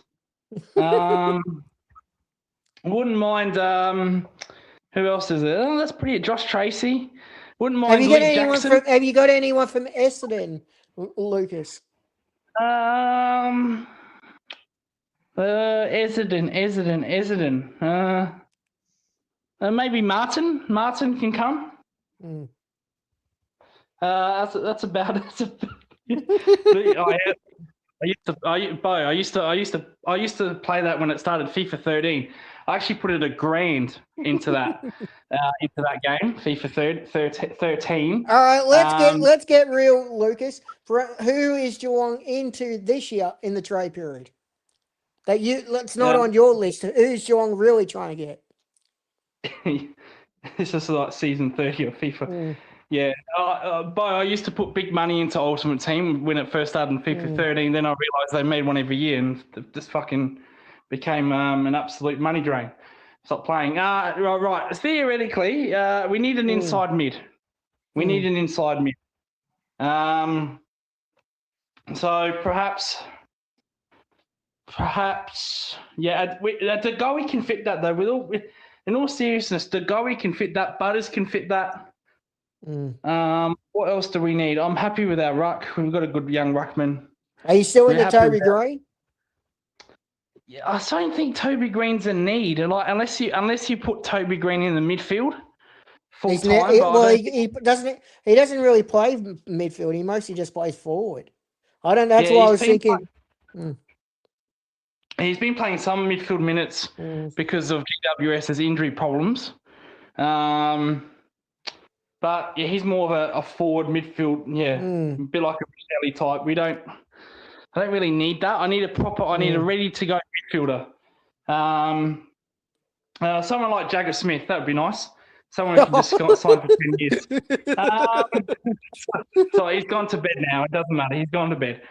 Wouldn't mind. Who else is there? Oh, that's pretty. Josh Tracy. Wouldn't mind. Have you got anyone from Essendon, Lucas? Essendon. Maybe Martin. Martin can come. That's about it. I used to play that when it started FIFA 13. I actually put it $1,000 into that game, FIFA 13. All right, let's get real, Lucas. Who is Geelong into this year in the trade period? That's not on your list. Who's Geelong really trying to get? This is like season 30 of FIFA. Yeah, but I used to put big money into Ultimate Team when it first started in FIFA 13. Then I realised they made one every year, and just fucking became an absolute money drain. Stop playing. Right. Theoretically, we need an inside mid. We need an inside mid. So perhaps, yeah. DeGoey can fit that though. In all seriousness, DeGoey can fit that. Butters can fit that. What else do we need? I'm happy with our ruck. We've got a good young ruckman. Are you still into Toby Green? Yeah, I don't think Toby Green's a need. Like unless you put Toby Green in the midfield full time. He doesn't really play midfield. He mostly just plays forward. I don't know. That's why I was thinking. He's been playing some midfield minutes because of GWS's injury problems. But yeah, he's more of a forward midfield. Yeah, a bit like a Shelly type. I don't really need that. I need a ready to go midfielder. Someone like Jagger Smith, that would be nice. Someone who can just sign for 10 years. So he's gone to bed now. It doesn't matter. He's gone to bed.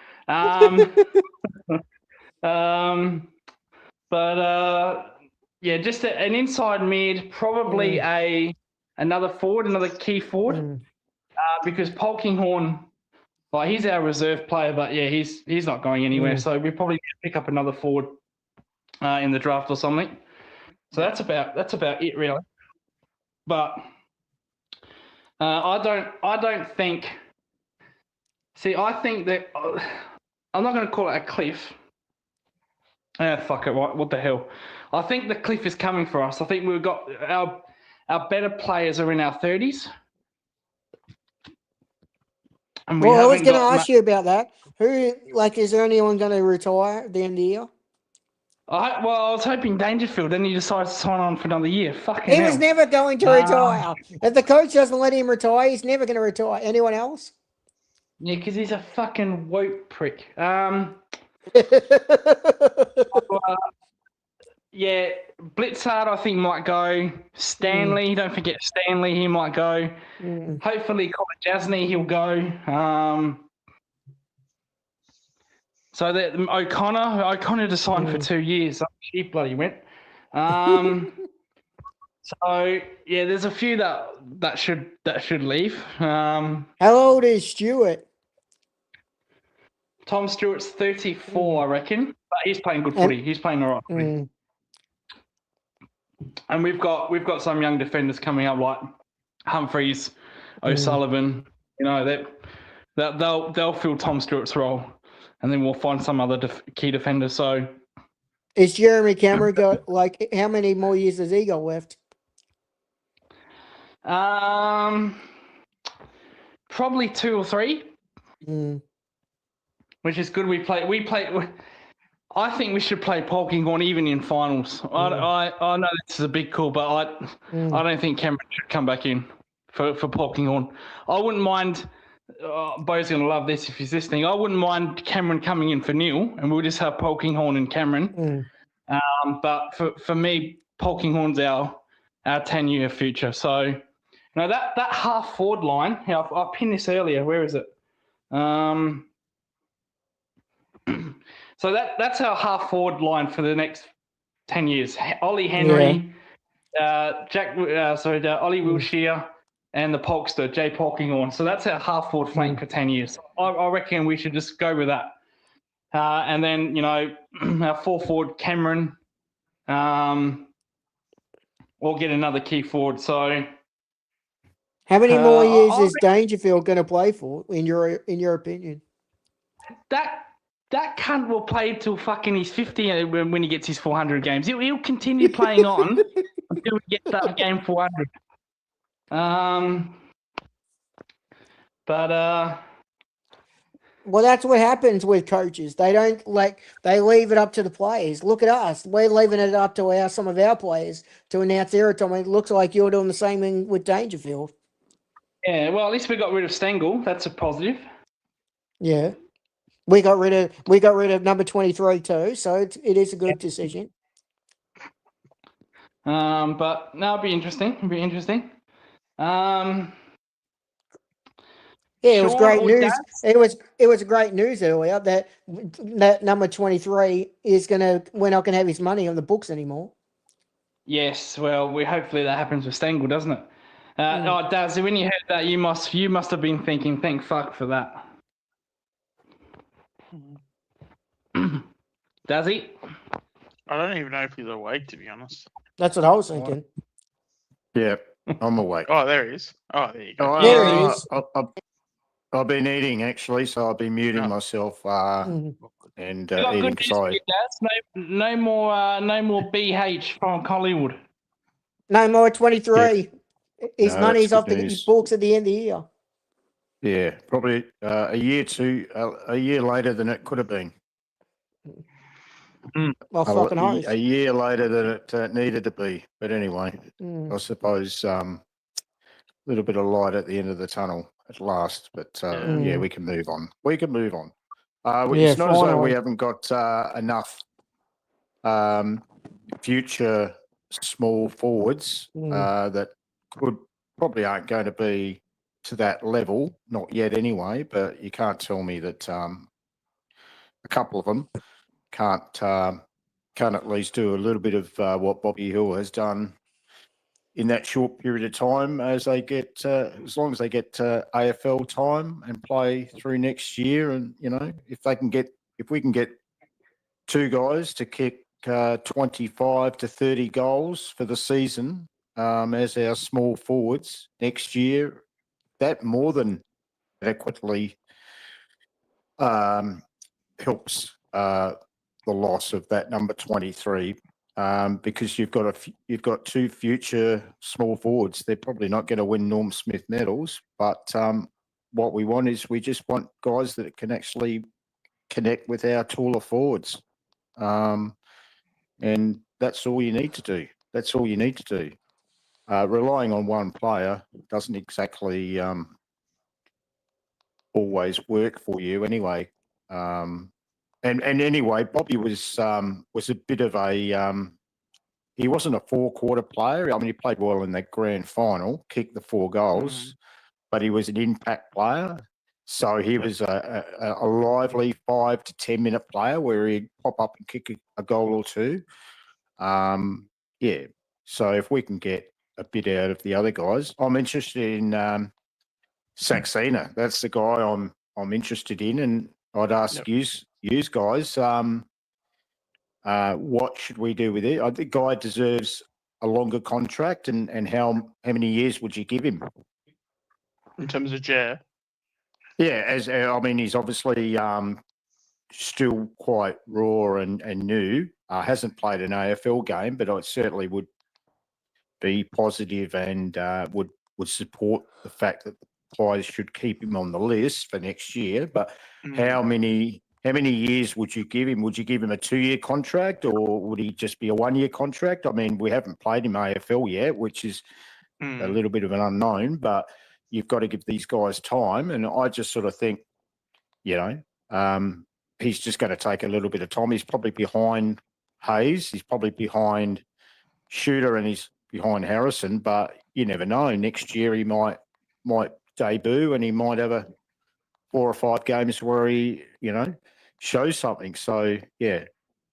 Yeah, just an inside mid, probably another forward, another key forward, because Polkinghorne, he's our reserve player, but yeah, he's not going anywhere. So we probably pick up another forward in the draft or something. So that's about it really. But I don't think. See, I think that I'm not going to call it a cliff. Fuck it, what the hell? I think the cliff is coming for us. I think we've got our our better players are in our 30s. And Well, I was haven't going to got ask you about that. Who, like, is there anyone going to retire at the end of the year? I was hoping Dangerfield, then he decides to sign on for another year. Fucking He hell. was never going to retire. If the coach doesn't let him retire, he's never going to retire. Anyone else? Yeah, because he's a fucking woke prick. Yeah, Blitzard, I think, might go. Stanley, don't forget Stanley, he might go. Hopefully, Colin Jasny, he'll go. So that O'Connor to sign for 2 years. He bloody went. So yeah, there's a few that should leave. How old is Stewart? Tom Stewart's 34, I reckon, but he's playing good footy. He's playing all right footy. And we've got some young defenders coming up like Humphreys, O'Sullivan. You know they'll fill Tom Stewart's role, and then we'll find some other key defenders. So, is Jeremy Cameron got like how many more years has he got left? Probably 2 or 3. Which is good. We play. I think we should play Polkinghorne even in finals. I know this is a big call, but I don't think Cameron should come back in for Polkinghorne. I wouldn't mind. Bo's going to love this if he's listening. I wouldn't mind Cameron coming in for Neil, and we'll just have Polkinghorne and Cameron. But for me, Polkinghorne's our 10-year future. So, that half forward line. I pinned this earlier. Where is it? So that's our half forward line for the next 10 years. Ollie Henry, Ollie Wilshere, and the Polkster, Jay Polkinghorne. So that's our half forward flank for 10 years. I reckon we should just go with that. And then, our 4 forward, Cameron, or get another key forward. So how many more years is Dangerfield going to play for, in your opinion? That cunt will play till fucking he's 50 when he gets his 400 games. He'll continue playing on until he gets that game 400. Well, that's what happens with coaches. They don't they leave it up to the players. Look at us. We're leaving it up to some of our players to announce their retirement. It looks like you're doing the same thing with Dangerfield. Yeah, well, at least we got rid of Stengel. That's a positive. Yeah. We got rid of number 23 too, so it is a good decision. But no, it'll be interesting. Yeah, it was great news. It was great news earlier that number 23 we're not gonna have his money on the books anymore. Yes, well, hopefully that happens with Stengel, doesn't it? Daz, when you heard that, you must have been thinking, thank fuck for that. Does he? I don't even know if he's awake, to be honest. That's what I was thinking. Yeah, I'm awake. Oh, there he is. Oh, there you go. There he is. I've been eating actually, so I've been muting myself and eating. Sorry. No more BH from Collingwood. No more 23. Yeah. His money's off his books at the end of the year. Yeah, probably a year later than it could have been. Well, fucking hard. A year later than it needed to be. But anyway, I suppose a little bit of light at the end of the tunnel at last. But yeah, we can move on. It's not as though we haven't got enough future small forwards that probably aren't going to be to that level, not yet anyway, but you can't tell me that a couple of them can't at least do a little bit of what Bobby Hill has done in that short period of time as long as they get AFL time and play through next year. And, if we can get 2 guys to kick 25 to 30 goals for the season as our small forwards next year, that more than adequately helps the loss of that number 23 because you've got two future small forwards. They're probably not going to win Norm Smith medals, but what we want is we just want guys that can actually connect with our taller forwards, and that's all you need to do. That's all you need to do. Relying on one player doesn't exactly always work for you, anyway. And anyway, Bobby was a bit of a he wasn't a 4-quarter player. I mean, he played well in that grand final, kicked the 4 goals, but he was an impact player. So he was a lively 5 to 10 minute player where he'd pop up and kick a goal or two. Yeah. So if we can get a bit out of the other guys, I'm interested in Saxena. That's the guy I'm interested in, and I'd ask you guys, what should we do with it? I think the guy deserves a longer contract, and how many years would you give him? In terms of Jer? Yeah, I mean, he's obviously still quite raw and new. Hasn't played an AFL game, but I certainly would be positive and would support the fact that the players should keep him on the list for next year. But how many years would you give him? Would you give him a 2-year contract, or would he just be a 1-year contract? I mean, we haven't played him AFL yet, which is a little bit of an unknown, but you've got to give these guys time. And I just sort of think, he's just going to take a little bit of time. He's probably behind Hayes. He's probably behind Shooter, and he's behind Harrison, but you never know. Next year he might debut, and he might have 4 or 5 games where he, shows something. So yeah,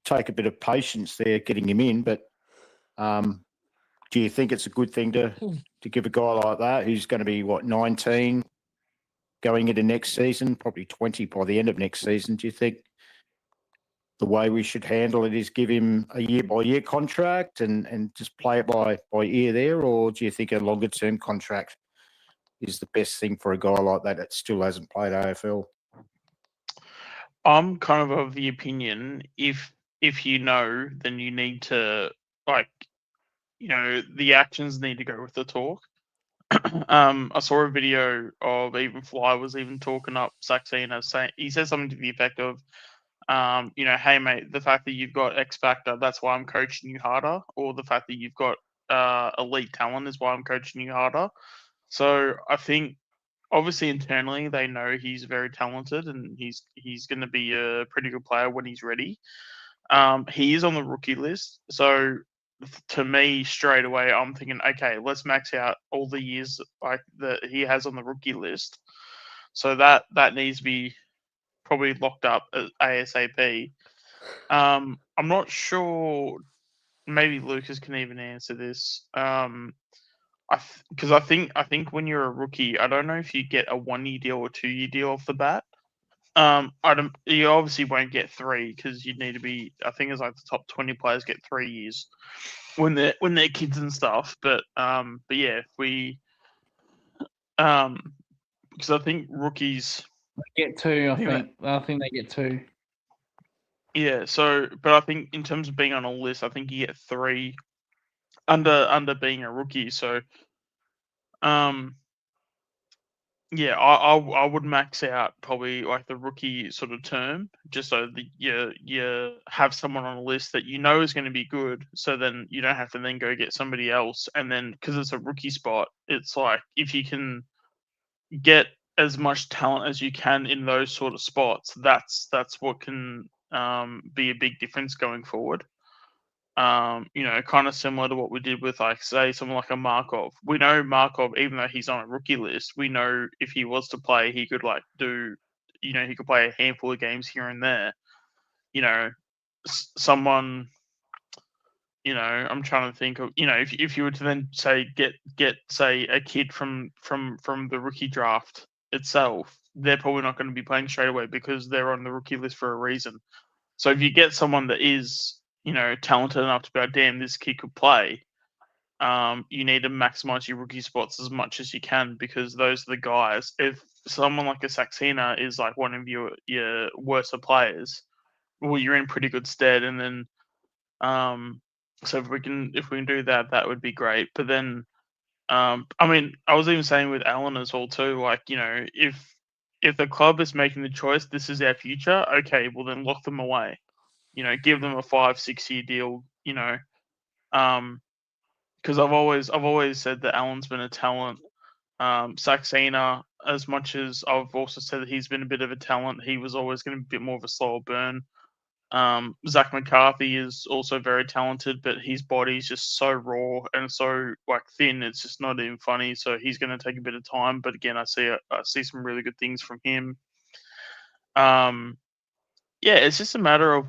take a bit of patience there getting him in. But do you think it's a good thing to give a guy like that who's going to be 19 going into next season, probably 20 by the end of next season? Do you think the way we should handle it is give him a year-by-year contract and just play it by ear there, or do you think a longer-term contract is the best thing for a guy like that still hasn't played AFL? I'm kind of the opinion, if then you need to, the actions need to go with the talk. I saw a video of even Fly was even talking up Saxena, saying, he said something to the effect of, hey mate, the fact that you've got X factor, that's why I'm coaching you harder, or the fact that you've got elite talent is why I'm coaching you harder. So I think obviously internally they know he's very talented and he's going to be a pretty good player when he's ready. He is on the rookie list, so to me straight away I'm thinking, okay, let's max out all the years that he has on the rookie list. So that needs to be probably locked up ASAP. I'm not sure. Maybe Lucas can even answer this. Because I think when you're a rookie, I don't know if you get a 1-year deal or 2-year deal off the bat. You obviously won't get 3 because you need to be. I think it's like the top 20 players get 3 years when they're kids and stuff. But yeah, because I think rookies get 2. I think they get 2. Yeah. So, but I think in terms of being on a list, I think you get 3 under being a rookie. So, yeah, I would max out probably like the rookie sort of term, just so that you have someone on a list that is going to be good. So then you don't have to then go get somebody else, and then because it's a rookie spot, it's like if you can get as much talent as you can in those sort of spots, that's what can be a big difference going forward. Kind of similar to what we did with, like, say, someone like a Markov. We know Markov, even though he's on a rookie list, we know if he was to play, he could he could play a handful of games here and there. Someone, I'm trying to think of, if you were to then say get say a kid from the rookie draft itself, they're probably not going to be playing straight away because they're on the rookie list for a reason. So if you get someone that is talented enough to be like, damn, this kid could play, you need to maximize your rookie spots as much as you can, because those are the guys. If someone like a Saxena is like one of your worst players, well, you're in pretty good stead. And then So if we can do that, that would be great. But then, I mean, I was even saying with Allen as well too. Like, you know, if the club is making the choice, this is our future. Okay, well then lock them away. You know, give them a 5-6 year deal. You know, because I've always said that Allen's been a talent. Saxena, as much as I've also said that he's been a bit of a talent, he was always going to be a bit more of a slower burn. Zach McCarthy is also very talented, but his body's just so raw and so like thin. It's just not even funny. So he's going to take a bit of time. But again, I see some really good things from him. Yeah, it's just a matter of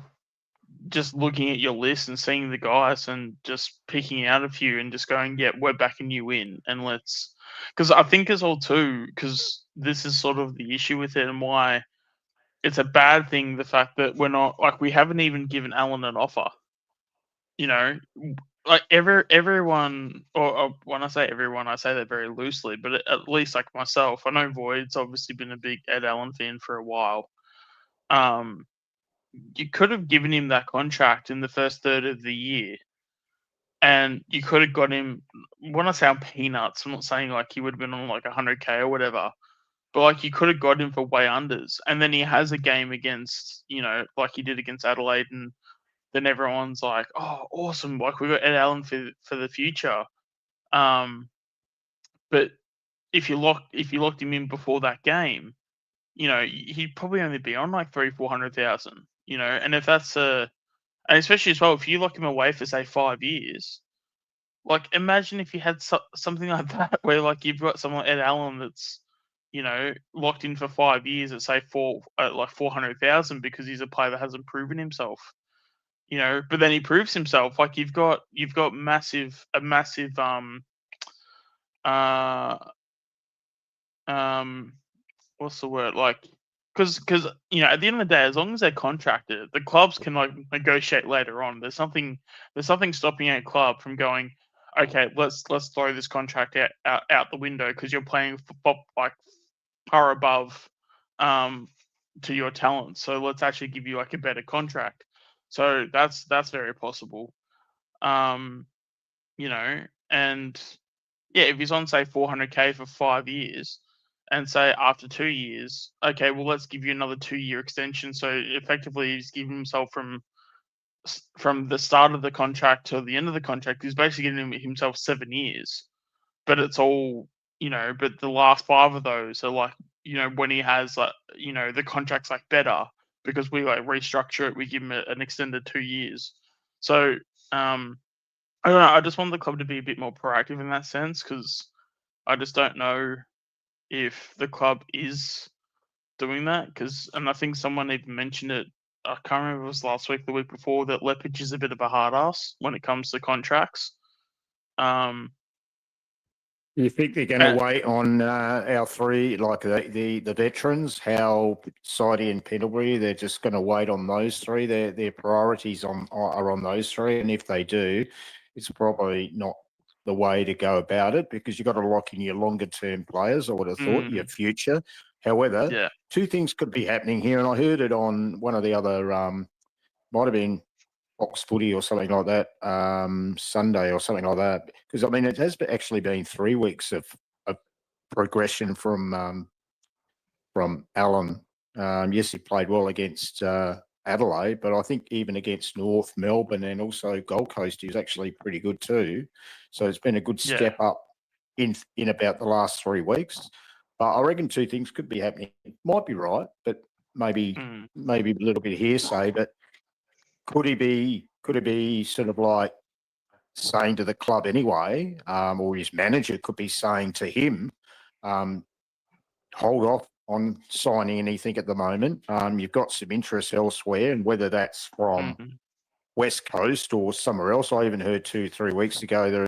just looking at your list and seeing the guys and just picking out a few and just going, yeah, we're backing you in, and let's. Because I think as well too, because this is sort of the issue with it and why it's a bad thing, the fact that we're not like we haven't even given Allen an offer. You know, like everyone, or when I say everyone, I say that very loosely, but at least like myself, I know Void's obviously been a big Ed Allen fan for a while. You could have given him that contract in the first third of the year, and you could have got him. When I say peanuts, I'm not saying like he would have been on like 100K or whatever. But like you could have got him for way unders, and then he has a game against, you know, like he did against Adelaide, and then everyone's like, "Oh, awesome! Like we got Ed Allen for the future." But if you locked him in before that game, you know, he'd probably only be on like 300,000-400,000. You know, and if that's and especially as well, if you lock him away for say 5 years, like imagine if you had something like that where like you've got someone like Ed Allen that's, you know, locked in for 5 years at say like 400,000 because he's a player that hasn't proven himself. You know, but then he proves himself. Like you've got a massive what's the word, like because you know, at the end of the day, as long as they're contracted, the clubs can like negotiate later on. There's something stopping a club from going, okay, let's throw this contract out the window because you're playing like far above to your talent. So let's actually give you like a better contract. So that's very possible. You know, and yeah, if he's on say 400K for 5 years, and say after 2 years, okay, well let's give you another 2-year extension. So effectively, he's giving himself from the start of the contract to the end of the contract. He's basically giving himself 7 years, but it's all, you know. But the last 5 of those are like, you know, when he has like, you know, the contract's like better because we like restructure it. We give him an extended 2 years. So I don't know. I just want the club to be a bit more proactive in that sense, because I just don't know if the club is doing that. And I think someone even mentioned it. I can't remember if it was last week, the week before, that Lepage is a bit of a hard ass when it comes to contracts. You think they're going to wait on our three, like the veterans, how Sidey and Pendlebury? They're just going to wait on those three. Their priorities are on those three, and if they do, it's probably not the way to go about it, because you've got to lock in your longer term players. I would have thought your future. However, two things could be happening here, and I heard it on one of the other, might have been Fox Footy or something like that, Sunday or something like that. Because I mean, it has actually been 3 weeks of progression from Allen. Yes, he played well against Adelaide, but I think even against North, Melbourne, and also Gold Coast, he was actually pretty good too. So it's been a good step up in about the last 3 weeks. But I reckon two things could be happening. Might be right, but maybe a little bit of hearsay. But could he be sort of like saying to the club anyway, or his manager could be saying to him, hold off on signing anything at the moment. You've got some interest elsewhere, and whether that's from West Coast or somewhere else. I even heard 2-3 weeks ago there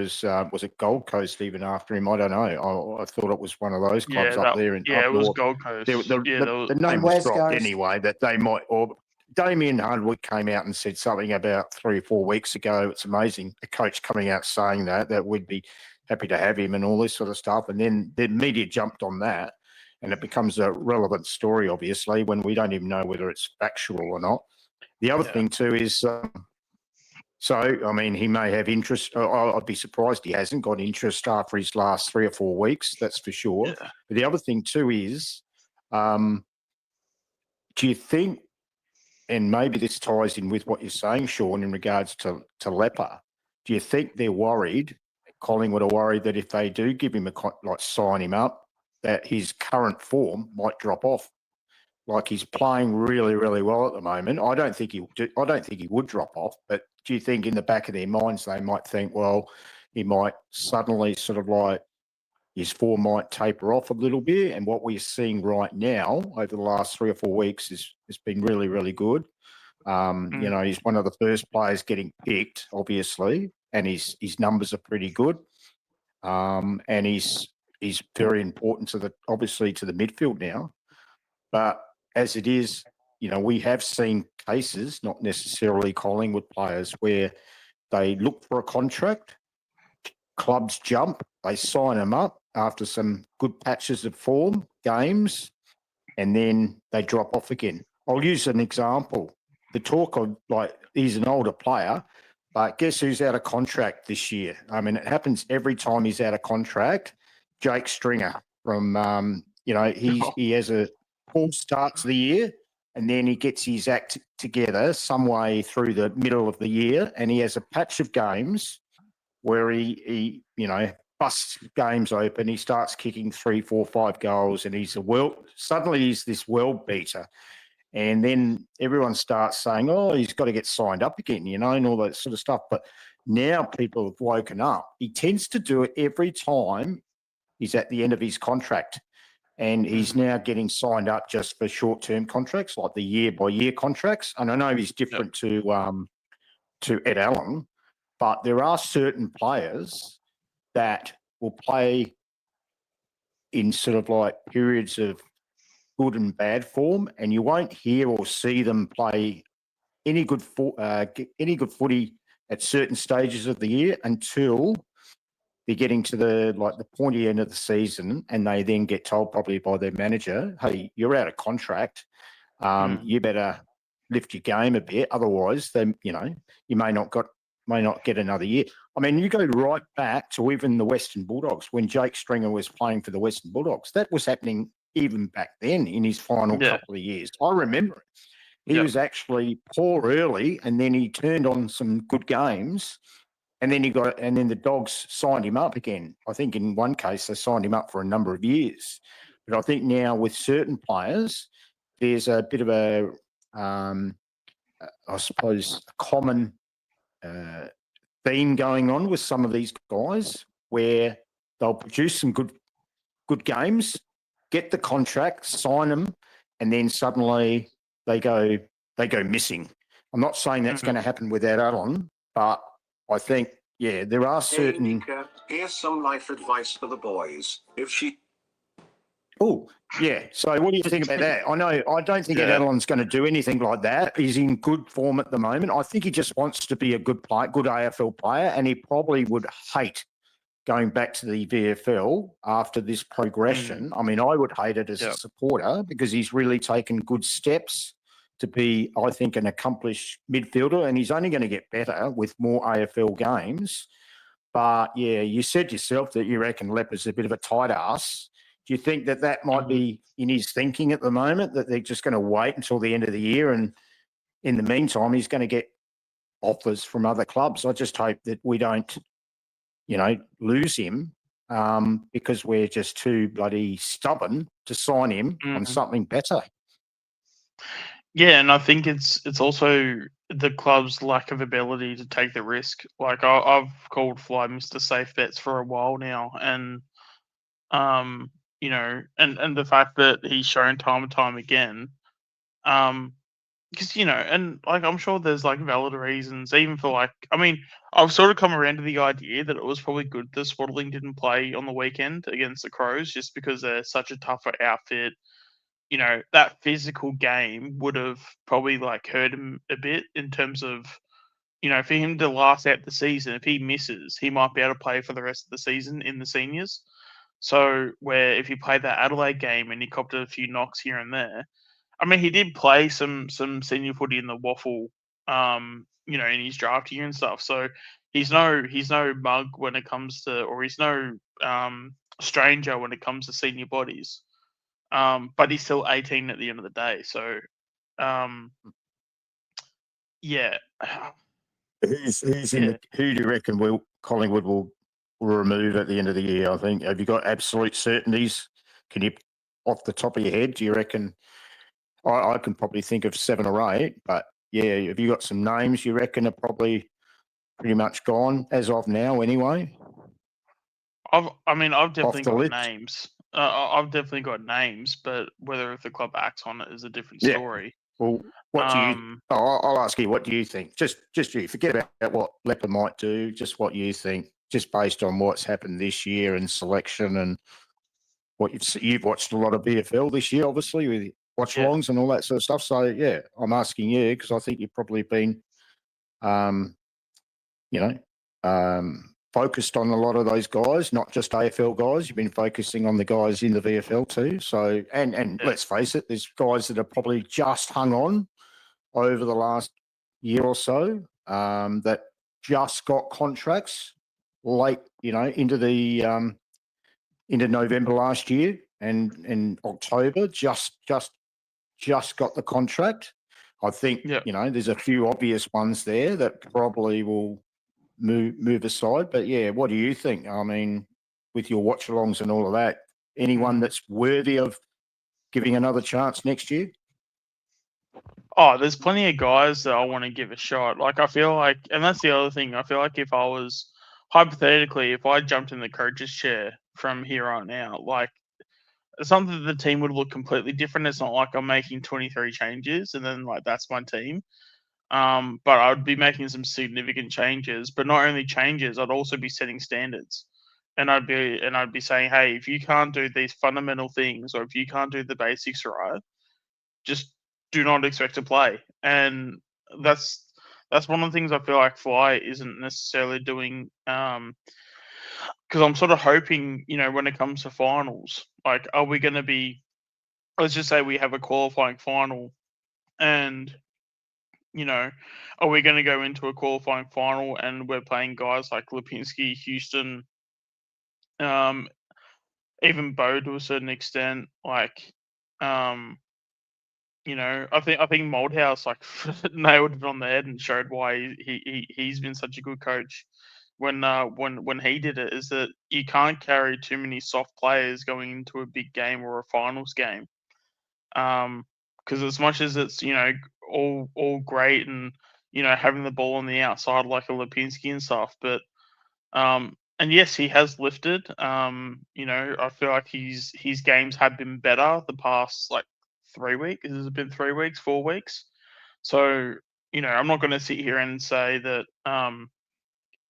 was it Gold Coast even after him? I don't know. I thought it was one of those clubs up there. It was Gold Coast. The name was dropped anyway, that they might. Or Damien Hardwick came out and said something about 3 or 4 weeks ago. It's amazing, a coach coming out saying that we'd be happy to have him and all this sort of stuff. And then the media jumped on that, and it becomes a relevant story, obviously, when we don't even know whether it's factual or not. The other thing too is So, I mean, he may have interest. I'd be surprised he hasn't got interest after his last 3 or 4 weeks, that's for sure. Yeah. But the other thing too is, do you think, and maybe this ties in with what you're saying, Sean, in regards to Leper, do you think they're worried, Collingwood are worried that if they do give him sign him up, that his current form might drop off? Like, he's playing really, really well at the moment. I don't think he would drop off, but do you think in the back of their minds they might think, well, he might suddenly sort of like his form might taper off a little bit? And what we're seeing right now over the last 3 or 4 weeks has been really, really good. You know, he's one of the first players getting picked, obviously, and his numbers are pretty good. And he's very important to the midfield now. But as it is, you know, we have seen cases, not necessarily Collingwood players, where they look for a contract, clubs jump, they sign them up after some good patches of form, games, and then they drop off again. I'll use an example. The talk of, like, he's an older player, but guess who's out of contract this year? I mean, it happens every time he's out of contract. Jake Stringer from, you know, he has a poor start to the year, and then he gets his act together some way through the middle of the year, and he has a patch of games where he you know, busts games open. He starts kicking 3, 4, 5 goals, and suddenly he's this world beater. And then everyone starts saying, oh, he's got to get signed up again, you know, and all that sort of stuff. But now people have woken up. He tends to do it every time he's at the end of his contract. And he's now getting signed up just for short-term contracts, like the year-by-year contracts. And I know he's different to Ed Allen, but there are certain players that will play in sort of like periods of good and bad form, and you won't hear or see them play any good footy at certain stages of the year until they're getting to the pointy end of the season, and they then get told probably by their manager, hey, you're out of contract. You better lift your game a bit. Otherwise, then, you know, you may not get another year. I mean, you go right back to even the Western Bulldogs when Jake Stringer was playing for the Western Bulldogs. That was happening even back then in his final couple of years. I remember it. He was actually poor early, and then he turned on some good games. And then the Dogs signed him up again. I think in one case they signed him up for a number of years. But I think now with certain players, there's a bit of a, I suppose, a common theme going on with some of these guys where they'll produce some good games, get the contract, sign them, and then suddenly they go missing. I'm not saying that's going to happen with Ed Allen, but I think, yeah, there are certain... Hey, Nika, here's some life advice for the boys. Oh, yeah. So what do you think about that? I don't think Ed Allen's going to do anything like that. He's in good form at the moment. I think he just wants to be a good player, good AFL player, and he probably would hate going back to the VFL after this progression. I mean, I would hate it as a supporter because he's really taken good steps to be, I think, an accomplished midfielder, and he's only going to get better with more AFL games. But, yeah, you said yourself that you reckon Leper's a bit of a tight ass. Do you think that might be in his thinking at the moment, that they're just going to wait until the end of the year, and in the meantime, he's going to get offers from other clubs? I just hope that we don't, you know, lose him because we're just too bloody stubborn to sign him on something better. Yeah, and I think it's also the club's lack of ability to take the risk. Like I've called Fly Mr. Safe Bets for a while now, and you know, and the fact that he's shown time and time again, because, you know, and like I'm sure there's like valid reasons, even for like, I mean, I've sort of come around to the idea that it was probably good that Swaddling didn't play on the weekend against the Crows, just because they're such a tougher outfit. You know, that physical game would have probably like hurt him a bit in terms of, you know, for him to last out the season, if he misses, he might be able to play for the rest of the season in the seniors. So where if he played that Adelaide game and he copped a few knocks here and there, I mean, he did play some senior footy in the Waffle you know, in his draft year and stuff. So he's no mug when it comes to, or he's no stranger when it comes to senior bodies. But he's still 18 at the end of the day. So yeah. Who do you reckon Collingwood will remove at the end of the year? I think. Have you got absolute certainties? Can you, off the top of your head, do you reckon? I can probably think of 7 or 8, but yeah, have you got some names you reckon are probably pretty much gone as of now anyway? I've definitely got names. I've definitely got names, but whether the club acts on it is a different story. Well, what do you? I'll ask you. What do you think? Just you. Forget about what Leper might do. Just what you think. Just based on what's happened this year and selection and what you've watched a lot of VFL this year, obviously with watch-alongs and all that sort of stuff. So yeah, I'm asking you because I think you've probably been, focused on a lot of those guys, not just AFL guys. You've been focusing on the guys in the VFL too. So, and let's face it, there's guys that have probably just hung on over the last year or so that just got contracts late, into November last year and October, just got the contract. I think, there's a few obvious ones there that probably will move aside. But yeah, what do you think? I mean, with your watch-alongs and all of that, anyone that's worthy of giving another chance next year? Oh, there's plenty of guys that I want to give a shot. Like, I feel like, and that's the other thing, I feel like if I was, hypothetically, if I jumped in the coach's chair from here on out, like, it's something that the team would look completely different. It's not like I'm making 23 changes and then, like, that's my team. But I'd be making some significant changes, but not only changes, I'd also be setting standards. And I'd be saying, hey, if you can't do these fundamental things, or if you can't do the basics right, just do not expect to play. And that's one of the things I feel like Fly isn't necessarily doing. Because I'm sort of hoping, when it comes to finals, like, are we going to be? Let's just say we have a qualifying final, and are we going to go into a qualifying final and we're playing guys like Lipinski, Houston, even Bo to a certain extent, like. I think Moldhouse nailed it on the head and showed why he's been such a good coach when he did it, is that you can't carry too many soft players going into a big game or a finals game. Because as much as it's all great and having the ball on the outside like a Lipinski and stuff, but and yes, he has lifted. I feel like his games have been better the past 3 weeks. Has it been 3 weeks, 4 weeks? So, I'm not going to sit here and say that,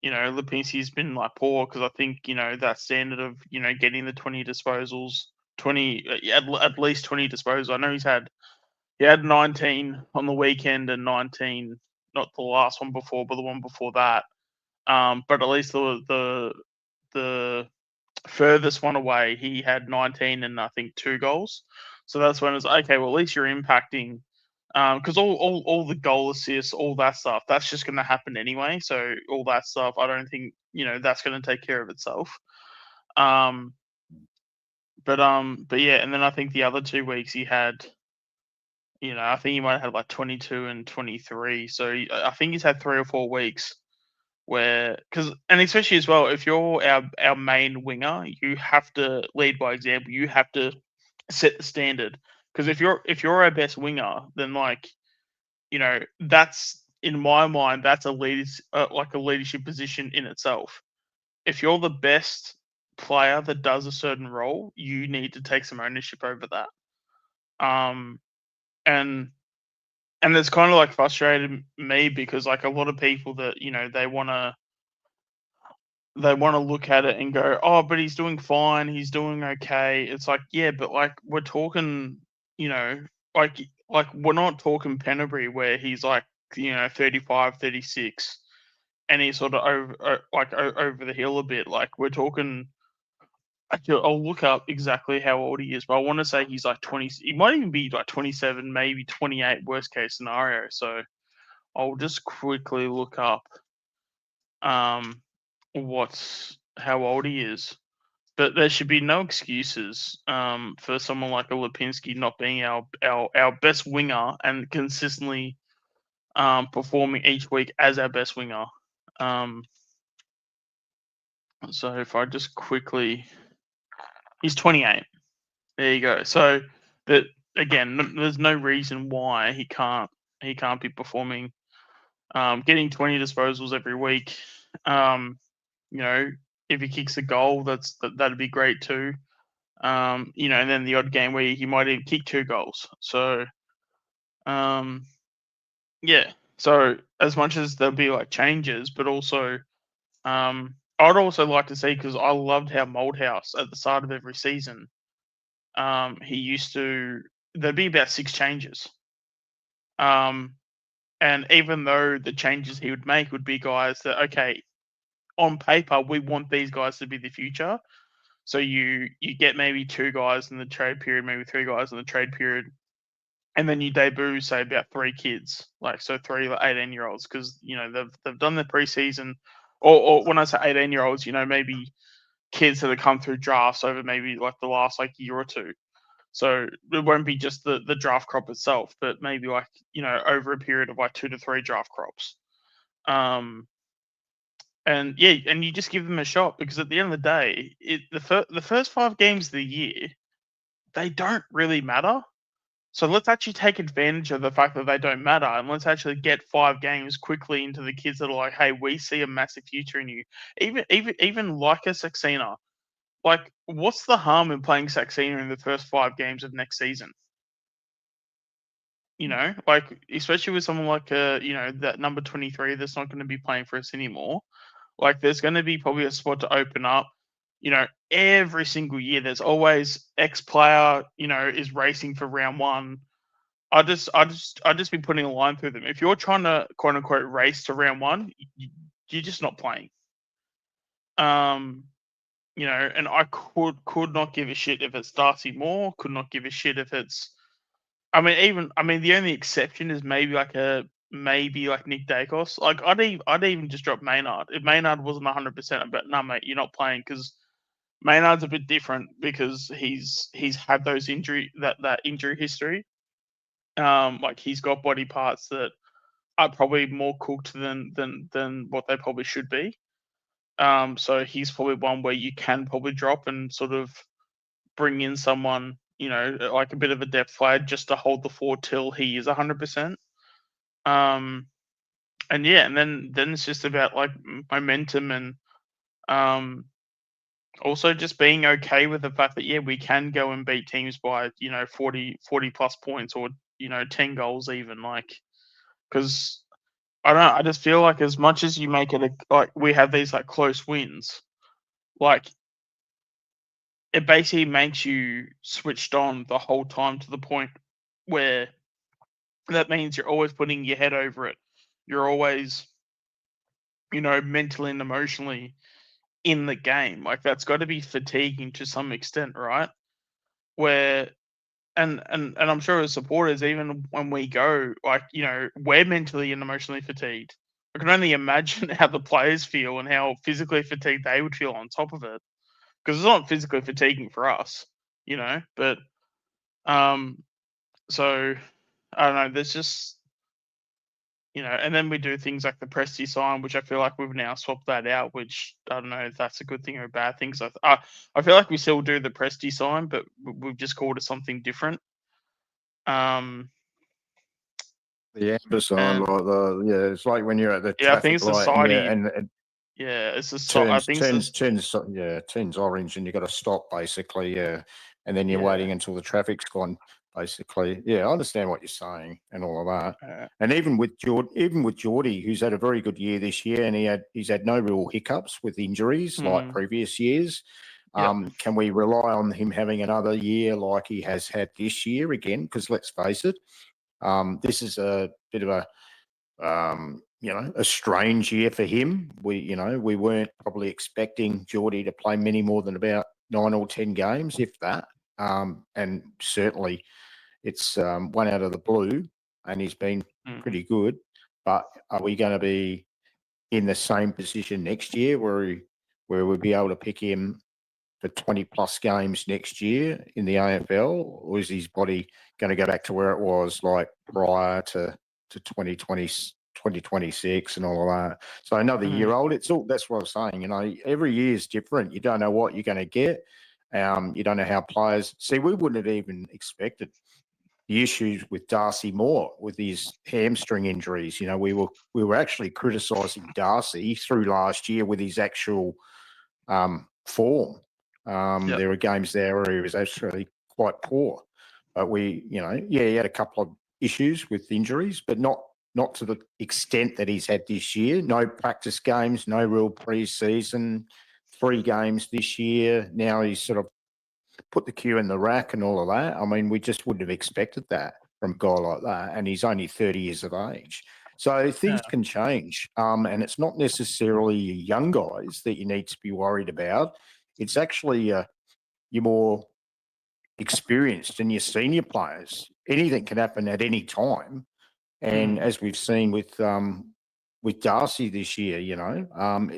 Lipinski's been poor, because I think, that standard of, getting the 20 disposals, at least 20 disposals. I know he had 19 on the weekend and 19, not the last one before, but the one before that. But at least the furthest one away, he had 19 and I think 2 goals. So that's when it's okay. Well, at least you're impacting, because all the goal assists, all that stuff, that's just going to happen anyway. So all that stuff, I don't think that's going to take care of itself. But yeah, and then I think the other 2 weeks he had, I think he might have had 22 and 23. So I think he's had 3 or 4 weeks where, and especially as well, if you're our main winger, you have to lead by example. You have to set the standard, because if you're our best winger, then that's, in my mind, that's a leadership position in itself. If you're the best player that does a certain role, you need to take some ownership over that. And it's kind of frustrated me, because a lot of people that they want to look at it and go, oh, but he's doing fine, he's doing okay. It's yeah, but we're talking, we're not talking Pennebury where he's 35, 36, and he's sort of over the hill a bit. We're talking. I'll look up exactly how old he is, but I want to say he's 20. He might even be 27, maybe 28, worst case scenario. So I'll just quickly look up how old he is. But there should be no excuses for someone like a Lipinski not being our best winger and consistently performing each week as our best winger. So if I just quickly, he's 28. There you go. So that again, there's no reason why he can't be performing, getting 20 disposals every week. You know, if he kicks a goal, that'd be great too. You know, and then the odd game where he might even kick 2 goals. So, yeah. So as much as there'll be like changes, but also, I'd also like to see, because I loved how Moldhouse at the start of every season, he used to, there'd be about 6 changes. And even though the changes he would make would be guys that, okay, on paper, we want these guys to be the future. So you get maybe 2 guys in the trade period, maybe 3 guys in the trade period, and then you debut, say, about 3 kids, like, so 3 18-year-olds, because, you know, they've done the preseason, or when I say 18-year-olds, you know, maybe kids that have come through drafts over maybe like the last like year or 2. So it won't be just the draft crop itself, but maybe like, you know, over a period of like 2 to 3 draft crops. And yeah, and you just give them a shot, because at the end of the day, the first 5 games of the year, they don't really matter. So let's actually take advantage of the fact that they don't matter, and let's actually get 5 games quickly into the kids that are like, hey, we see a massive future in you. Even like a Saxena. Like, what's the harm in playing Saxena in the first 5 games of next season? You know, like, especially with someone like you know, that number 23 that's not going to be playing for us anymore. Like, there's going to be probably a spot to open up. You know, every single year, there's always X player, you know, is racing for round 1. I'd just be putting a line through them. If you're trying to quote unquote race to round 1, you're just not playing. You know, and I could not give a shit if it's Darcy Moore. Could not give a shit if it's. I mean, the only exception is maybe like Nick Dacos. Like, I'd even just drop Maynard if Maynard wasn't 100%. But no, mate, you're not playing, because Maynard's a bit different, because he's had those that injury history. Like, he's got body parts that are probably more cooked than what they probably should be. So he's probably one where you can probably drop and sort of bring in someone, you know, like a bit of a depth player, just to hold the fort till he is 100%. And yeah, and then it's just about like momentum, and also just being okay with the fact that, yeah, we can go and beat teams by, you know, 40 plus points, or, you know, 10 goals even, like, because I don't know, I just feel like as much as you make it like we have these like close wins, like, it basically makes you switched on the whole time, to the point where that means you're always putting your head over it. You're always, you know, mentally and emotionally in the game. Like, that's got to be fatiguing to some extent, right? Where, and I'm sure as supporters, even when we go, like, you know, we're mentally and emotionally fatigued. I can only imagine how the players feel and how physically fatigued they would feel on top of it, because it's not physically fatiguing for us, you know. But so I don't know. There's just, you know, and then we do things like the Presti sign, which I feel like we've now swapped that out. Which I don't know if that's a good thing or a bad thing. So I feel like we still do the Presti sign, but we've just called it something different. The amber sign, like it's like when you're at the I think traffic it's light, society. and it's a turns orange, and you got to stop basically, and then you're waiting until the traffic's gone, basically. I understand what you're saying and all of that. And even with Geordie, who's had a very good year this year, and he's had no real hiccups with injuries like previous years. Can we rely on him having another year like he has had this year again? Because let's face it, this is a bit of a a strange year for him. We weren't probably expecting Geordie to play many more than about 9 or 10 games, if that. And certainly it's one out of the blue, and he's been pretty good. but are we going to be in the same position next year where we'll be able to pick him for 20 plus games next year in the AFL, or is his body going to go back to where it was like prior to 2020, 2026 and all of that? So another year old, that's what I was saying. You know, every year is different. You don't know what you're going to get. You don't know how players see. We wouldn't have even expected the issues with Darcy Moore with his hamstring injuries. You know, we were actually criticising Darcy through last year with his actual form. There were games there where he was actually quite poor, but he had a couple of issues with injuries, but not to the extent that he's had this year. No practice games, no real pre-season, 3 games this year. Now he's sort of put the cue in the rack and all of that. I mean, we just wouldn't have expected that from a guy like that, and he's only 30 years of age. So things can change, and it's not necessarily young guys that you need to be worried about. It's actually your more experienced and your senior players. Anything can happen at any time, and as we've seen with Darcy this year, you know,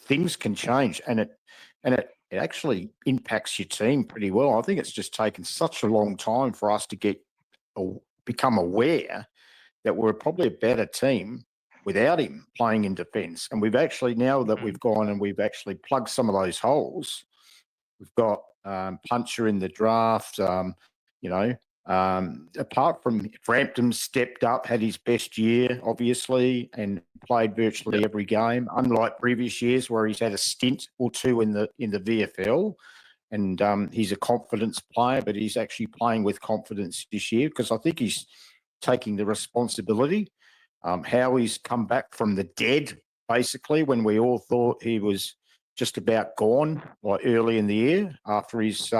things can change, and it actually impacts your team pretty well. I think it's just taken such a long time for us to become aware that we're probably a better team without him playing in defence. And we've actually, now that we've gone and we've actually plugged some of those holes, we've got Puncher in the draft, you know, apart from Frampton stepped up, had his best year, obviously, and played virtually every game, unlike previous years where he's had a stint or two in the VFL. And he's a confidence player, but he's actually playing with confidence this year because I think he's taking the responsibility. How he's come back from the dead, basically, when we all thought he was just about gone, like early in the year after his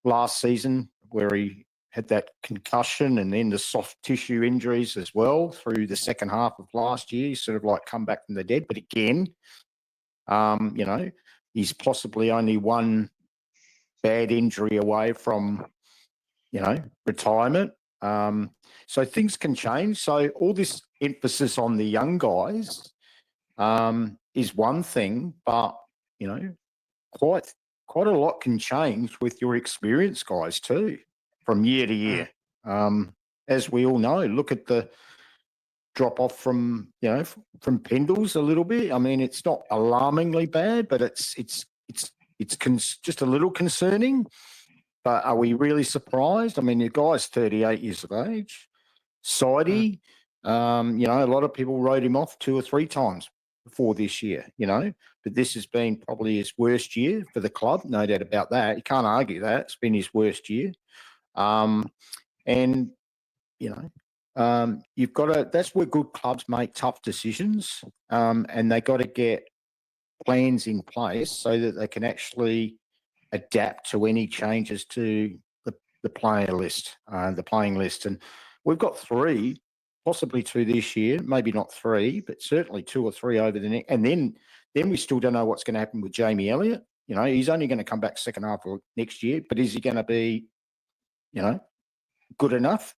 last season where he had that concussion and then the soft tissue injuries as well through the second half of last year. He's sort of like come back from the dead. But again, you know, he's possibly only one bad injury away from, you know, retirement. So things can change. So all this emphasis on the young guys is one thing, but, you know, quite a lot can change with your experienced guys too from year to year. As we all know, look at the drop off from, you know, from Pendles a little bit. I mean, it's not alarmingly bad, but it's just a little concerning. But are we really surprised? I mean, the guy's 38 years of age. Sidey, you know, a lot of people wrote him off 2 or 3 times before this year, you know, but this has been probably his worst year for the club, no doubt about that. You can't argue that. It's been his worst year. And, you know, you've got to, that's where good clubs make tough decisions, and they got to get plans in place so that they can actually adapt to any changes to the player list, the playing list. And we've got 3, possibly 2 this year, maybe not 3, but certainly 2 or 3 over the next. And then we still don't know what's going to happen with Jamie Elliott. You know, he's only going to come back second half of next year, but is he going to be, you know, good enough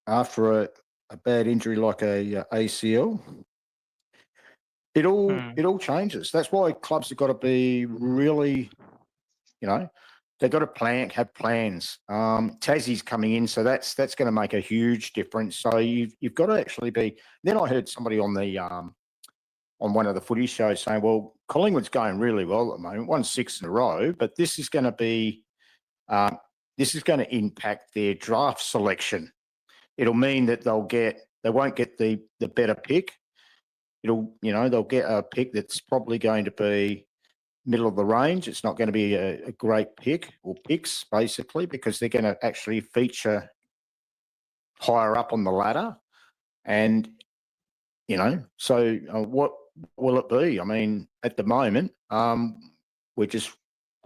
after a bad injury like a ACL? It all changes. That's why clubs have got to be really, you know, they've got to have plans. Tassie's coming in, so that's going to make a huge difference. So you've got to actually be. Then I heard somebody on the on one of the footy shows saying, "Well, Collingwood's going really well at the moment, won 6 in a row, but this is going to be this is going to impact their draft selection. It'll mean that they won't get the better pick. It'll, you know, they'll get a pick that's probably going to be middle of the range. It's not going to be a great pick or picks, basically, because they're going to actually feature higher up on the ladder. And, you know, so what will it be? I mean, at the moment, we're just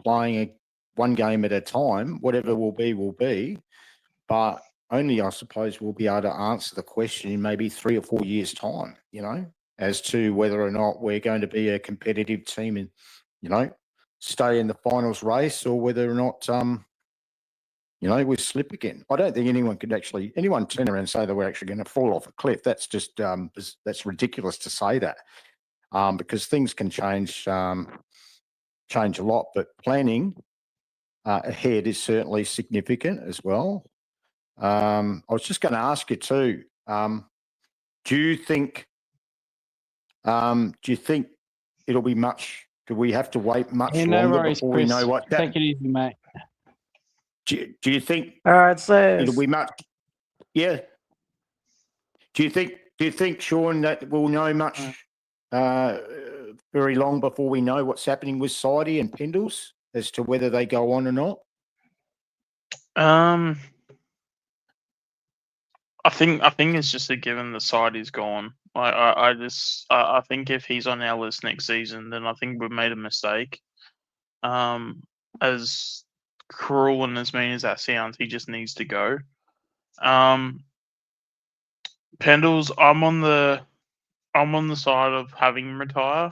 playing one game at a time. Whatever will be. But only, I suppose, we'll be able to answer the question in maybe 3 or 4 years' time, you know, as to whether or not we're going to be a competitive team and, you know, stay in the finals race, or whether or not we slip again. I don't think anyone turn around and say that we're actually going to fall off a cliff. That's just that's ridiculous to say that, because things can change a lot. But planning ahead is certainly significant as well. I was just going to ask you too. Do you think it'll be much? Do we have to wait much longer before we know what that? Take it easy, mate. Do you think All right, so it'll be much? Yeah. Do you think, Sean, that we'll know much very long before we know what's happening with Sidey and Pendles as to whether they go on or not? I think it's just a given the Sidey's gone. I think if he's on our list next season, then I think we've made a mistake. As cruel and as mean as that sounds, he just needs to go. Pendles, I'm on the side of having him retire.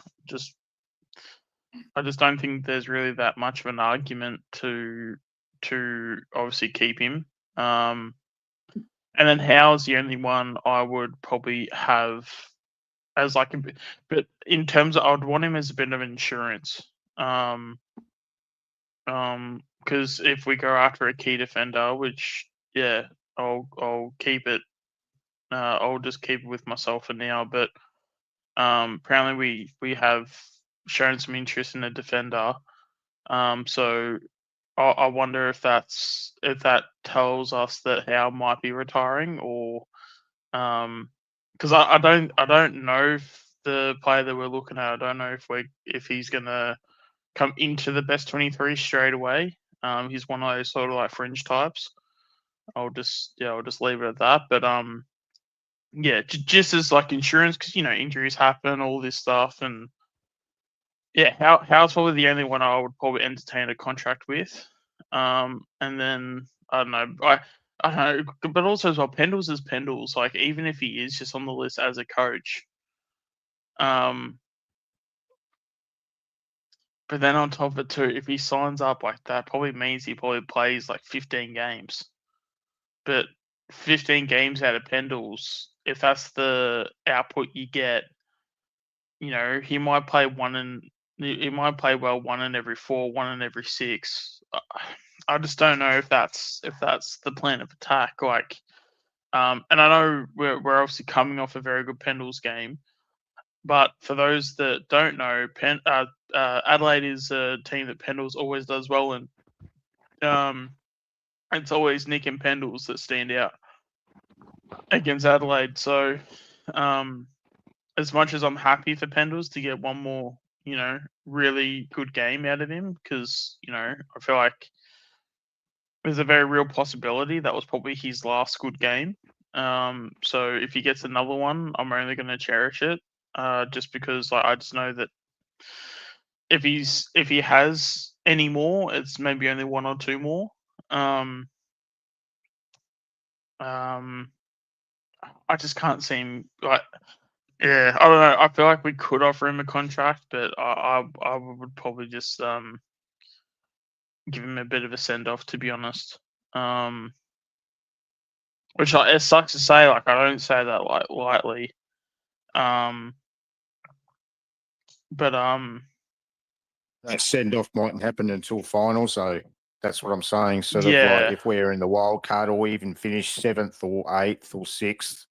I just don't think there's really that much of an argument to obviously keep him. And then Howe's the only one I would probably have as like but in terms of, I would want him as a bit of insurance. Because if we go after a key defender, which I'll keep it. I'll just keep it with myself for now. But apparently we have shown some interest in a defender. So I wonder if that tells us that Howe might be retiring, or because I don't know if the player that we're looking at, I don't know if he's gonna come into the best 23 straight away. He's one of those sort of like fringe types. I'll just leave it at that. But just as like insurance, because injuries happen, all this stuff, and Howe's probably the only one I would probably entertain a contract with. And then I don't know, I don't know, but also as well, Pendles is Pendles. Like even if he is just on the list as a coach, but then on top of it too, if he signs up like that, probably means he probably plays like 15 games. But 15 games out of Pendles, if that's the output you get, he might play he might play well 1 in every 4, 1 in every 6. I just don't know if that's the plan of attack. Like, and I know we're obviously coming off a very good Pendles game, but for those that don't know, Adelaide is a team that Pendles always does well in. It's always Nick and Pendles that stand out against Adelaide. So, as much as I'm happy for Pendles to get one more, really good game out of him, because, I feel like there's a very real possibility that was probably his last good game. So if he gets another one, I'm only going to cherish it, just because I just know that if he has any more, it's maybe only 1 or 2 more. I just can't see him I don't know. I feel like we could offer him a contract, but I would probably just give him a bit of a send off, to be honest. Which it sucks to say. Like I don't say that lightly. But that send off mightn't happen until final, so that's what I'm saying. Sort of like if we're in the wild card or even finish 7th or 8th or 6th,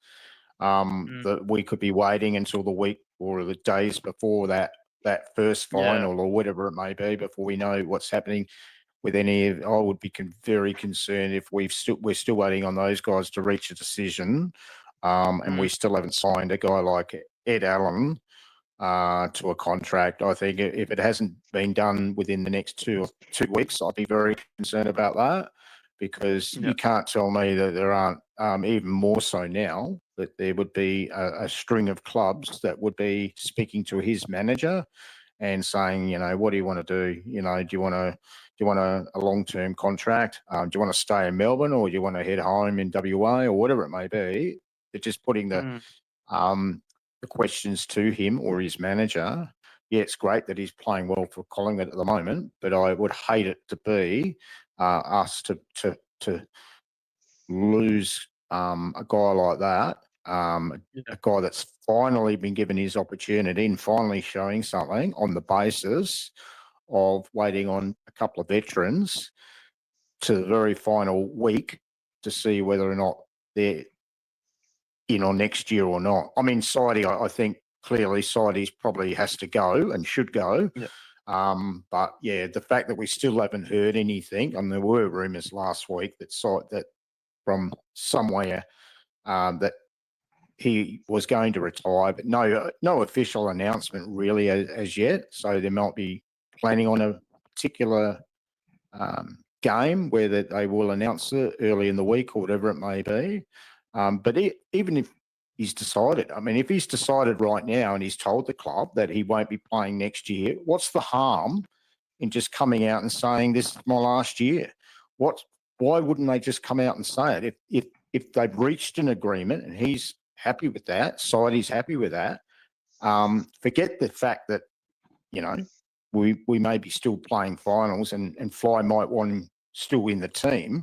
that we could be waiting until the week or the days before that first final or whatever it may be before we know what's happening with any of. I would be very concerned if we're still waiting on those guys to reach a decision, and we still haven't signed a guy like Ed Allen to a contract. I think if it hasn't been done within the next 2 weeks, I'd be very concerned about that, because you can't tell me that there aren't, even more so now, that there would be a string of clubs that would be speaking to his manager and saying, what do you want to do? Do you want a long-term contract? Do you want to stay in Melbourne, or do you want to head home in WA, or whatever it may be? They're just putting the questions to him or his manager. Yeah, it's great that he's playing well for Collingwood at the moment, but I would hate it to be us to to lose a guy like that, a guy that's finally been given his opportunity and finally showing something on the basis of waiting on a couple of veterans to the very final week to see whether or not they're in on next year or not. I mean, Sidey, I think clearly Sidey probably has to go and should go. Yeah. But yeah, the fact that we still haven't heard anything, and there were rumours last week that from somewhere that he was going to retire, but no official announcement really as yet. So they might be planning on a particular game where they will announce it early in the week or whatever it may be. But even if he's decided, I mean, if he's decided right now and he's told the club that he won't be playing next year, what's the harm in just coming out and saying this is my last year? Why wouldn't they just come out and say it? If they've reached an agreement and he's happy with that, Sidey's happy with that, forget the fact that, we may be still playing finals and Fly might want him still in the team.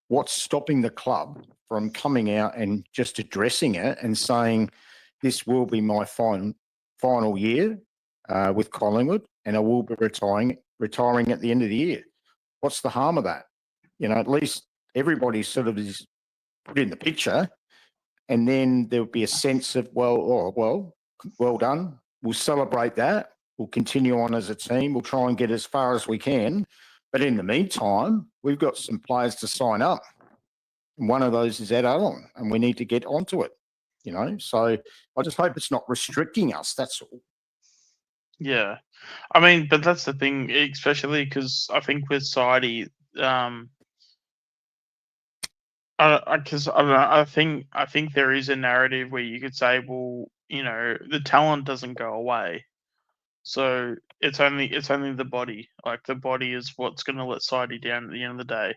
What's stopping the club from coming out and just addressing it and saying, this will be my final year with Collingwood and I will be retiring at the end of the year? What's the harm of that? At least everybody sort of is put in the picture, and then there'll be a sense of, well done. We'll celebrate that. We'll continue on as a team. We'll try and get as far as we can. But in the meantime, we've got some players to sign up. And one of those is Ed Allen, and we need to get onto it, So I just hope it's not restricting us. That's all. Yeah. I mean, but that's the thing, especially because I think with Sidey, I think there is a narrative where you could say, well, the talent doesn't go away, so it's only the body. Like the body is what's going to let Sidey down at the end of the day.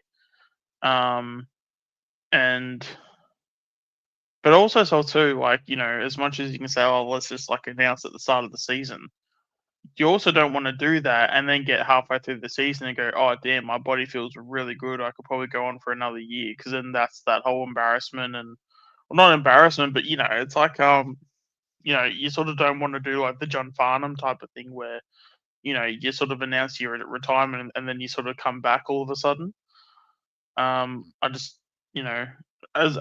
But also too, as much as you can say, oh, let's just announce at the start of the season. You also don't want to do that and then get halfway through the season and go, oh, damn, my body feels really good. I could probably go on for another year, because then that's that whole embarrassment and, well, not embarrassment, but, it's you sort of don't want to do the John Farnham type of thing where, you sort of announce your retirement and then you sort of come back all of a sudden. I just, as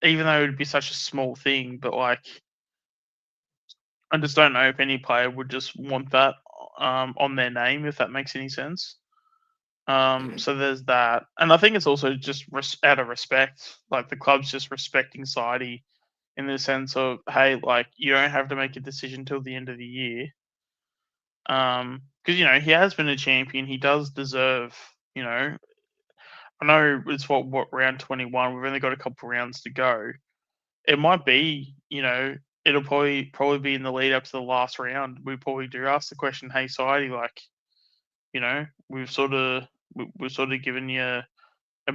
even though it would be such a small thing, but I just don't know if any player would just want that on their name, if that makes any sense. So there's that. And I think it's also just out of respect, the club's just respecting Sidey in the sense of, hey, you don't have to make a decision till the end of the year. Because, he has been a champion. He does deserve, I know it's what round 21. We've only got a couple rounds to go. It might be, it'll probably be in the lead up to the last round. We probably do ask the question, hey, Sidey, we've sort of given you a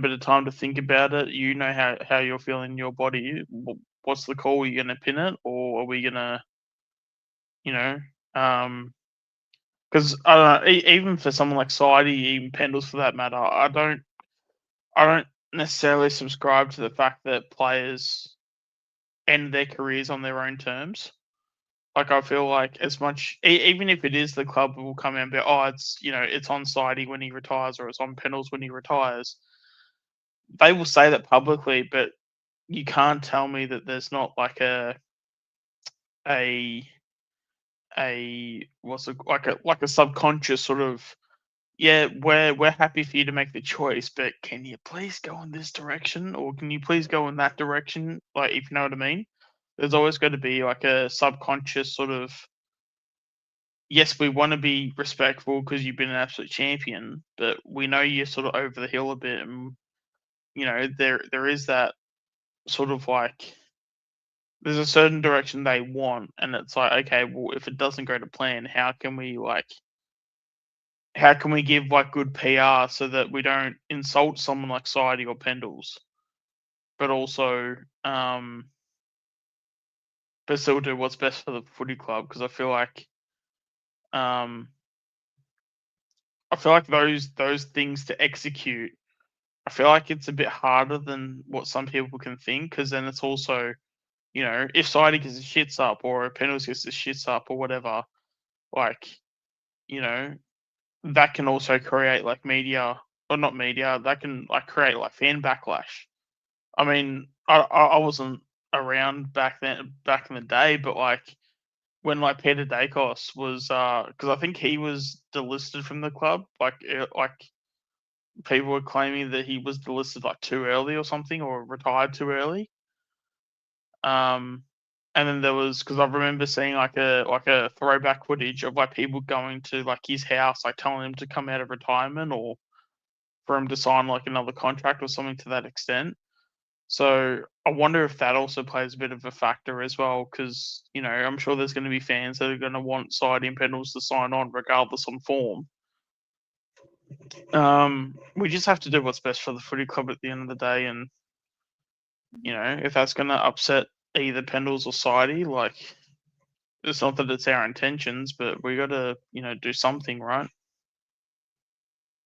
bit of time to think about it. You know how you're feeling in your body. What's the call? Are you going to pin it, or are we going to, because I don't know, even for someone like Sidey, even Pendles for that matter, I don't necessarily subscribe to the fact that players end their careers on their own terms. I feel like as much, even if it is the club will come out and be, oh, it's it's on Sidey when he retires, or it's on Pendles when he retires. They will say that publicly, but you can't tell me that there's not a subconscious sort of, yeah, we're happy for you to make the choice, but can you please go in this direction, or can you please go in that direction? If you know what I mean. There's always going to be a subconscious sort of, yes, we want to be respectful because you've been an absolute champion, but we know you're sort of over the hill a bit, and there is that sort of there's a certain direction they want, and it's okay, well, if it doesn't go to plan, how can we give good PR so that we don't insult someone like Sidey or Pendles, but also but still do what's best for the footy club? Because I feel like those things to execute I feel like it's a bit harder than what some people can think, because then it's also, if Sidey gets the shits up or Penrith gets the shits up or whatever, like, that can also create like media, or not media, that can like create like fan backlash. I mean, I wasn't around back in the day, but like when like Peter Dacos was, because I think he was delisted from the club, like people were claiming that he was delisted like too early or something, or retired too early. And then there was, because I remember seeing like a throwback footage of like people going to like his house, like telling him to come out of retirement or for him to sign like another contract or something to that extent. So I wonder if that also plays a bit of a factor as well, because I'm sure there's going to be fans that are going to want Sidey and Pendles to sign on regardless on form. We just have to do what's best for the footy club at the end of the day, and if that's going to upset either Pendles or Sidey, like, it's not that it's our intentions, but we got to do something, right?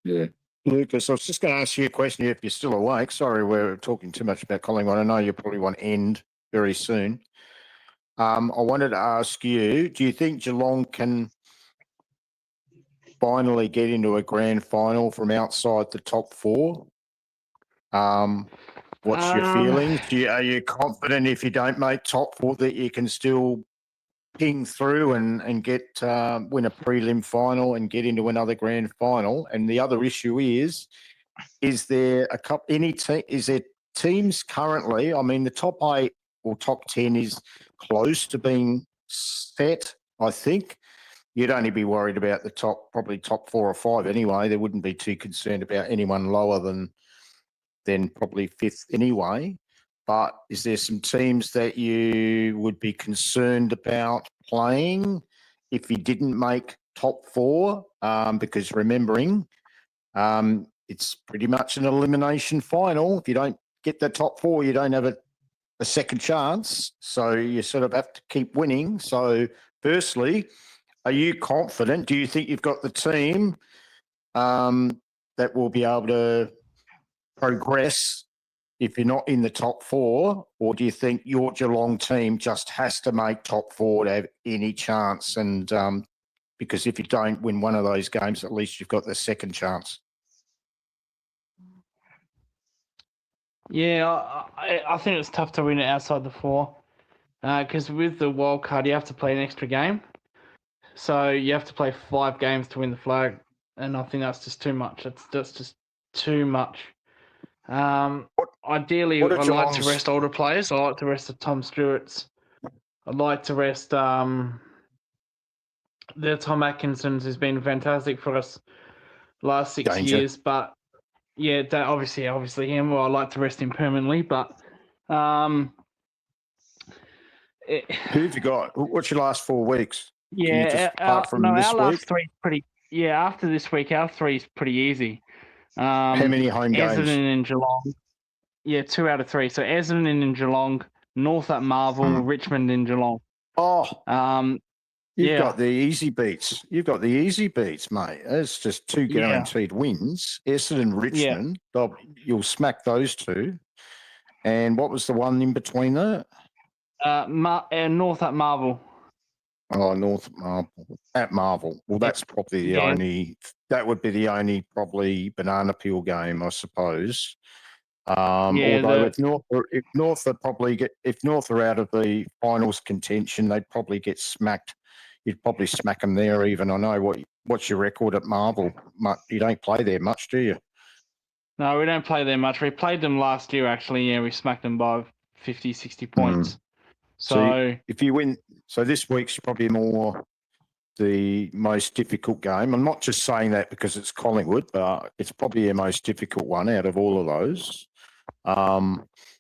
Yeah. Lucas, I was just going to ask you a question if you're still awake. Sorry, we're talking too much about Collingwood. I know you probably want to end very soon. I wanted to ask you, do you think Geelong can finally get into a grand final from outside the top four? What's your feelings? Are you confident if you don't make top four that you can still ping through and get win a prelim final and get into another grand final? And the other issue is there is there teams currently? I mean, the top 8 or top 10 is close to being set, I think. You'd only be worried about the probably top 4 or 5 anyway. They wouldn't be too concerned about anyone lower than probably 5th anyway. But is there some teams that you would be concerned about playing if you didn't make top 4? Because remembering, it's pretty much an elimination final. If you don't get the top 4, you don't have a second chance. So you sort of have to keep winning. So firstly, are you confident? Do you think you've got the team that will be able to progress if you're not in the top 4, or do you think your Geelong team just has to make top 4 to have any chance? And because if you don't win one of those games, at least you've got the second chance. Yeah, I think it's tough to win it outside the 4 because with the wild card you have to play an extra game, so you have to play 5 games to win the flag, and I think that's just too much. That's just too much. Ideally, I'd like to rest older players. I like to rest the Tom Stewarts. I'd like to rest the Tom Atkinsons, who's been fantastic for us last 6 years. But yeah, that obviously him. Well, I'd like to rest him permanently. But who have you got? What's your last 4 weeks? Yeah, our last 3 pretty. Yeah, after this week, our 3 is pretty easy. How many home games? Essendon and Geelong. Yeah, 2 out of 3. So Essendon and Geelong, North at Marvel, Richmond and Geelong. Oh, you've yeah. got the easy beats. You've got the easy beats, mate. It's just 2 guaranteed wins. Essendon, Richmond. Yeah. You'll smack those 2. And what was the one in between that? North at Marvel. Oh, North at Marvel. Well, that's probably the only. That would be the only probably banana peel game, I suppose. Although if North are probably if North are out of the finals contention, they'd probably get smacked. You'd probably smack them there. Even I know what's your record at Marvel. You don't play there much, do you? No, we don't play there much. We played them last year, actually. Yeah, we smacked them by 50, 60 points. So if you win, so this week's probably more the most difficult game. I'm not just saying that because it's Collingwood, but it's probably the most difficult one out of all of those.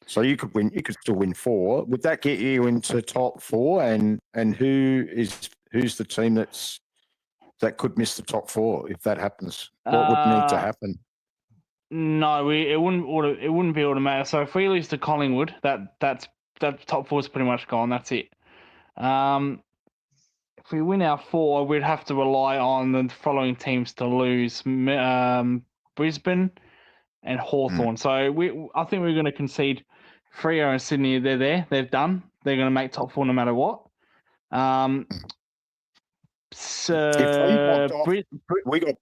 So you could win. You could still win 4. Would that get you into top 4? And who's the team that could miss the top 4 if that happens? What would need to happen? No, it wouldn't be automatic. So if we lose to Collingwood, that top 4 is pretty much gone. That's it. If we win our 4, we'd have to rely on the following teams to lose: Brisbane, and Hawthorn. So I think we're going to concede Freo and Sydney. They're there. They've done. They're going to make top 4 no matter what. So we got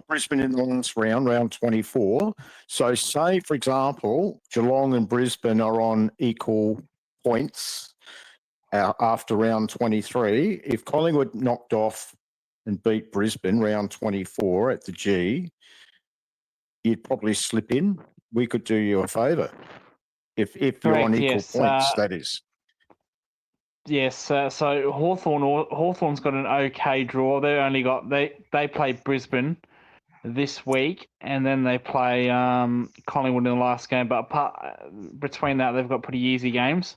Brisbane in the last round 24. So say, for example, Geelong and Brisbane are on equal points after round 23. If Collingwood knocked off and beat Brisbane round 24 at the G, you'd probably slip in. We could do you a favour if you're on equal points. That is. Yes, so Hawthorn's got an okay draw. They play Brisbane this week, and then they play Collingwood in the last game. But between that, they've got pretty easy games.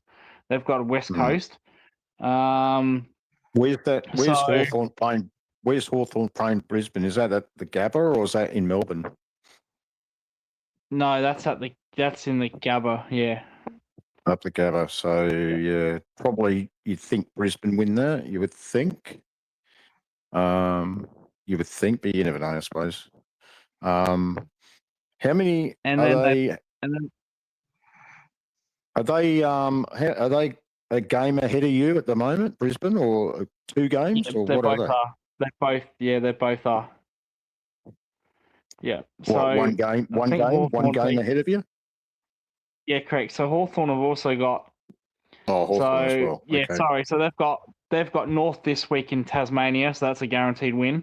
They've got West Coast. Where's Hawthorn playing? Where's Hawthorn playing Brisbane? Is that at the Gabba or is that in Melbourne? No, that's in the Gabba. Yeah. Up the Gabba. So yeah, probably you'd think Brisbane win that. You would think. You would think, but you never know, I suppose. How many are they a game ahead of you at the moment, Brisbane, or 2 games, or what are they? They both are. Yeah. So one game ahead of you. Yeah, correct. So Hawthorn have also got. Oh, Hawthorn as well. Yeah, okay. sorry. So they've got North this week in Tasmania, so that's a guaranteed win.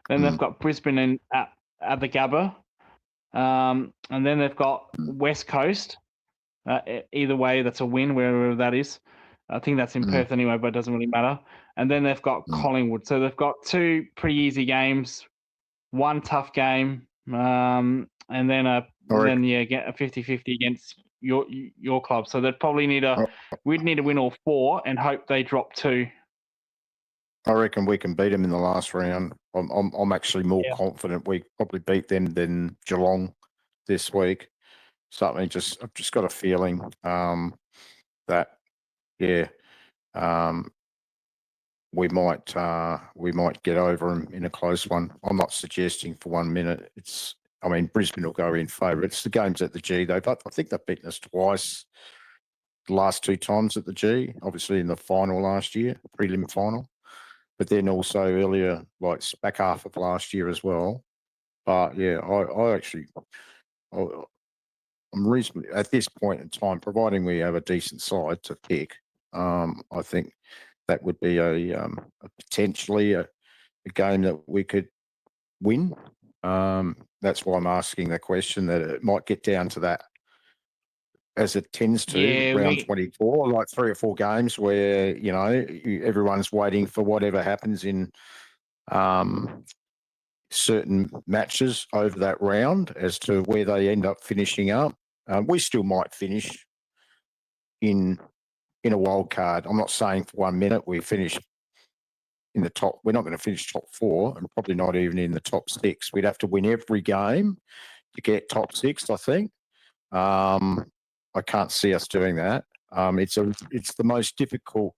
Then they've got Brisbane at the Gabba, and then they've got West Coast. Either way, that's a win, wherever that is. I think that's in Perth anyway, but it doesn't really matter. And then they've got Collingwood. So they've got 2 pretty easy games, 1 tough game, and then get a 50-50 against your club. So they'd probably we'd need to win all 4 and hope they drop 2. I reckon we can beat them in the last round. I'm actually more confident we probably beat them than Geelong this week. I've just got a feeling that we might get over them in a close one. I'm not suggesting for 1 minute. Brisbane will go in favour. It's the games at the G though. I think they've beaten us twice. The last 2 times at the G, obviously in the final last year, prelim final, but then also earlier, like back half of last year as well. But yeah, I'm reasonably at this point in time, providing we have a decent side to pick. I think that would be a potentially a game that we could win. That's why I'm asking the question, that it might get down to that, as it tends to round 24, like 3 or 4 games where everyone's waiting for whatever happens in certain matches over that round as to where they end up finishing up. We still might finish in a wild card. I'm not saying for 1 minute we finish in the top. We're not going to finish top 4 and probably not even in the top 6. We'd have to win every game to get top 6, I think. I can't see us doing that. It's the most difficult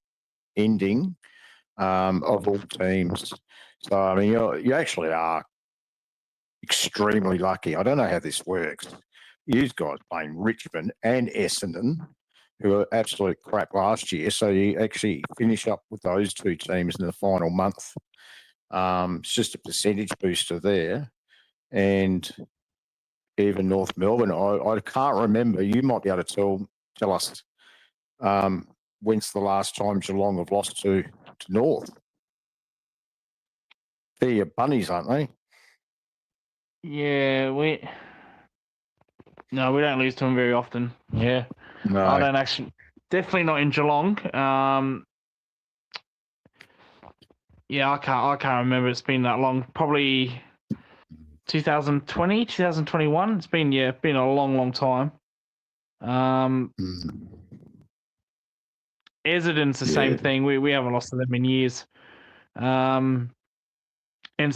ending of all teams. So you actually are extremely lucky. I don't know how this works. You guys playing Richmond and Essendon, who were absolute crap last year. So you actually finish up with those 2 teams in the final month. It's just a percentage booster there. And even North Melbourne, I can't remember. You might be able to tell us when's the last time Geelong have lost to North. They're your bunnies, aren't they? Yeah, we don't lose to them very often. Yeah. No. I don't actually. Definitely not in Geelong. I can't remember. It's been that long. Probably 2020, 2021. It's been a long time. Essendon's the same thing. We haven't lost to them in years. And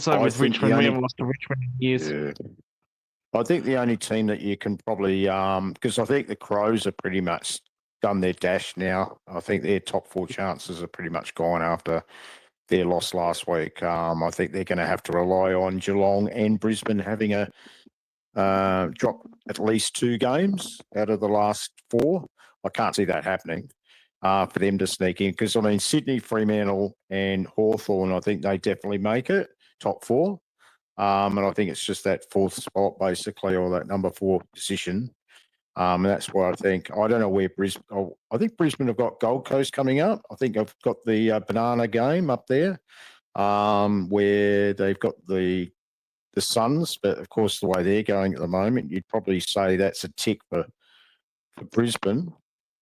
so with Richmond, we haven't lost to Richmond in years. Yeah. I think the only team that you can probably, because I think the Crows are pretty much done their dash now. I think their top 4 chances are pretty much gone after their loss last week. I think they're going to have to rely on Geelong and Brisbane having a drop at least 2 games out of the last 4. I can't see that happening for them to sneak in because, I mean, Sydney, Fremantle and Hawthorn, I think they definitely make it, top 4. And I think it's just that 4th spot, basically, or that number 4 position. And that's why I don't know where Brisbane, I think Brisbane have got Gold Coast coming up. I think I've got the banana game up there where they've got the Suns, but of course, the way they're going at the moment, you'd probably say that's a tick for Brisbane.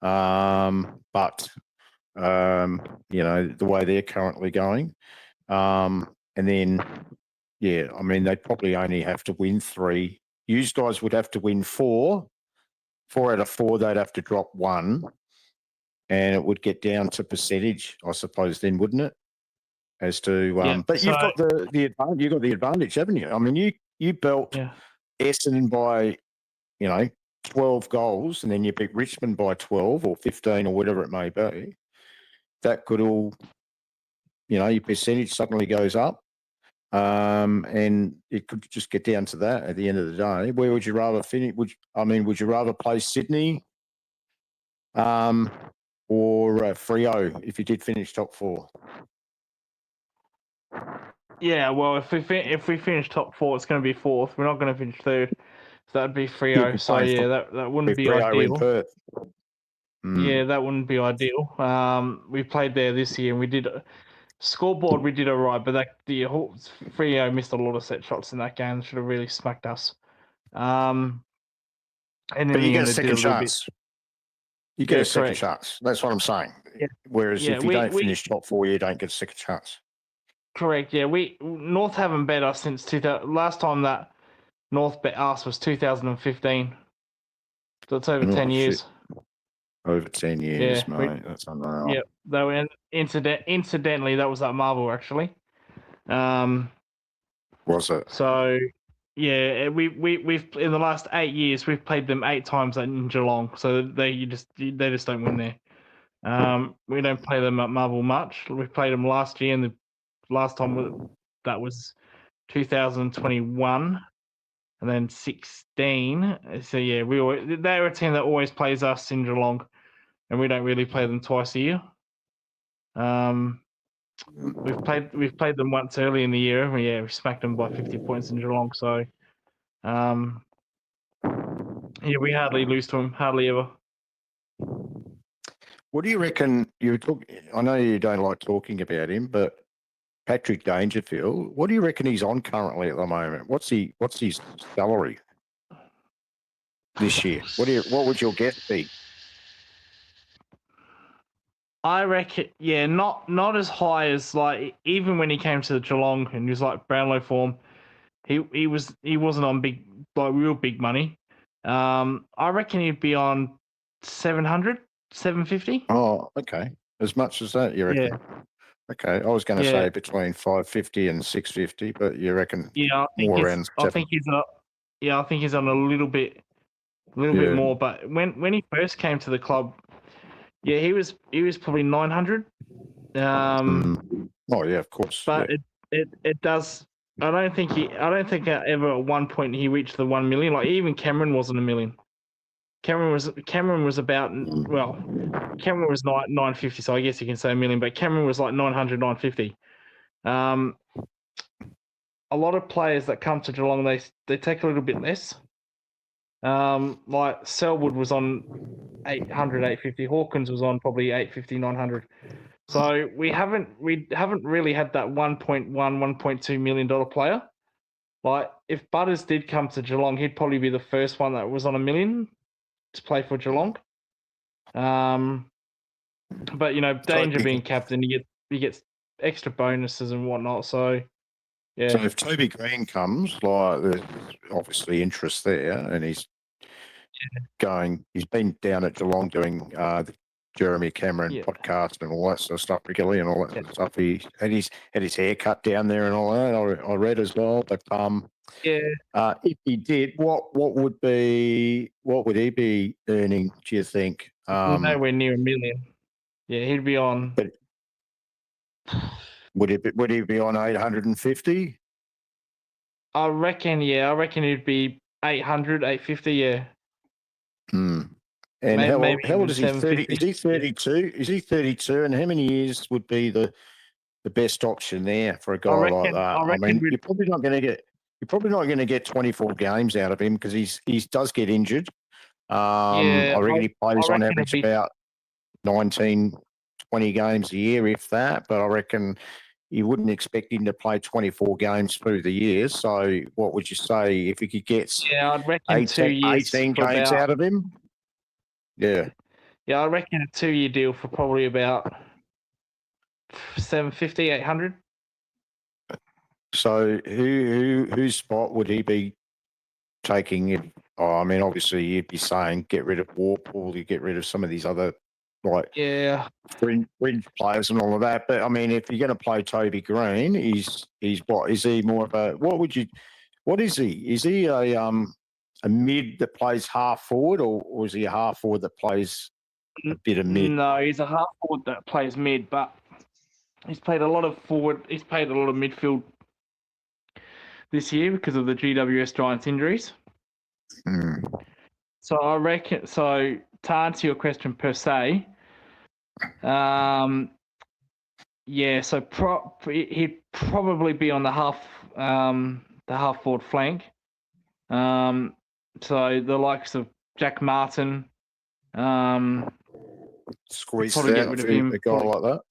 But the way they're currently going. And then, yeah, I mean, they'd probably only have to win 3. You guys would have to win 4. 4 out of 4, they'd have to drop 1. And it would get down to percentage, I suppose, then, wouldn't it? As to, but you've got the advantage. You've got the advantage, haven't you? I mean, you belt Essendon by, 12 goals, and then you beat Richmond by 12 or 15 or whatever it may be. That could all, your percentage suddenly goes up, and it could just get down to that at the end of the day. Where would you rather finish? Would you rather play Sydney, or Freo if you did finish top 4? Yeah, well, if we finish top 4, it's going to be 4th. We're not going to finish 3rd, so that'd be Freo. So yeah, that wouldn't be ideal. Yeah, that wouldn't be ideal. We played there this year, and we did scoreboard. We did all right, but Freo missed a lot of set shots in that game. Should have really smacked us. And but you get a second chance. You get a second chance. That's what I'm saying. Yeah. Whereas if you don't finish top 4, you don't get a second chance. Correct. Yeah, North haven't bet us since 2000. Last time that North bet us was 2015. So it's over 10 years. Over 10 years, mate. That's unreal. Yeah, they were incidentally that was at Marvel actually. Was it? So yeah, we've in the last 8 years we've played them 8 times in Geelong. So they just don't win there. We don't play them at Marvel much. We played them last year, and the last time that was 2021, and then 16. So yeah, they're a team that always plays us in Geelong, and we don't really play them twice a year. We've played them once early in the year. We smacked them by 50 points in Geelong. So we hardly lose to them, hardly ever. What do you reckon? I know you don't like talking about him, but Patrick Dangerfield, what do you reckon he's on currently at the moment? What's his salary this year? What would your guess be? I reckon, not as high as like even when he came to the Geelong and he was like Brownlow form, he wasn't on real big money. I reckon he'd be on 700, 750. Oh, okay. As much as that, you reckon? Yeah. Okay, I was going to say between 550 and 650, but you reckon? Yeah, I think he's on a little bit more. But when he first came to the club, he was probably 900. Oh yeah, of course. But it does. I don't think ever at one point he reached the 1 million. Like even Cameron wasn't a million. Cameron was about, Cameron was 950, so I guess you can say a million, but Cameron was like 900, 950. A lot of players that come to Geelong, they take a little bit less. Like Selwood was on 800, 850. Hawkins was on probably 850, 900. So we haven't really had that 1.1, $1.2 million player. Like if Butters did come to Geelong, he'd probably be the first one that was on $1 million to play for Geelong. But Danger being captain, he gets extra bonuses and whatnot. So yeah. So if Toby Green comes, like there's obviously interest there, and he's been down at Geelong doing the Jeremy Cameron podcast and all that sort of stuff regularly and all that sort of stuff. He had his hair cut down there and all that. I read as well, but if he did, what would he be earning? Do you think? Nowhere near $1 million. Yeah, he'd be on. But would he be on 850? I reckon he'd be 800, 850, yeah. Hmm. And Maybe how old even is he? 30, 750. is he 32? Is he 32? And how many years would be the best option there for a guy like that? I mean, you're probably not going to get 24 games out of him because he does get injured. I reckon he plays on average about 19, 20 games a year, if that. But I reckon you wouldn't expect him to play 24 games through the year. So what would you say if he could get I'd reckon 2 years 18 games out of him? Yeah. Yeah, I reckon a 2-year deal for probably about 750, 800. So whose spot would he be taking? If I mean, obviously you'd be saying get rid of Warpool, you get rid of some of these other fringe players and all of that. But I mean, if you're going to play Toby Green, he's what? Is he more of a what is he? Is he a mid that plays half forward, or is he a half forward that plays a bit of mid? No, he's a half forward that plays mid, but he's played a lot of forward. He's played a lot of midfield this year because of the GWS Giants injuries. So I reckon. So to answer your question per se, yeah. So he'd probably be on the half forward flank. So the likes of Jack Martin. Squeeze out get rid of him. A guy like that.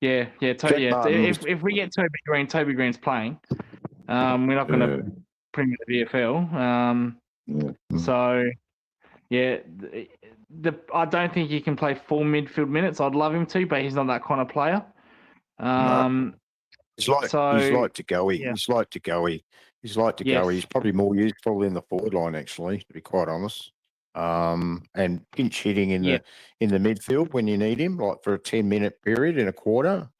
Yeah. If we get Toby Green's playing. We're not going to put him in the VFL. So, yeah, I don't think he can play full midfield minutes. I'd love him to, but he's not that kind of player. He's like to go. He's like to go. He's like to go. He's probably more useful in the forward line, actually, to be quite honest. And pinch hitting in the midfield when you need him, like for a 10-minute period in a quarter.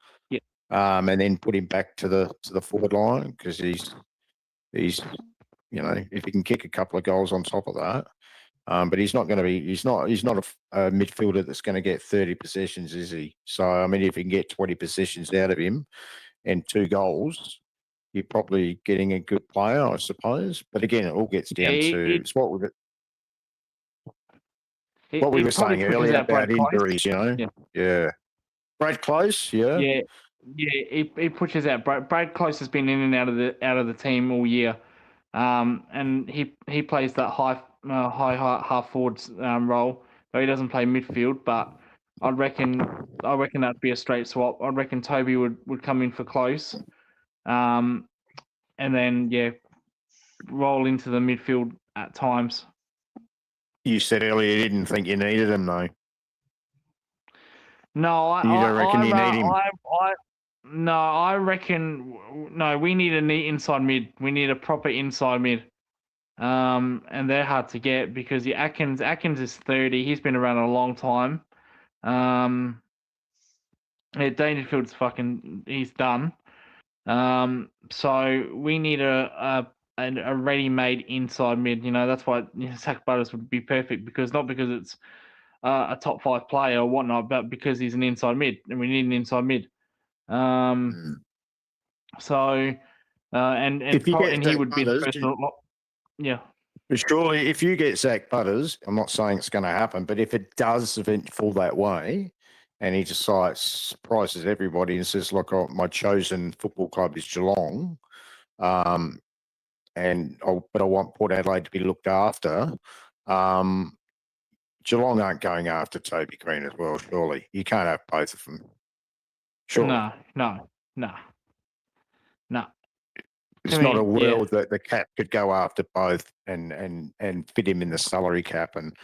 And then put him back to the forward line because he's if he can kick a couple of goals on top of that. But he's not going to be. He's not a midfielder that's going to get 30 possessions, is he? So I mean, if you can get 20 possessions out of him and 2 goals, you're probably getting a good player, I suppose. But again, it all gets down to it's what we were saying earlier about injuries. Yeah. Brad Close, Yeah, he pushes out. Brad Close has been in and out of the team all year, and he plays that high half forward role. Though he doesn't play midfield, but I reckon that'd be a straight swap. I reckon Toby would come in for Close, and then roll into the midfield at times. You said earlier you didn't think you needed him, though. No, you don't reckon you need him. I reckon we need a neat inside mid. We need a proper inside mid. And they're hard to get because Atkins is 30. He's been around a long time. Dangerfield's he's done. So we need a ready-made inside mid. That's why Zach Butters would be perfect not because it's a top 5 player or whatnot, but because he's an inside mid and we need an inside mid. So and he would be the first. But surely, if you get Zach Butters, I'm not saying it's going to happen, but if it does fall that way, and he surprises everybody and says, "Look, my chosen football club is Geelong, but I want Port Adelaide to be looked after." Geelong aren't going after Toby Green as well, surely. You can't have both of them. Sure. No. It's not a world that the cap could go after both and fit him in the salary cap and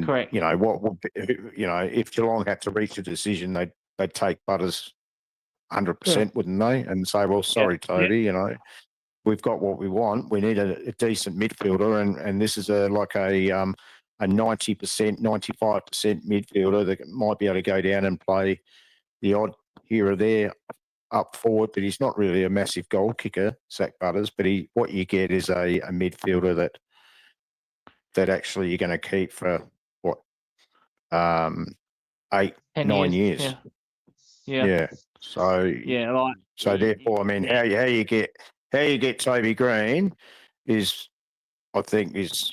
correct. What would if Geelong had to reach a decision, they'd take Butters 100%, wouldn't they? And say, well, sorry, Toby, we've got what we want. We need a decent midfielder, and this is a 90%, 95% midfielder that might be able to go down and play the odd here or there up forward, but he's not really a massive goal kicker, Zach Butters. But what you get is a midfielder that actually you're going to keep for 8, 9 years. Yeah. So therefore, I mean, how you get Toby Green I think is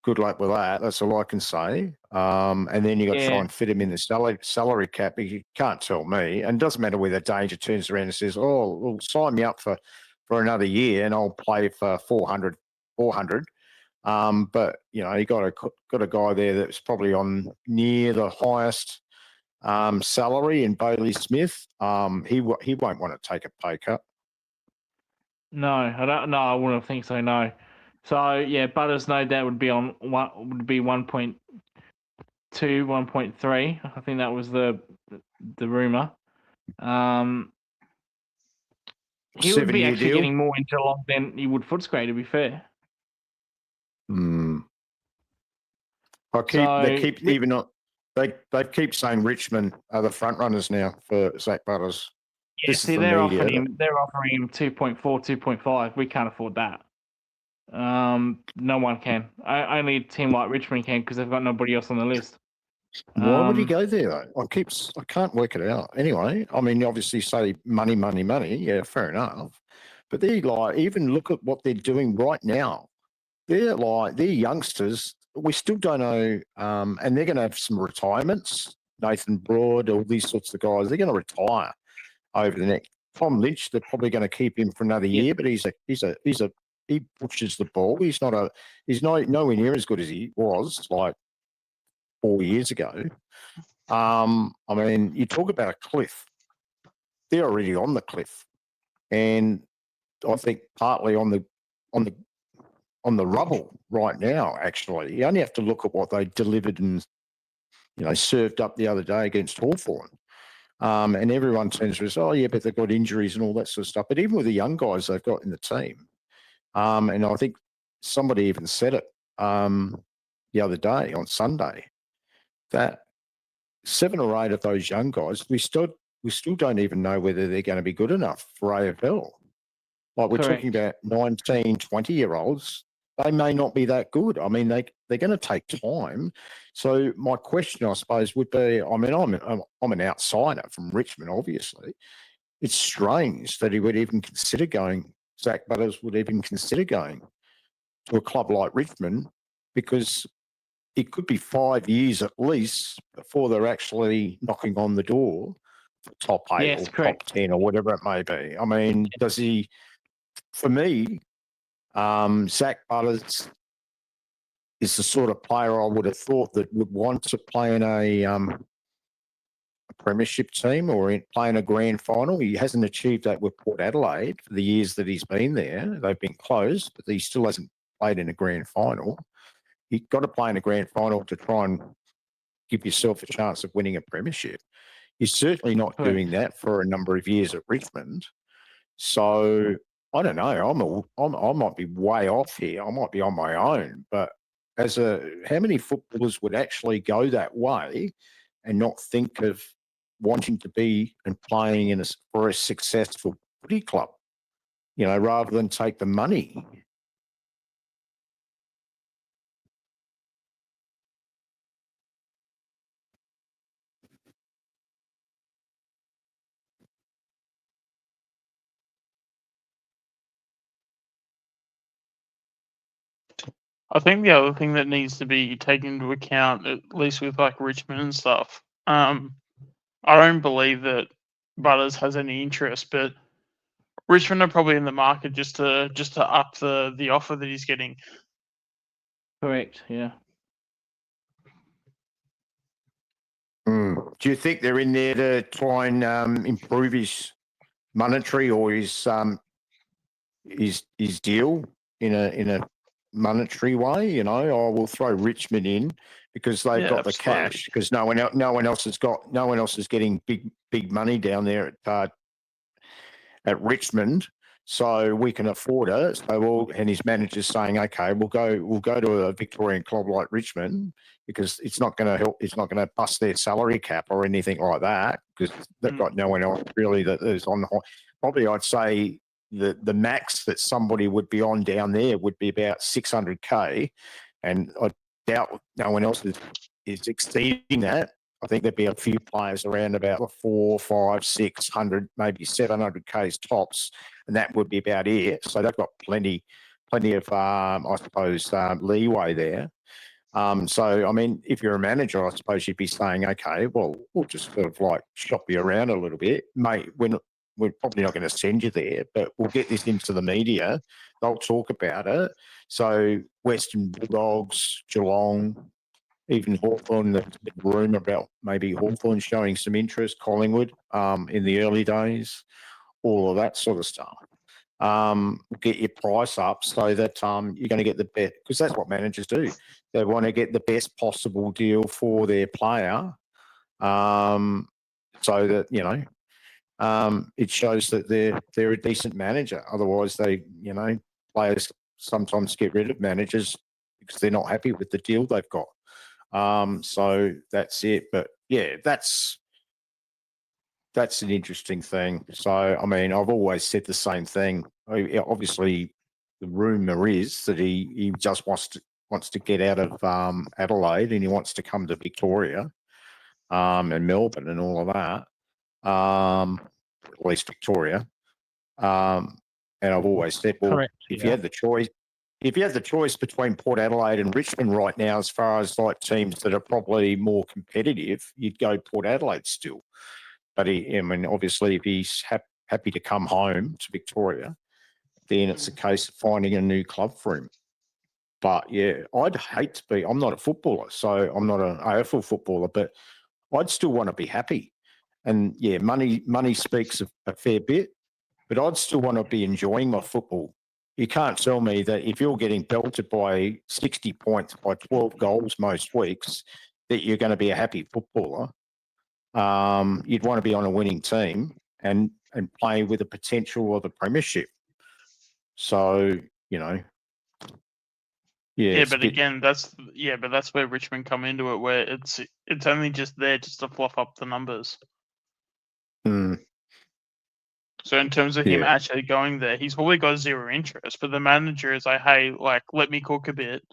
good luck with that. That's all I can say. And then you got to try and fit him in the salary cap. You can't tell me, and it doesn't matter whether Danger turns around and says, "Oh, well, sign me up for another year, and I'll play for 400." But you know, you got a guy there that's probably on near the highest salary in Bailey Smith. He won't want to take a pay cut. No, I don't. No, I wouldn't think so. No. So yeah, Butters no doubt would be 1.2, 1.3. I think that was the rumor. He would be actually getting more in Geelong than he would Footscray, to be fair. They keep saying Richmond are the front runners now for Zach Butters. Yeah, see, they're offering him 2.4, 2.5. We can't afford that. No one can. Only a team like Richmond can, because they've got nobody else on the list. Why would he go there though? I can't work it out. Anyway, I mean, obviously say money. Yeah, fair enough. But they even look at what they're doing right now. They're youngsters. We still don't know, and they're going to have some retirements. Nathan Broad, all these sorts of guys, they're going to retire over the next. Tom Lynch, they're probably going to keep him for another year, but he pushes the ball. He's nowhere near as good as he was like 4 years ago. I mean, you talk about a cliff. They're already on the cliff, and I think partly on the rubble right now. Actually, you only have to look at what they delivered and served up the other day against Hawthorn. And everyone turns to us, oh yeah, but they've got injuries and all that sort of stuff. But even with the young guys they've got in the team, and I think somebody even said it the other day on Sunday that 7 or 8 of those young guys, we still don't even know whether they're going to be good enough for AFL. Like we're talking about 19, 20-year-olds, they may not be that good. I mean, they're going to take time. So my question, I suppose, would be, I mean, I'm an outsider from Richmond, obviously. It's strange that he would even consider going, Zach Butters would even consider going to a club like Richmond, because it could be 5 years at least before they're actually knocking on the door for top 8 or top 10 or whatever it may be. I mean, does he, for me, Zach Butters is the sort of player I would have thought that would want to play in a premiership team or play in a grand final. He hasn't achieved that with Port Adelaide for the years that he's been there. They've been close, but he still hasn't played in a grand final. You've got to play in a grand final to try and give yourself a chance of winning a premiership. He's certainly not doing that for a number of years at Richmond. So I don't know. I might be way off here. I might be on my own. But how many footballers would actually go that way and not think of wanting to be and playing for a successful footy club, rather than take the money? I think the other thing that needs to be taken into account, at least with like Richmond and stuff, I don't believe that Butters has any interest, but Richmond are probably in the market just to up the offer that he's getting. Correct. Yeah. Do you think they're in there to try and improve his monetary or his deal in a monetary way? I will throw Richmond in because they've got the cash, because no one else is getting big money down there at Richmond, so we can afford it. So and his manager's saying, okay, we'll go to a Victorian club like Richmond because it's not going to help. It's not going to bust their salary cap or anything like that, because they've got no one else really that is on the. Probably I'd say the max that somebody would be on down there would be about 600K, and I doubt no one else is exceeding that. I think there'd be a few players around about 4, 5, 600, maybe 700 Ks tops, and that would be about it. So they've got plenty of, I suppose, leeway there. So, I mean, if you're a manager, I suppose you'd be saying, okay, well, we'll just sort of like shop you around a little bit. Mate, we're probably not going to send you there, but we'll get this into the media. They'll talk about it. So Western Bulldogs, Geelong, even Hawthorn, there's been rumour about maybe Hawthorn showing some interest, Collingwood in the early days, all of that sort of stuff. Get your price up so that you're going to get the best, because that's what managers do. They want to get the best possible deal for their player, so that it shows that they're a decent manager. Otherwise, players sometimes get rid of managers because they're not happy with the deal they've got. So that's it. But yeah, that's an interesting thing. So, I mean, I've always said the same thing. Obviously, the rumour is that he just wants to get out of Adelaide and he wants to come to Victoria and Melbourne and all of that, at least Victoria. And I've always said, well, Correct, if you had the choice between Port Adelaide and Richmond right now, as far as like teams that are probably more competitive, you'd go Port Adelaide still. But obviously, if he's happy to come home to Victoria, then it's a case of finding a new club for him. But yeah, I'd hate to be. I'm not a footballer, so I'm not an AFL footballer, but I'd still want to be happy. And yeah, money speaks a fair bit, but I'd still want to be enjoying my football. You can't tell me that if you're getting belted by 60 points by 12 goals most weeks, that you're going to be a happy footballer. You'd want to be on a winning team and play with the potential of the premiership. So, yeah. Yeah, but again, that's where Richmond come into it, where it's only just there just to fluff up the numbers. So in terms of him actually going there, he's probably got zero interest. But the manager is like, hey, like, let me cook a bit.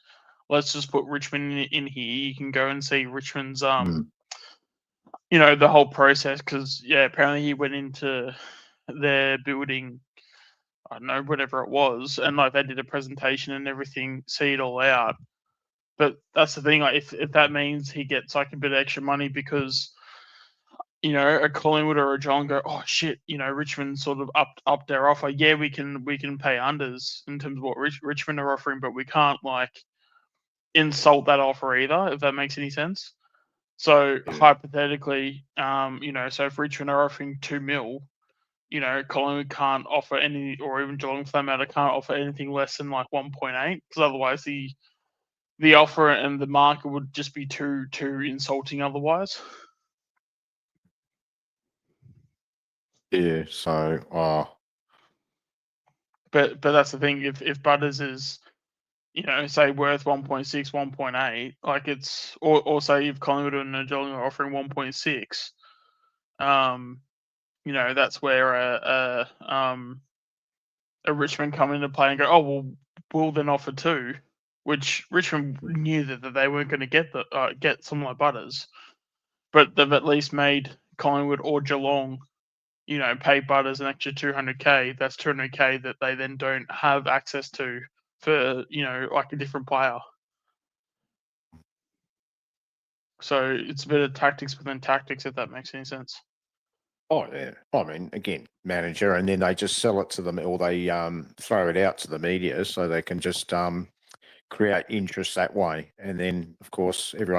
Let's just put Richmond in here. You can go and see Richmond's the whole process, because apparently he went into their building, I don't know, whatever it was, and like they did a presentation and everything, see it all out. But that's the thing, like if that means he gets like a bit of extra money because a Collingwood or a Geelong go, oh shit, Richmond sort of upped their offer. Yeah, we can pay unders in terms of what Richmond are offering, but we can't like insult that offer either, if that makes any sense. So hypothetically, so if Richmond are offering $2 million, Collingwood can't offer any, or even Geelong for that matter, can't offer anything less than like 1.8, because otherwise the offer and the market would just be too insulting otherwise. Yeah, so but that's the thing, if Butters is say worth 1.6, 1.8, like it's or say if Collingwood and Geelong are offering 1.6, that's where a Richmond come into play and go, oh well, we'll then offer 2, which Richmond knew that they weren't going to get someone like Butters, but they've at least made Collingwood or Geelong pay Butters an extra 200K. That's 200K that they then don't have access to for, like a different player. So it's a bit of tactics within tactics, if that makes any sense. Oh, yeah. I mean, again, manager, and then they just sell it to them, or they throw it out to the media so they can just create interest that way. And then, of course, there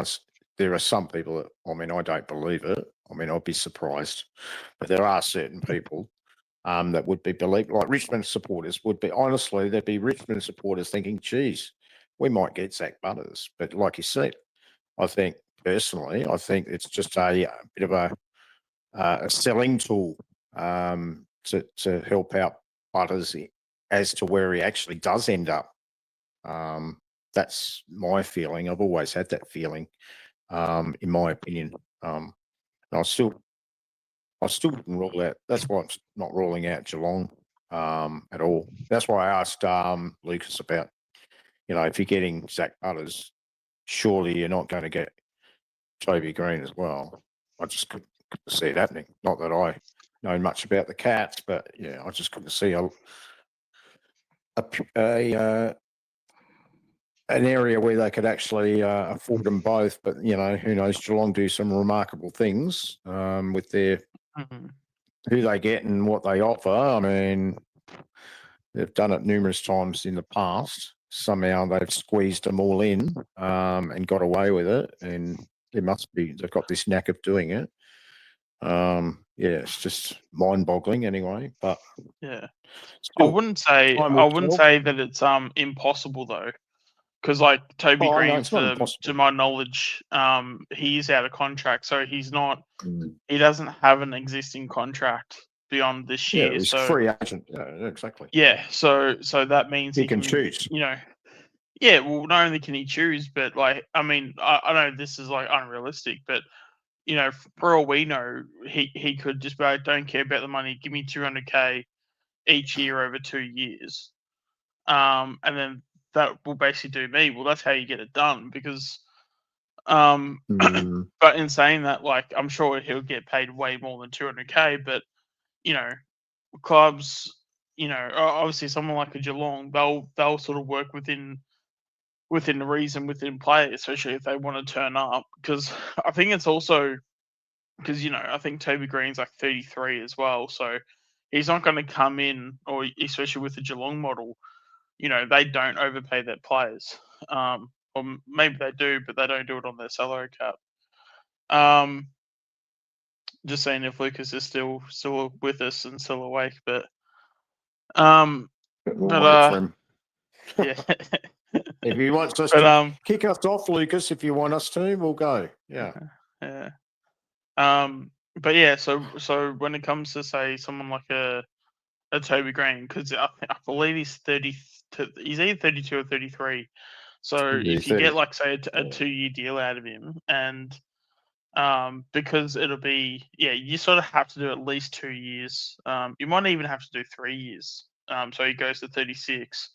are some people that, I mean, I don't believe it. I mean, I'd be surprised. But there are certain people that would be believed, like Richmond supporters would be, honestly, there'd be Richmond supporters thinking, geez, we might get Zach Butters. But like you said, I think it's just a bit of a selling tool to help out Butters as to where he actually does end up. That's my feeling. I've always had that feeling, in my opinion. And I still wouldn't rule out. That's why I'm not ruling out Geelong at all. That's why I asked Lucas about, if you're getting Zach Butters, surely you're not going to get Toby Green as well. I just couldn't see it happening. Not that I know much about the Cats, but yeah, I just couldn't see an area where they could actually afford them both. But you know, who knows? Geelong do some remarkable things with their who they get and what they offer. I mean, they've done it numerous times in the past. Somehow they've squeezed them all in and got away with it. And they've got this knack of doing it. Yeah, it's just mind-boggling anyway. But yeah, still, I wouldn't say that it's impossible though, because like Toby Green, to my knowledge, he is out of contract, so he's not. He doesn't have an existing contract beyond this year. Yeah, he's so free agent. Yeah, exactly. Yeah, so that means he can choose. You know, yeah. Well, not only can he choose, but like, I mean, I know this is like unrealistic, but you know, for all we know, he could just be like, don't care about the money. Give me $200K each year over 2 years, and then that will basically do me. Well, that's how you get it done because. But in saying that, like, I'm sure he'll get paid way more than $200K, but you know, clubs, you know, obviously someone like a Geelong, they'll sort of work within the reason within play, especially if they want to turn up. Because I think it's also because you know I think Toby Green's like 33 as well, so he's not going to come in, or especially with the Geelong model, you know, they don't overpay their players. Or maybe they do, but they don't do it on their salary cap. Just saying if Lucas is still with us and still awake, but yeah. If he wants us to kick us off, Lucas, if you want us to, we'll go. Yeah. Yeah. But yeah, so when it comes to say someone like a Toby Green, because I believe he's 30, he's either 32 or 33. So if you get like say a 2-year deal out of him, and because it'll be you sort of have to do at least 2 years. You might even have to do 3 years. So he goes to 36.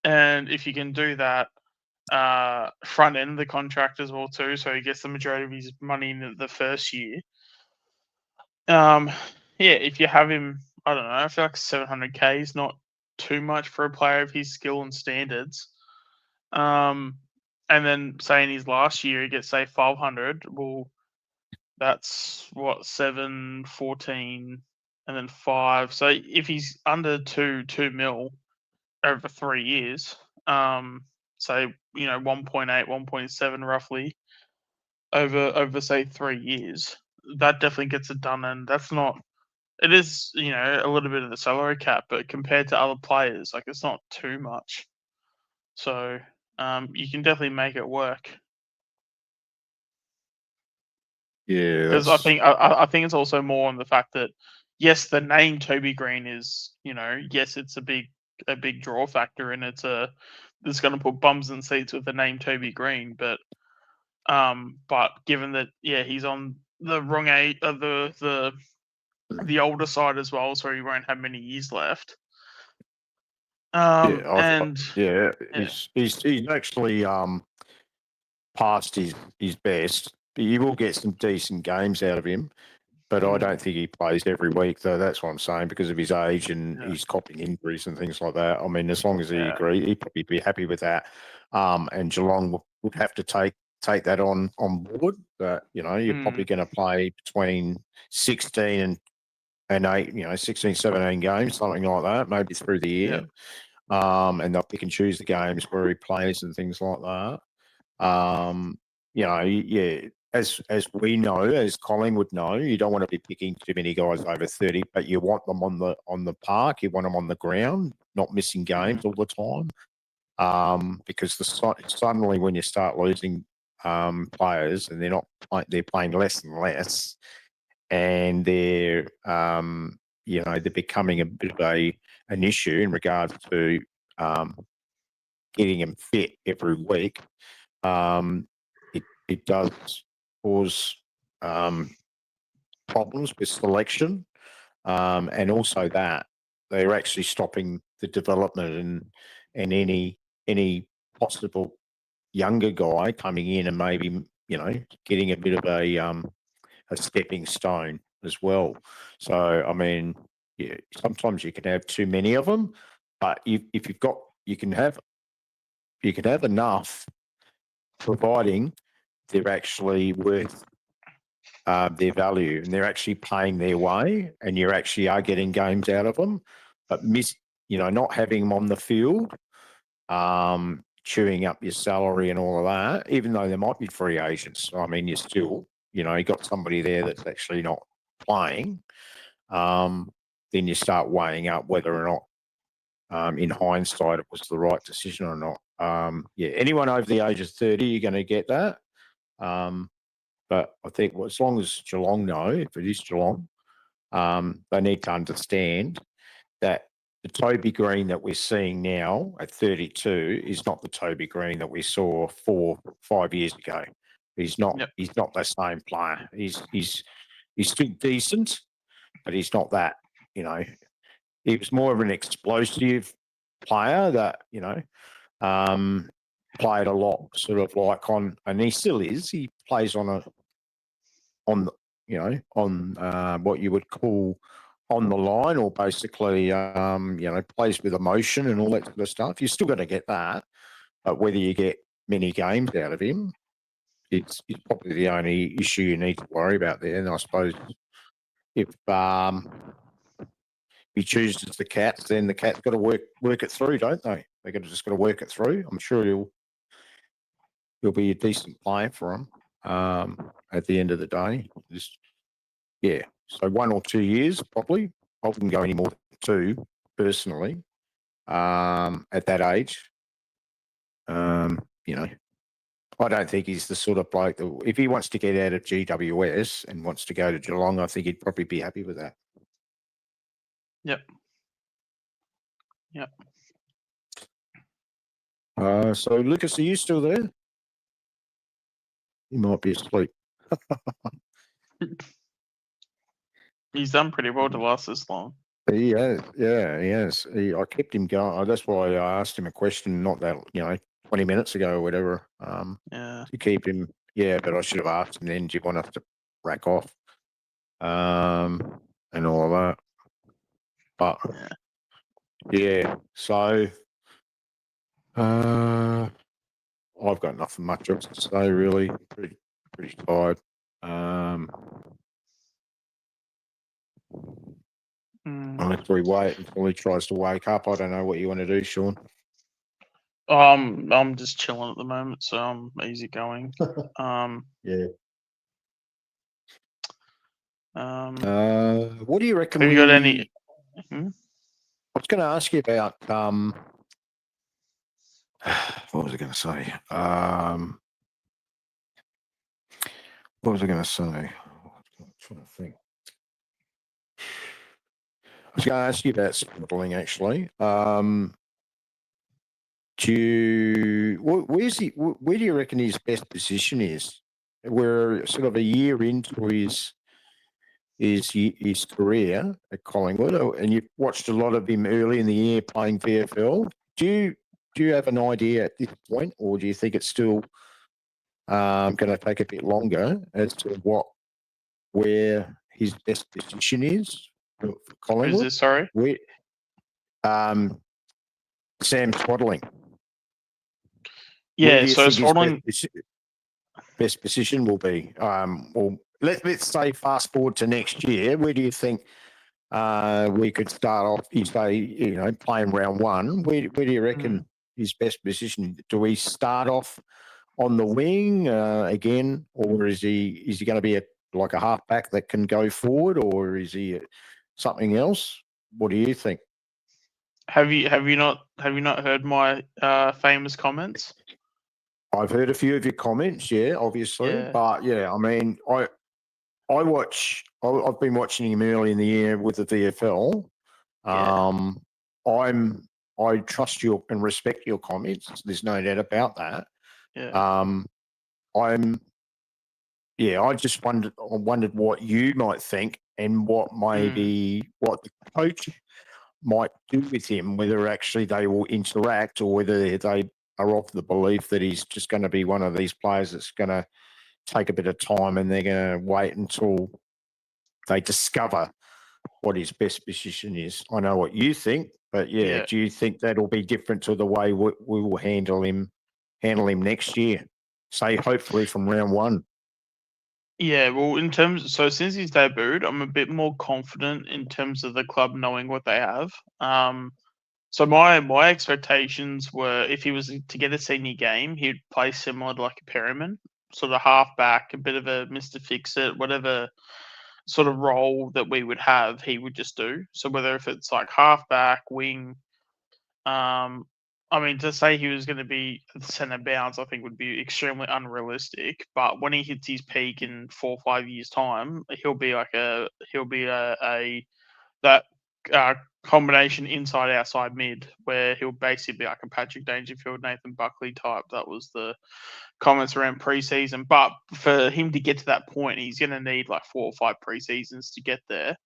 And if you can do that, front end the contract as well too, so he gets the majority of his money in the first year. If you have him, I don't know, I feel like 700K is not too much for a player of his skill and standards. And then say in his last year he gets say 500. Well, that's what 7, 14, and then 5. So if he's under 2 mil over 3 years, say 1.8, 1.7 roughly over say 3 years, that definitely gets it done. And that's not. It is a little bit of the salary cap, but compared to other players, like it's not too much. So you can definitely make it work. Yeah, because I think it's also more on the fact that yes, the name Toby Green is yes, it's a big draw factor, and it's going to put bums in seats with the name Toby Green, but given that he's on the wrong age of the older side as well, so he won't have many years left. He's actually past his best. You will get some decent games out of him, but I don't think he plays every week, though. That's what I'm saying, because of his age and he's copying injuries and things like that. I mean, as long as he agreed, he'd probably be happy with that. And Geelong would have to take that on board. But you're probably going to play between 16 and 8, 16, 17 games, something like that, maybe through the year. And they'll pick and choose the games where he plays and things like that. As we know, as Colin would know, you don't want to be picking too many guys over 30, but you want them on the park, you want them on the ground, not missing games all the time. Because suddenly when you start losing players and they're playing less and less, and they're they're becoming a bit of an issue in regards to getting them fit every week. It does cause problems with selection, and also that they're actually stopping the development and any possible younger guy coming in and maybe, getting a bit of a stepping stone as well. So, I mean, yeah, sometimes you can have too many of them, but if you've got, you can have enough, providing they're actually worth their value and they're actually paying their way, and you actually are getting games out of them. But not having them on the field, chewing up your salary and all of that, even though there might be free agents. I mean, you're still, you got somebody there that's actually not playing. Then you start weighing up whether or not, in hindsight, it was the right decision or not. Anyone over the age of 30, you're going to get that. But I think as long as Geelong know, if it is Geelong, they need to understand that the Toby Green that we're seeing now at 32 is not the Toby Green that we saw 4 or 5 years ago. He's not. Yep. He's not the same player. He's still decent, but he's not that. He was more of an explosive player that played a lot, sort of like on, and he still is. He plays on what you would call on the line, or basically, plays with emotion and all that sort of stuff. You're still going to get that, but whether you get many games out of him, it's probably the only issue you need to worry about there. And I suppose if he chooses the Cats, then the Cats got to work it through, don't they? They just got to work it through. I'm sure he'll be a decent player for them at the end of the day. So 1 or 2 years probably. I wouldn't go any more than 2 personally. At that age, I don't think he's the sort of bloke that, if he wants to get out of GWS and wants to go to Geelong, I think he'd probably be happy with that. Yep. So Lucas, are you still there? You might be asleep. He's done pretty well to last this long. He has. I kept him going. That's why I asked him a question not that 20 minutes ago or whatever. To keep him. Yeah, but I should have asked him then. Do you want us to rack off? And all of that. But so I've got nothing much else to say really. Pretty tired. Unless we wait until he tries to wake up. I don't know what you want to do, Sean. I'm just chilling at the moment, so I'm easy going. What do you reckon? Have you got any? I was going to ask you about what was I going to say? What was I going to say? I'm trying to think. I was going to ask you about Spindling, actually. Where do you reckon his best position is? We're sort of a year into his career at Collingwood, and you've watched a lot of him early in the year playing VFL. Do you have an idea at this point, or do you think it's still going to take a bit longer as to where his best position is for Collingwood? Who's this, sorry? Sam Swaddling. Yeah, so Swaddling. Best position will be. Well, let's say fast forward to next year. Where do you think we could start off? You say, playing round 1. Where do you reckon his best position? Do we start off on the wing again, or is he going to be like a halfback that can go forward, or is he something else? What do you think? Have you not heard my famous comments? I've heard a few of your comments, obviously, but I mean, I've been watching him early in the year with the VFL. I trust you and respect your comments. There's no doubt about that. I just wondered what you might think and what what the coach might do with him, whether actually they will interact or whether they are of the belief that he's just going to be one of these players that's going to take a bit of time and they're going to wait until they discover what his best position is. I know what you think, but Yeah. do you think that'll be different to the way we will handle him next year? Say, hopefully from round one. Yeah, well, since he's debuted, I'm a bit more confident in terms of the club knowing what they have. So my expectations were if he was to get a senior game, he'd play similar to like a Perryman, sort of halfback, a bit of a Mr. Fix-It, whatever sort of role that we would have, he would just do. So whether if it's like halfback, wing, I mean, to say he was going to be at the centre bounce, I think would be extremely unrealistic. But when he hits his peak in 4 or 5 years' time, he'll be that combination inside outside mid where he'll basically be like a Patrick Dangerfield, Nathan Buckley type. That was the comments around preseason. But for him to get to that point, he's going to need like 4 or 5 preseasons to get there.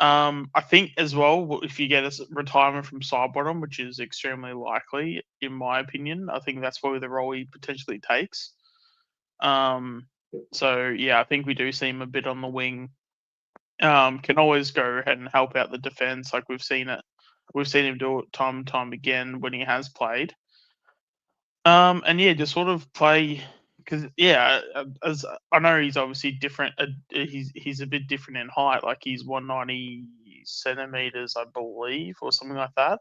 I think as well, if you get a retirement from Sidebottom, which is extremely likely, in my opinion, I think that's probably the role he potentially takes. So yeah, I think we do see him a bit on the wing. Can always go ahead and help out the defense, like we've seen it. We've seen him do it time and time again when he has played. And yeah, just sort of play because as I know he's obviously different. He's a bit different in height. Like he's 190 centimeters, I believe, or something like that.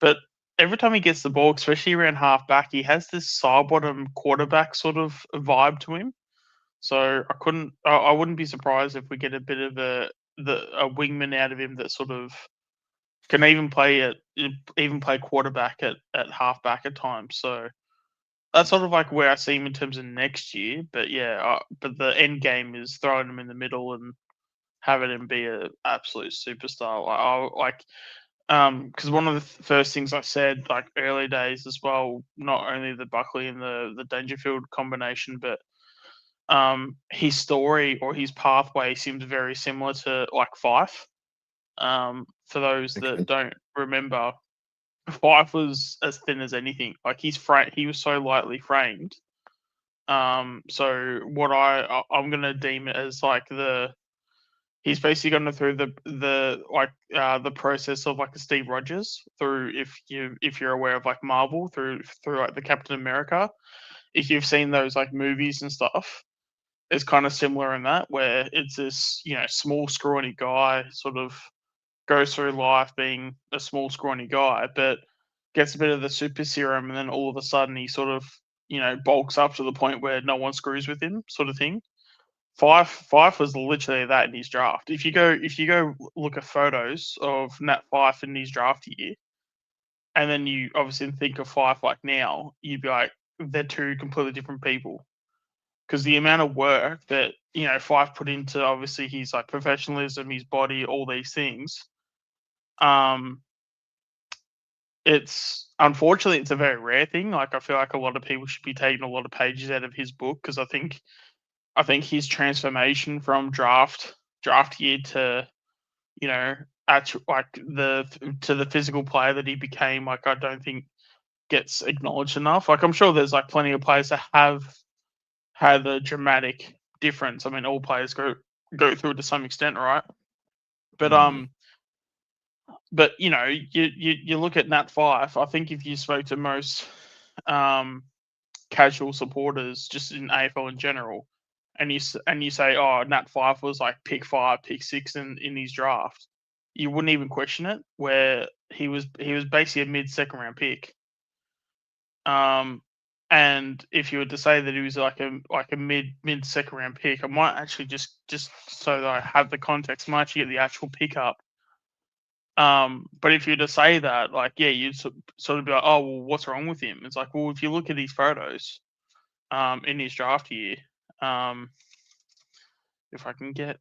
But every time he gets the ball, especially around half back, he has this side bottom quarterback sort of vibe to him. So I wouldn't be surprised if we get a bit of a wingman out of him that sort of can even play quarterback at halfback at times. So that's sort of like where I see him in terms of next year. But yeah, but the end game is throwing him in the middle and having him be an absolute superstar. Because one of the first things I said, like early days as well, not only the Buckley and the Dangerfield combination, but his story or his pathway seems very similar to like Fife. For those that don't remember, Fife was as thin as anything. Like he was so lightly framed. So what I'm gonna deem it as like he's basically gone through the process of like a Steve Rogers through if you're aware of like Marvel through like the Captain America. If you've seen those like movies and stuff, it's kind of similar in that where it's this small scrawny guy sort of goes through life being a small scrawny guy, but gets a bit of the super serum, and then all of a sudden he sort of bulks up to the point where no one screws with him, sort of thing. Fife was literally that in his draft. If you go look at photos of Nat Fife in his draft year, and then you obviously think of Fife like now, you'd be like, they're two completely different people. Because the amount of work that Fife put into obviously his like professionalism, his body, all these things, it's unfortunately it's a very rare thing. Like I feel like a lot of people should be taking a lot of pages out of his book because I think his transformation from draft year to actual to the physical player that he became, like I don't think gets acknowledged enough. Like I'm sure there's like plenty of players that have had a dramatic difference. I mean, all players go through it to some extent, right? But you look at Nat Fife. I think if you spoke to most casual supporters, just in AFL in general, and you say, "Oh, Nat Fife was like pick 5, pick 6 in his draft," you wouldn't even question it. Where he was basically a mid-second round pick. And if you were to say that he was like a mid second round pick, I might actually just so that I have the context, I might actually get the actual pickup. But if you were to say that, like, yeah, you'd sort of be like, oh, well, what's wrong with him? It's like, well, if you look at his photos, in his draft year, if I can get,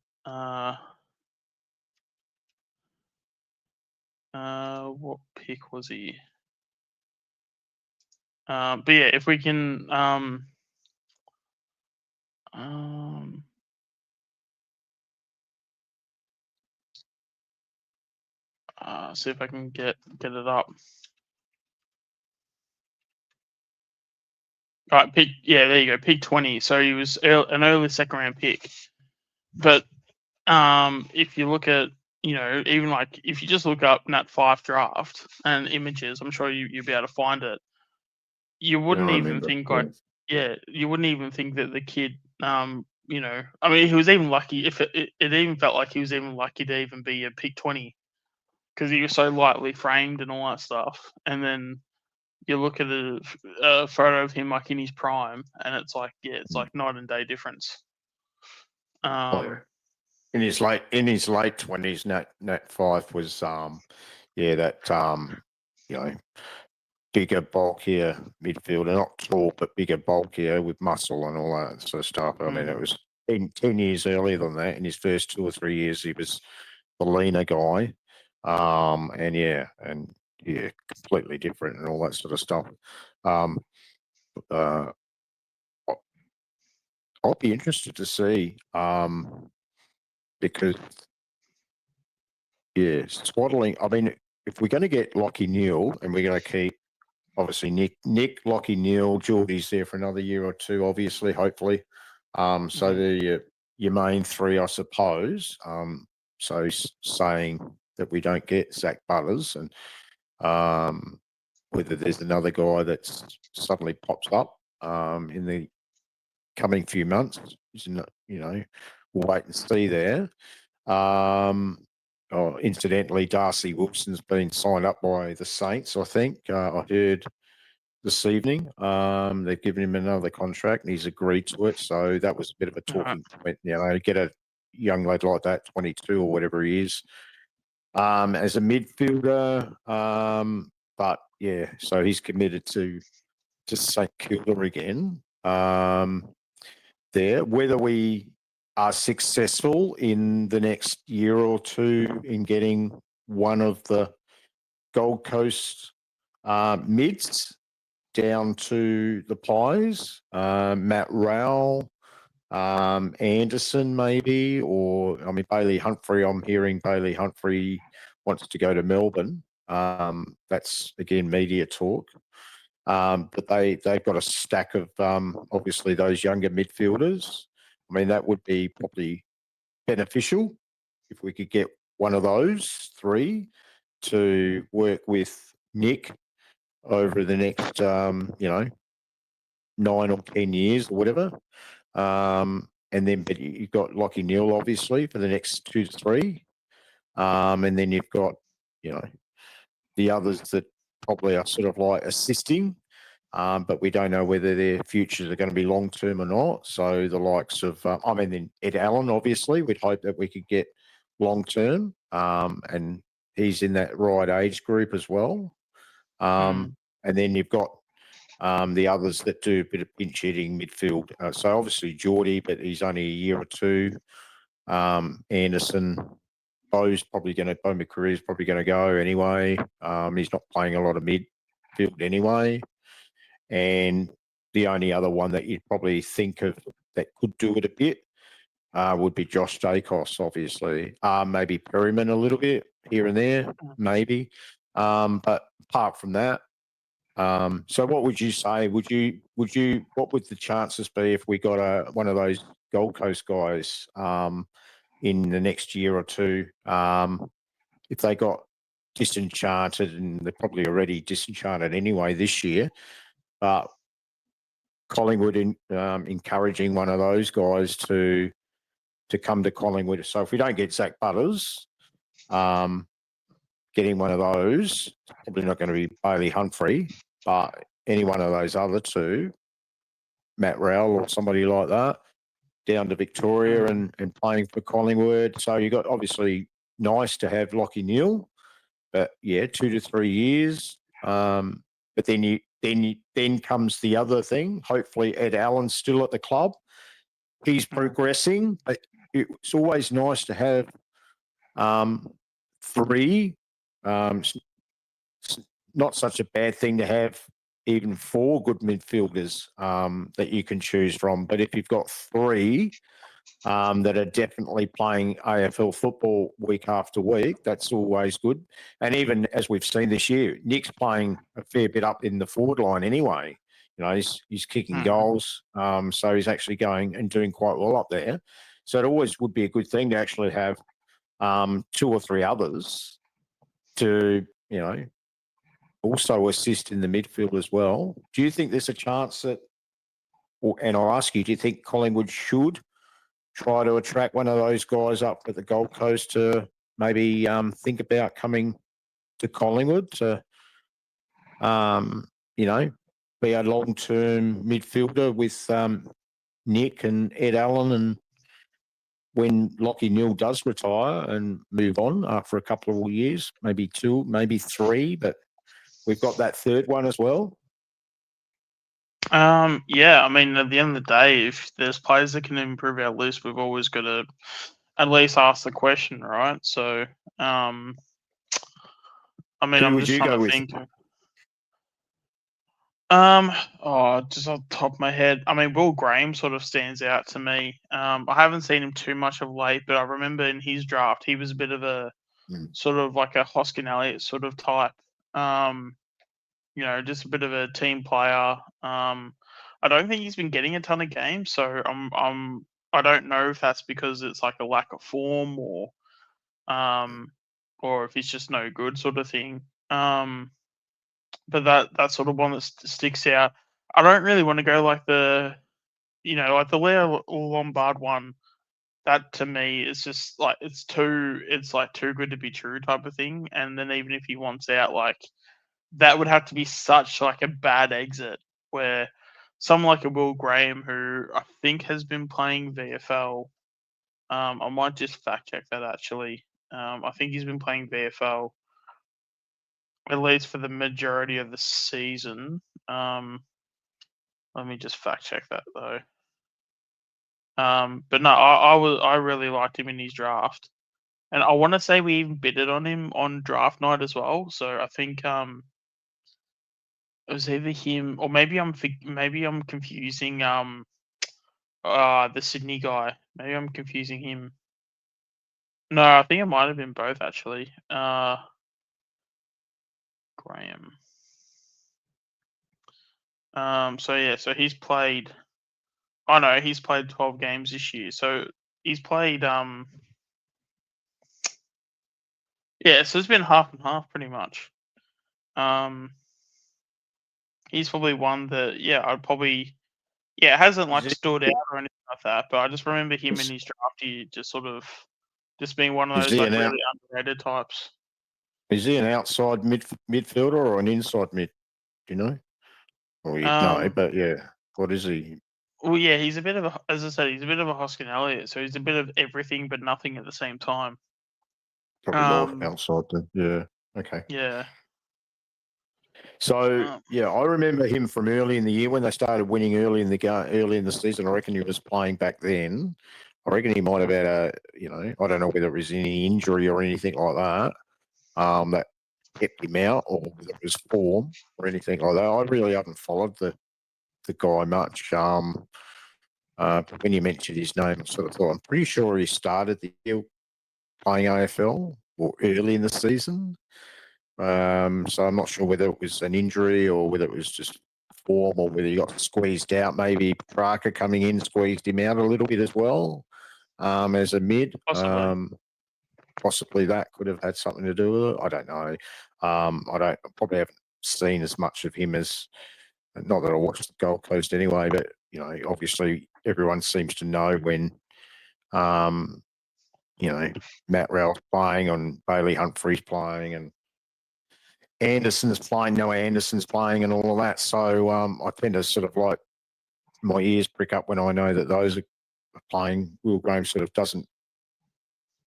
what pick was he? But yeah, if we can, see if I can get it up. Right, pick. Yeah, there you go. Pick 20. So he was an early second round pick. But if you look at, even like if you just look up Nat 5 draft and images, I'm sure you'll be able to find it. You wouldn't even think you wouldn't even think that the kid, I mean, he was even lucky. If it even felt like he was even lucky to even be a pick 20 because he was so lightly framed and all that stuff. And then you look at a photo of him like in his prime, and it's like, it's like night and day difference. In his late 20s, Nat 5 was bigger, bulkier midfielder, not tall but bigger, bulkier with muscle and all that sort of stuff. I mean, it was 10 years earlier than that. In his first 2 or 3 years, he was the leaner guy, completely different and all that sort of stuff. I'll be interested to see because swaddling. I mean, if we're going to get Lachie Neale and we're going to keep obviously Nick, Lachie Neale, Geordie's there for another year or two, obviously, hopefully. So they're your main three, I suppose. So saying that we don't get Zach Butters and whether there's another guy that suddenly pops up in the coming few months, we'll wait and see there. Incidentally, Darcy Wilson's been signed up by the Saints, I think. I heard this evening. They've given him another contract and he's agreed to it. So that was a bit of a talking point, get a young lad like that, 22 or whatever he is, as a midfielder. But yeah, so he's committed to St Kilda again. There, whether we are successful in the next year or two in getting one of the Gold Coast mids down to the Pies, Matt Rowell, Anderson maybe, or Bailey Humphrey. I'm hearing Bailey Humphrey wants to go to Melbourne. That's again media talk. But they've got a stack of obviously those younger midfielders. I mean, that would be probably beneficial if we could get one of those three to work with Nick over the next 9 or 10 years or whatever. And then but you've got Lachie Neale obviously for the next 2 to 3. And then you've got, the others that probably are sort of like assisting. But we don't know whether their futures are going to be long term or not. So the likes of, then Ed Allen, obviously, we'd hope that we could get long term, and he's in that right age group as well. And then you've got the others that do a bit of pinch hitting midfield. So obviously Geordie, but he's only a year or two. Anderson, Bo McCreery is probably going to go anyway. He's not playing a lot of midfield anyway. And the only other one that you'd probably think of that could do it a bit would be Josh Dacos, obviously. Maybe Perryman a little bit here and there, maybe. But apart from that, so what would you say? What would the chances be if we got one of those Gold Coast guys in the next year or two? If they got disenchanted, and they're probably already disenchanted anyway this year. But Collingwood encouraging one of those guys to come to Collingwood. So if we don't get Zach Butters, getting one of those, probably not going to be Bailey Humphrey, but any one of those other two, Matt Rowell or somebody like that, down to Victoria and playing for Collingwood. So you got obviously nice to have Lachie Neale, but 2 to 3 years. But then comes the other thing. Hopefully Ed Allen's still at the club. He's progressing. But it's always nice to have 3. It's not such a bad thing to have even 4 good midfielders that you can choose from. But if you've got 3 that are definitely playing AFL football week after week, that's always good. And even as we've seen this year, Nick's playing a fair bit up in the forward line anyway. he's kicking goals. So he's actually going and doing quite well up there. So it always would be a good thing to actually have 2 or 3 others to, also assist in the midfield as well. Do you think there's a chance that, and I'll ask you, do you think Collingwood should try to attract one of those guys up at the Gold Coast to maybe think about coming to Collingwood to, be a long-term midfielder with Nick and Ed Allen, and when Lachie Neale does retire and move on after a couple of years, maybe 2, maybe 3, but we've got that third one as well. Yeah, I mean, at the end of the day, if there's players that can improve our list, we've always got to at least ask the question, right? So, I mean, Who I'm would just you trying go to with? think. Just off the top of my head, I mean, Will Graham sort of stands out to me. I haven't seen him too much of late, but I remember in his draft, he was a bit of a sort of like a Hoskin Elliott sort of type. Just a bit of a team player. I don't think he's been getting a ton of games, so I don't know if that's because it's like a lack of form or if he's just no good sort of thing. But that's sort of one that sticks out. I don't really want to go like the Leo Lombard one. That to me is just like it's too good to be true type of thing. And then even if he wants out, like that would have to be such like a bad exit where someone like a Will Graham, who I think has been playing VFL, I might just fact check that actually. I think he's been playing VFL at least for the majority of the season. Let me just fact check that though. But no, I really liked him in his draft, and I want to say we even bidded on him on draft night as well. So I think it was either him or maybe I'm confusing the Sydney guy. Maybe I'm confusing him. No, I think it might have been both actually. Graham. So he's played. Oh no, he's played 12 games this year. So he's played. So it's been half and half pretty much. He's probably one that I'd probably it hasn't like stood out or anything like that, but I just remember him in his draft year just sort of just being one of those like really underrated types. Is he an outside midfielder or an inside mid? Do you know? Well, you know, but what is he? Well, yeah, he's a bit of as I said, he's a bit of a Hoskin Elliott, so he's a bit of everything but nothing at the same time. Probably more outside then. Yeah. Okay. Yeah. So I remember him from early in the year when they started winning early in the season. I reckon he was playing back then. I reckon he might have had I don't know whether it was any injury or anything like that that kept him out, or whether it was form or anything like that. I really haven't followed the guy much. But when you mentioned his name, I sort of thought I'm pretty sure he started the year playing AFL or early in the season. So I'm not sure whether it was an injury or whether it was just form or whether he got squeezed out. Maybe Parker coming in squeezed him out a little bit as well as a mid. Possibly that could have had something to do with it. I don't know. I probably haven't seen as much of him as, not that I watched the Gold Coast anyway, but obviously everyone seems to know when Matt Rowell's playing and Bailey Humphrey's playing and Anderson's playing, Noah Anderson's playing and all of that. So I tend to sort of like my ears prick up when I know that those are playing. Will Graham sort of doesn't,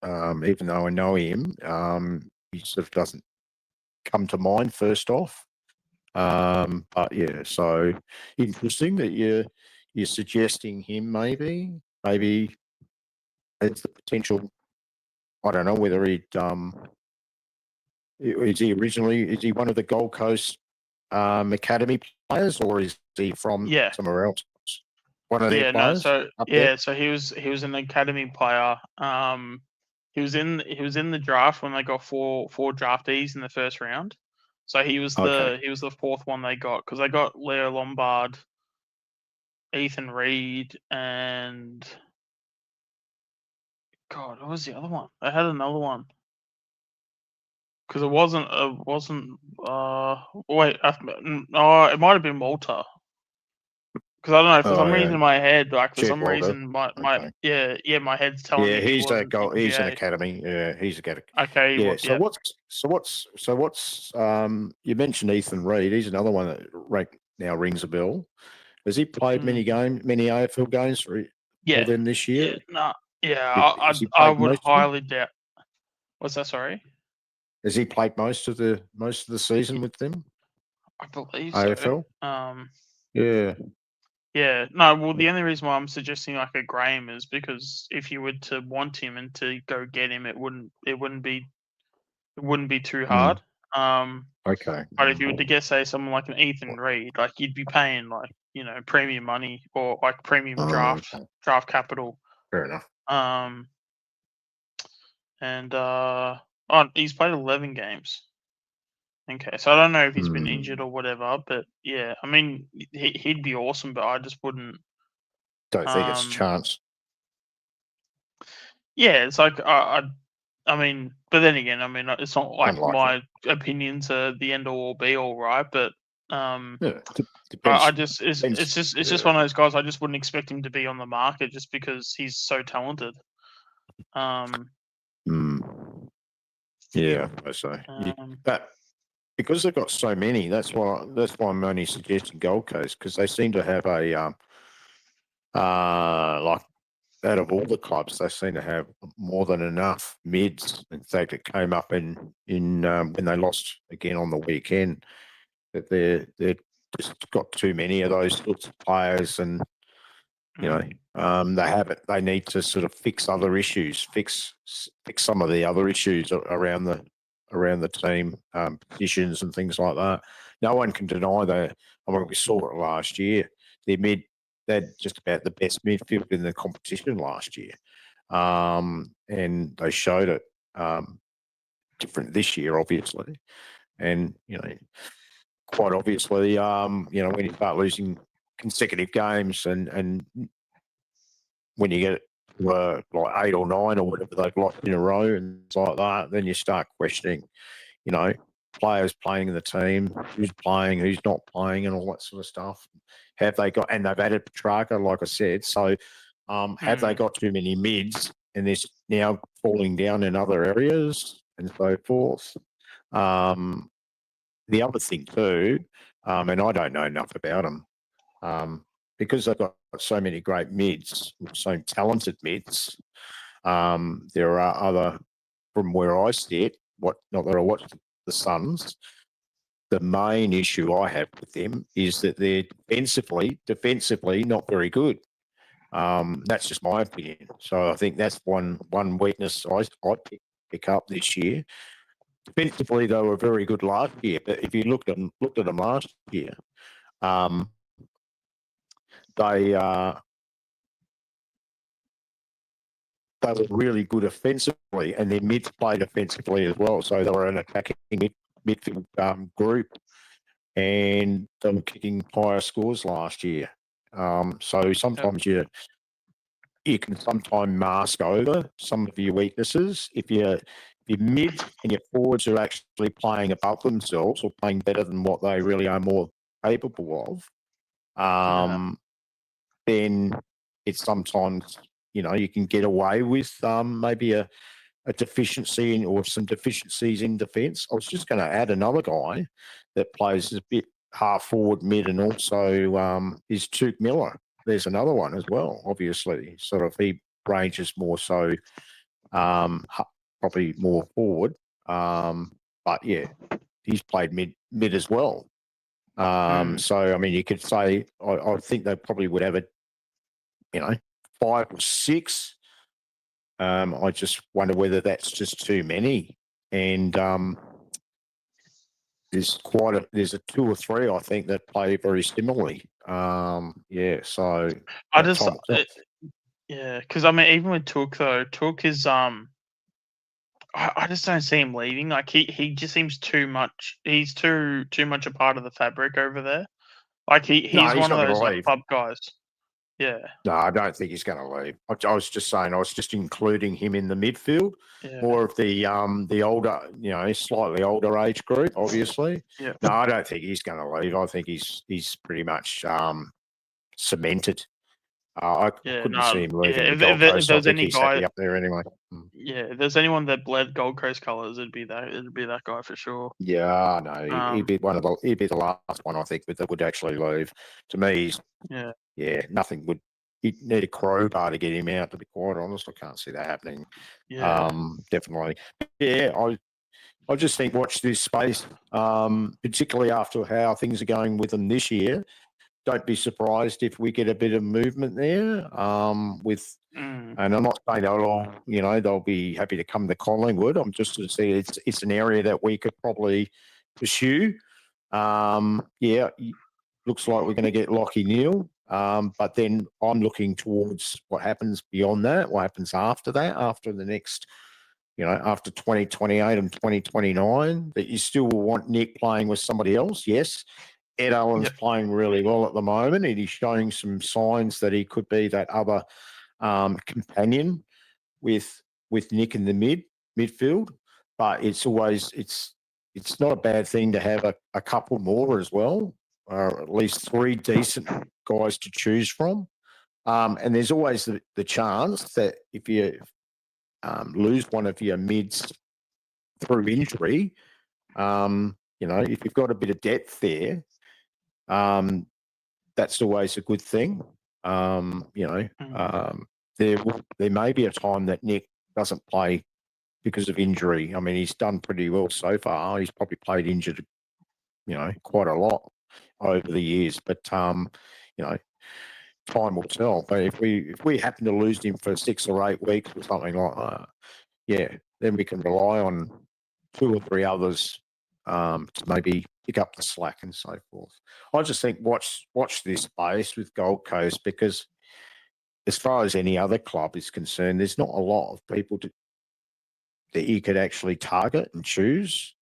even though I know him, he sort of doesn't come to mind first off. But yeah, so interesting that you're suggesting him maybe it's the potential. I don't know whether is he one of the Gold Coast academy players, or is he from somewhere else? One of their players. So he was an academy player. He was in the draft when they got four draftees in the first round. So he was the fourth one they got because they got Leo Lombard, Ethan Reed, and God, what was the other one? They had another one because it wasn't. Wait, it might have been Walter. Because I don't know, for some reason in my head, like for Jed some Walter. reason, my Okay. my head's telling me he's a goal. he's an academy. Yeah, he's a academy. Okay. Yeah. Well, So what's you mentioned Ethan Reed. He's another one that now rings a bell. Has he played many AFL games for them this year? I would highly doubt. What's that? Sorry. Has he played most of the season with them? I believe AFL. so. Yeah. Yeah. No. Well, the only reason why I'm suggesting like a Graham is because if you were to want him and to go get him, it wouldn't be too hard. Okay. But if you were to get, say, someone like an Ethan Reed, like you'd be paying like premium money or like premium draft capital. Fair enough. He's played 11 games. Okay, so I don't know if he's been injured or whatever, but yeah, I mean he'd be awesome, but I just wouldn't. Don't think it's a chance. Yeah, it's like I mean, but then again, I mean, it's not like my opinions are the end all be all, right? But depends. It's just one of those guys. I just wouldn't expect him to be on the market just because he's so talented. Yeah, I say. But because they've got so many, that's why I'm only suggesting Gold Coast, because they seem to have a like out of all the clubs, they seem to have more than enough mids. In fact, it came up in when they lost again on the weekend that they're just got too many of those sorts of players, and they need to sort of fix other issues, fix some of the other issues around the team, positions and things like that. No one can deny that. I mean, we saw it last year. They're just about the best midfield in the competition last year, and they showed it. Different this year, obviously, and quite obviously, when you start losing consecutive games and when you get like 8 or 9 or whatever they've lost in a row and things like that, then you start questioning, players playing in the team, who's playing, who's not playing, and all that sort of stuff. Have they got? And they've added Petrarca, like I said. So, have they got too many mids, and they're now falling down in other areas and so forth? The other thing too, and I don't know enough about them, because they've got so many great mids, so talented mids. There are other, from where I sit, not that I watch the Suns. The main issue I have with them is that they're defensively not very good. That's just my opinion. So I think that's one weakness I pick up this year. Defensively, they were very good last year, but if you looked at them last year, they were really good offensively, and their mids played offensively as well. So they were an attacking midfield group, and they were kicking higher scores last year. So sometimes you can sometimes mask over some of your weaknesses if your mids and your forwards are actually playing above themselves or playing better than what they really are more capable of. Then it's sometimes you can get away with maybe a deficiency or some deficiencies in defence. I was just going to add another guy that plays a bit half forward mid and also is Tuke Miller. There's another one as well, obviously. Sort of he ranges more so probably more forward. But yeah, he's played mid as well. So, I mean, you could say, I think they probably would have 5 or 6. I just wonder whether that's just too many. And there's a 2 or 3, I think, that play very similarly. So I just, because I mean, even with Took though, Took is I just don't see him leaving. Like he just seems too much. He's too much a part of the fabric over there. Like he's No, he's one of not gonna those like leave. club guys. Yeah. No, I don't think he's going to leave. I was just saying, I was just including him in the midfield, Yeah. more of the older, slightly older age group, obviously. Yeah. No, I don't think he's going to leave. I think he's pretty much cemented. I couldn't see him leaving the Gold Coast. I think he's happy up there anyway. Yeah, if there's anyone that bled Gold Coast colours, it'd be that guy for sure. Yeah, no, he'd be he'd be the last one I think that would actually leave. To me, nothing would. He'd need a crowbar to get him out. To be quite honest, I can't see that happening. Yeah. Definitely. Yeah, I just think watch this space, particularly after how things are going with them this year. Don't be surprised if we get a bit of movement there. And I'm not saying they'll be happy to come to Collingwood. I'm just to see it's an area that we could probably pursue. Looks like we're going to get Lachie Neale. But then I'm looking towards what happens beyond that, what happens after that, after the next, after 2028 and 2029, that you still will want Nick playing with somebody else. Yes. Ed Allen's playing really well at the moment, and he's showing some signs that he could be that other companion with Nick in the midfield. But it's always it's not a bad thing to have a couple more as well, or at least three decent guys to choose from. And there's always the chance that if you lose one of your mids through injury, if you've got a bit of depth there, that's always a good thing. There may be a time that Nick doesn't play because of injury. I mean, he's done pretty well so far. He's probably played injured, quite a lot over the years. But time will tell. But if we happen to lose him for 6 or 8 weeks or something like that, then we can rely on 2 or 3 others to maybe pick up the slack and so forth. I just think watch this space with Gold Coast, because as far as any other club is concerned, there's not a lot of people that you could actually target and choose.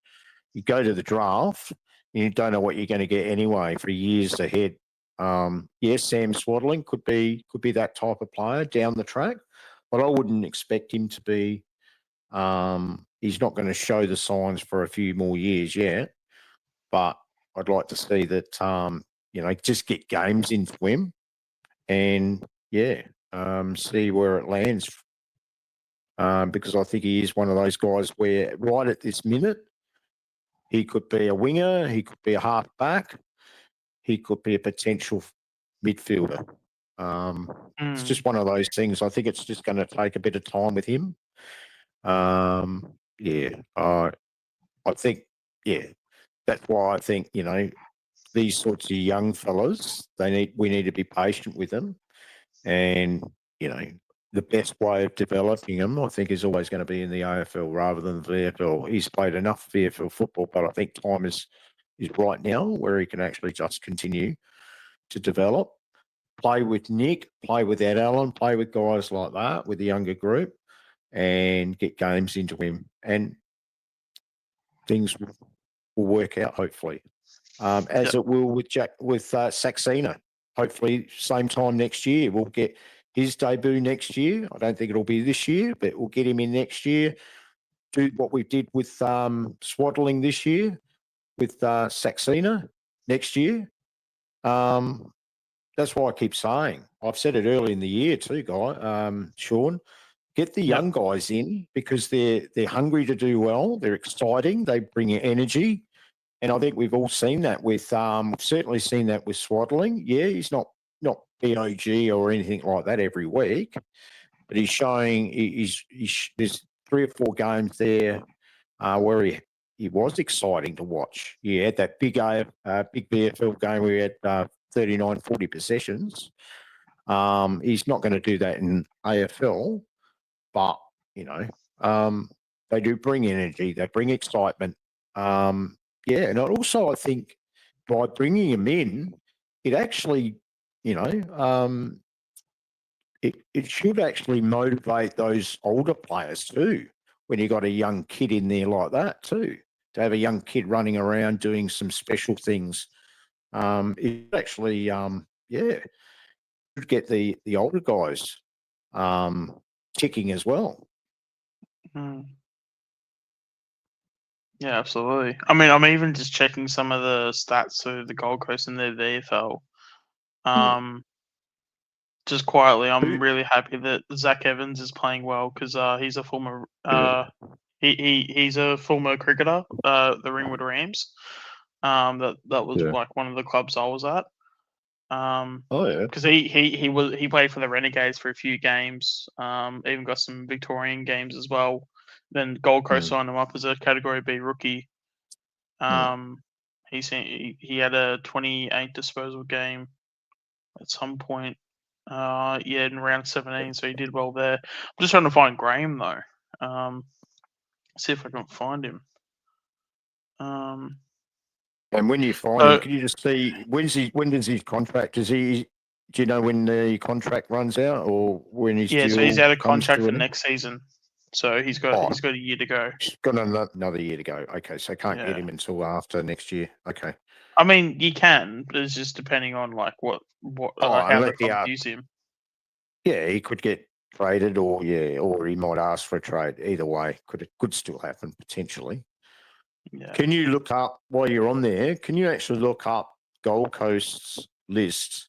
You go to the draft, and you don't know what you're going to get anyway for years ahead. Yes, Sam Swaddling could be that type of player down the track, but I wouldn't expect him to be. He's not going to show the signs for a few more years yet, but I'd like to see that, just get games into him and, see where it lands. Because I think he is one of those guys where right at this minute, he could be a winger, he could be a half back, he could be a potential midfielder. It's just one of those things. I think it's just going to take a bit of time with him. I think, that's why I think, these sorts of young fellas, we need to be patient with them. And, the best way of developing them, I think, is always going to be in the AFL rather than the VFL. He's played enough VFL football, but I think time is right now where he can actually just continue to develop, play with Nick, play with Ed Allen, play with guys like that, with the younger group, and get games into him, and things will work out hopefully, as it will with Saxena. Hopefully, same time next year, we'll get his debut next year. I don't think it'll be this year, but we'll get him in next year. Do what we did with Swaddling this year, with Saxena next year. That's why I keep saying. I've said it early in the year too, Sean. Get the young guys in, because they're hungry to do well. They're exciting. They bring energy, and I think we've all seen that with. Certainly seen that with Swaddling. Yeah, he's not BOG or anything like that every week, but he's showing. There's 3 or 4 games there where he was exciting to watch. He had that big VFL game where he had 39, 40 possessions. He's not going to do that in AFL. But, they do bring energy. They bring excitement. And also I think by bringing him in, it actually, it should actually motivate those older players too. when you got a young kid in there like that too. To have a young kid running around doing some special things, it actually, should get the older guys ticking as well. Yeah, absolutely. I mean, I'm even just checking some of the stats through the Gold Coast and their VFL. Just quietly, I'm really happy that Zach Evans is playing well because he's a former he's a former cricketer, the Ringwood Rams. That was like one of the clubs I was at. Because he played for the Renegades for a few games. Even got some Victorian games as well. Then Gold Coast signed him up as a Category B rookie. He had a 28 disposal game at some point. In round 17, so he did well there. I'm just trying to find Graham though. See if I can find him. And when you find him, can you just see when does his contract? Do you know when the contract runs out or when he's so he's out of contract for next season. So he's got a year to go. He's got another year to go. Okay, so can't get him until after next year. Okay. I mean, you can, but it's just depending on like how the club use him. Yeah, he could get traded, or he might ask for a trade. Either way, could still happen potentially. Yeah. Can you look up while you're on there? Can you actually look up Gold Coast's list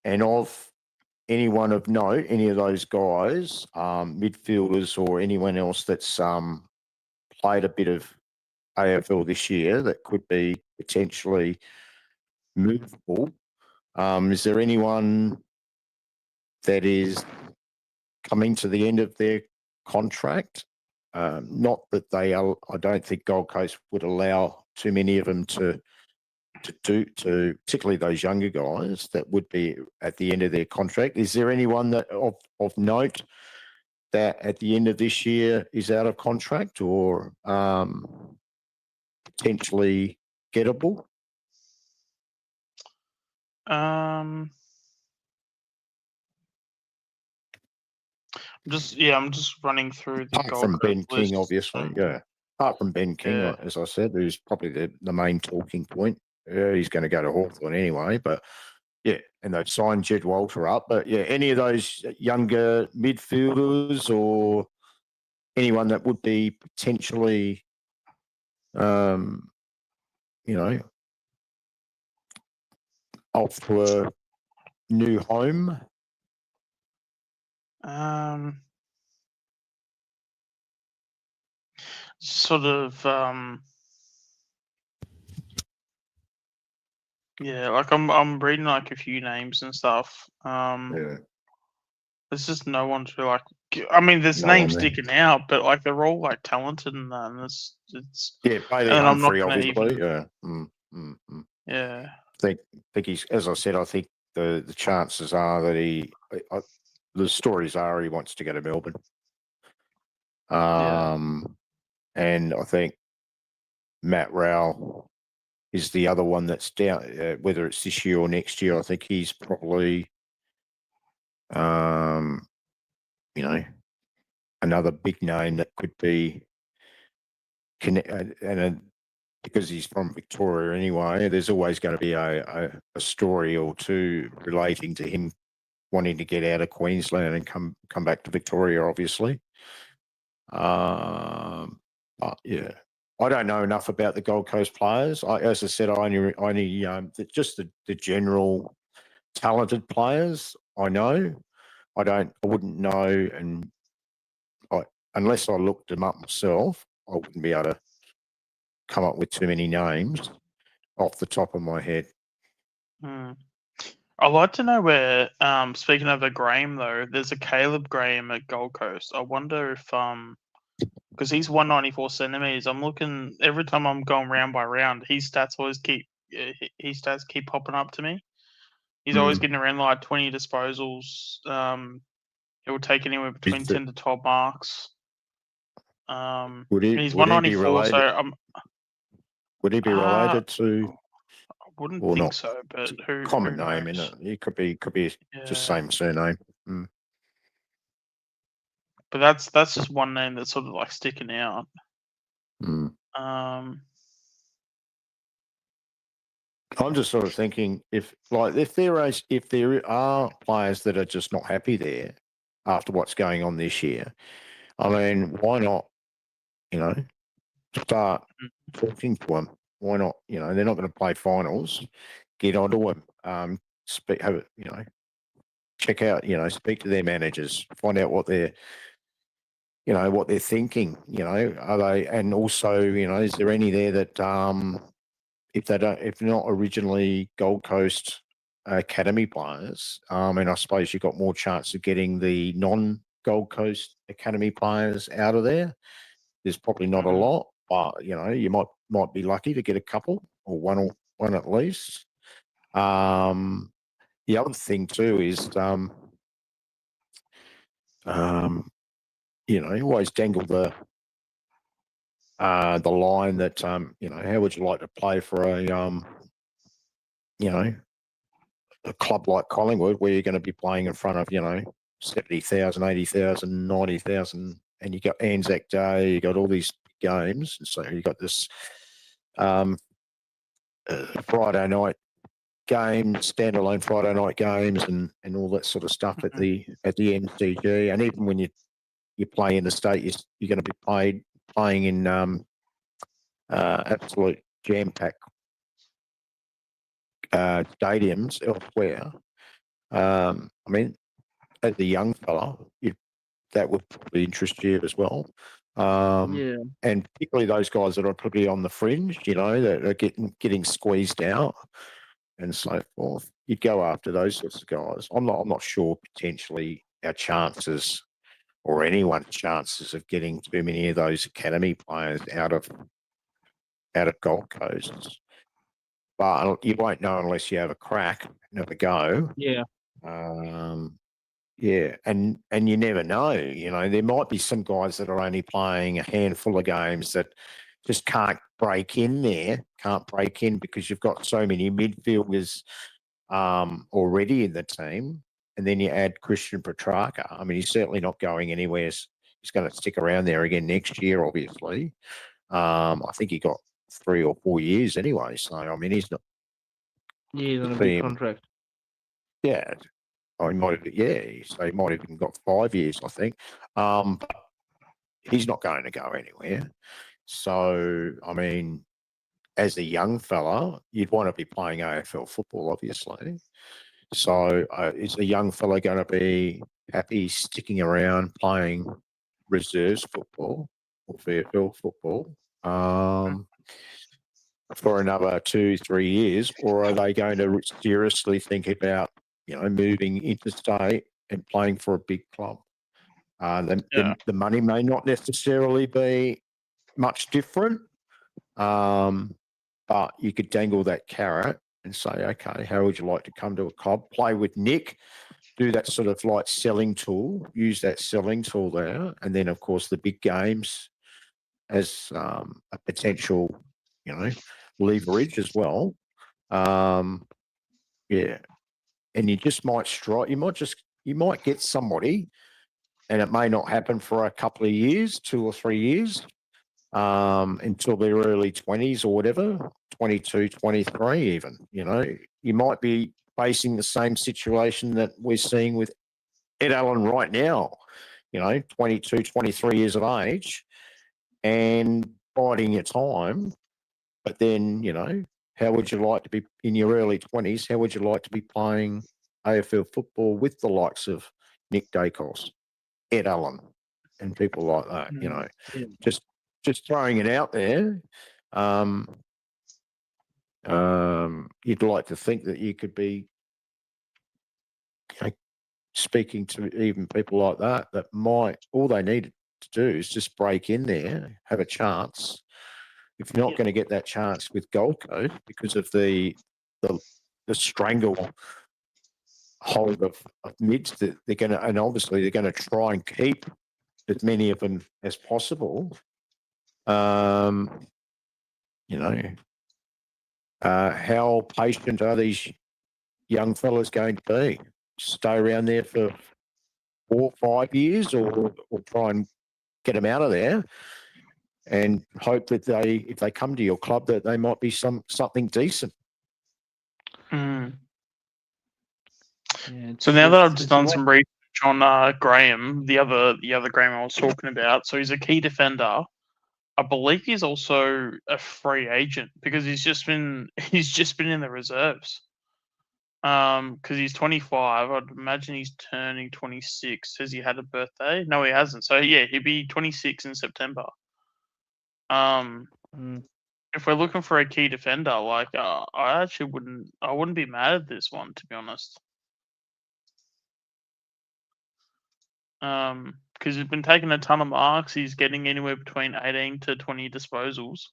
and of anyone of note, any of those guys, midfielders or anyone else that's played a bit of AFL this year that could be potentially movable? Is there anyone that is coming to the end of their contract? Not that they are. I don't think Gold Coast would allow too many of them to particularly those younger guys that would be at the end of their contract. Is there anyone that of note that at the end of this year is out of contract or potentially gettable? I'm just running through the Apart from Ben King, list. obviously, Apart from Ben King, as I said, who's probably the main talking point. He's going to go to Hawthorn anyway, but and they've signed Jed Walter up. But any of those younger midfielders or anyone that would be potentially, off to a new home. Sort of, like I'm reading like a few names and stuff. There's just no one to like. I mean, there's names sticking out, but like they're all like talented and that. And it's Bailey Humphrey, obviously. Yeah. I think he's, as I said, I think the chances are that the stories are he wants to go to Melbourne. And I think Matt Rowell is the other one that's down, whether it's this year or next year. I think he's probably, another big name that could be connected. Because he's from Victoria anyway, there's always going to be a story or two relating to him wanting to get out of Queensland and come back to Victoria, obviously. But I don't know enough about the Gold Coast players. As I said, I only just the general talented players I know. I wouldn't know, and unless I looked them up myself, I wouldn't be able to come up with too many names off the top of my head. I'd like to know where, speaking of a Graham though, there's a Caleb Graham at Gold Coast. I wonder if, because he's 194 centimeters. I'm looking every time I'm going round by round. His stats keep popping up to me. He's always getting around like 20 disposals. It would take anywhere between 10 to 12 marks. He's 194, so would he be related to? I wouldn't think not? So, but who? Common who name, isn't it? He could be just same surname. but that's just one name that's sort of like sticking out. Mm. Um, I'm just sort of thinking if there are players that are just not happy there after what's going on this year, I mean, why not, start talking to them? Why not? They're not going to play finals. Get onto them. Check out, speak to their managers, find out what they're thinking. Are they, and also, is there any there that if they're not originally Gold Coast academy players, and I suppose you've got more chance of getting the non-Gold Coast academy players out of there. There's probably not a lot, but you might be lucky to get a couple or one at least. The other thing too is, you always dangle the line that how would you like to play for a club like Collingwood, where you're going to be playing in front of 70,000, 80,000, 90,000, and you got Anzac Day, you got all these games, and so you got this Friday night games, standalone Friday night games, and all that sort of stuff at the MCG, and even when you play in the state, you're going to be playing in absolute jam-packed stadiums elsewhere. I mean, as a young fella, that would probably interest you as well. And particularly those guys that are probably on the fringe, that are getting squeezed out and so forth. You'd go after those sorts of guys. I'm not sure potentially our chances or anyone's chances of getting too many of those academy players out of Gold Coast. But you won't know unless you have a crack, have a go. Yeah. Yeah, and you never know. There might be some guys that are only playing a handful of games that just can't break in there, because you've got so many midfielders already in the team. And then you add Christian Petrarca. I mean, he's certainly not going anywhere. He's going to stick around there again next year, obviously. I think he got 3 or 4 years anyway. So, I mean, he's not. Yeah, he's on a big contract. Yeah. So he might have even got 5 years, I think. But he's not going to go anywhere. So, I mean, as a young fella, you'd want to be playing AFL football, obviously. So, is a young fella going to be happy sticking around playing reserves football or VFL football for another 2-3 years, or are they going to seriously think about moving interstate and playing for a big club? The money may not necessarily be much different, but you could dangle that carrot and say, okay, how would you like to come to a club, play with Nick, do that sort of like selling tool, use that selling tool there, and then, of course, the big games as a potential, leverage as well. Yeah. And you just might strike, you might get somebody, and it may not happen for a couple of years, 2 or 3 years, until their early 20s or whatever, 22, 23 even. You might be facing the same situation that we're seeing with Ed Allen right now, 22, 23 years of age and biding your time. But then, how would you like to be in your early 20s? How would you like to be playing AFL football with the likes of Nick Dacos, Ed Allen, and people like that? Just throwing it out there. You'd like to think that you could be speaking to even people like that might, all they need to do is just break in there, have a chance. If you're not going to get that chance with Gold Coast because of the strangle hold of mids that they're going to, and obviously they're going to try and keep as many of them as possible. How patient are these young fellas going to be? Stay around there for 4 or 5 years, or try and get them out of there, and hope that if they come to your club, that they might be something decent. Mm. Yeah, So now that I've just it's a done way- some research on Graham, the other Graham I was talking about, so he's a key defender. I believe he's also a free agent because he's just been in the reserves. Because he's 25, I'd imagine he's turning 26. Has he had a birthday? No, he hasn't. So yeah, he'll be 26 in September. If we're looking for a key defender, like I actually wouldn't be mad at this one, to be honest. Because he's been taking a ton of marks. He's getting anywhere between 18 to 20 disposals.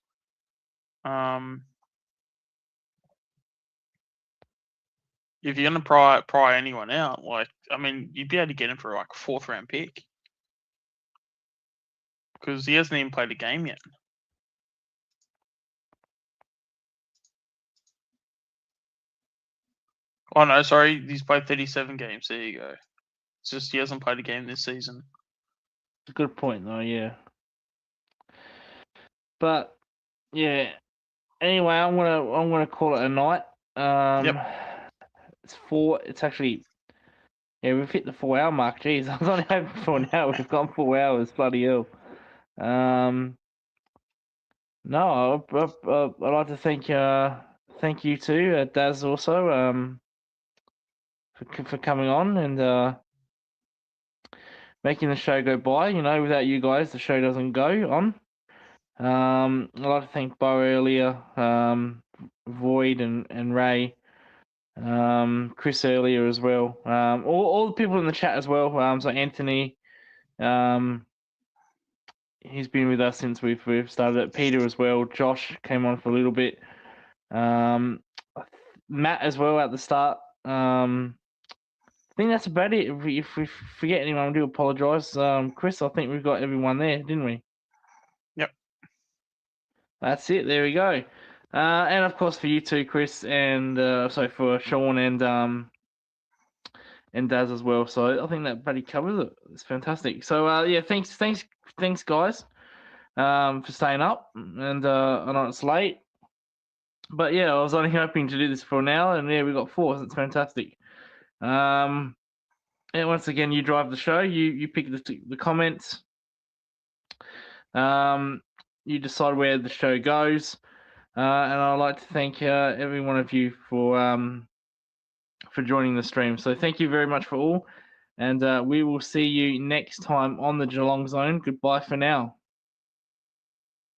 If you're gonna pry anyone out, like, I mean, you'd be able to get him for like a 4th round pick because he hasn't even played a game yet. Oh no, sorry, he's played 37 games. There you go. It's just he hasn't played a game this season. Good point, though. Yeah, but yeah. Anyway, I'm gonna call it a night. It's actually. Yeah, we've hit the 4-hour mark. Jeez, I was only hoping for an hour. We've gone 4 hours. Bloody hell. No, I'd like to thank you too, Daz, also, for coming on and making the show go by. You know, without you guys, the show doesn't go on. I'd like to thank Bo earlier, Void and Ray, Chris earlier as well. All the people in the chat as well. So Anthony, he's been with us since we've started it. Peter as well. Josh came on for a little bit. Matt as well at the start. I think that's about it. If we forget anyone, I do apologise. Chris, I think we've got everyone there, didn't we? Yep. That's it. There we go. And of course for you too, Chris, and for Sean and Daz as well. So I think that bloody covers it. It's fantastic. So yeah, thanks guys, for staying up. And I know it's late, but yeah, I was only hoping to do this for an hour, and yeah, we got 4. So it's fantastic. And once again, you drive the show. You pick the comments. You decide where the show goes. And I'd like to thank every one of you for joining the stream. So thank you very much for all, and we will see you next time on the Geelong Zone. Goodbye for now.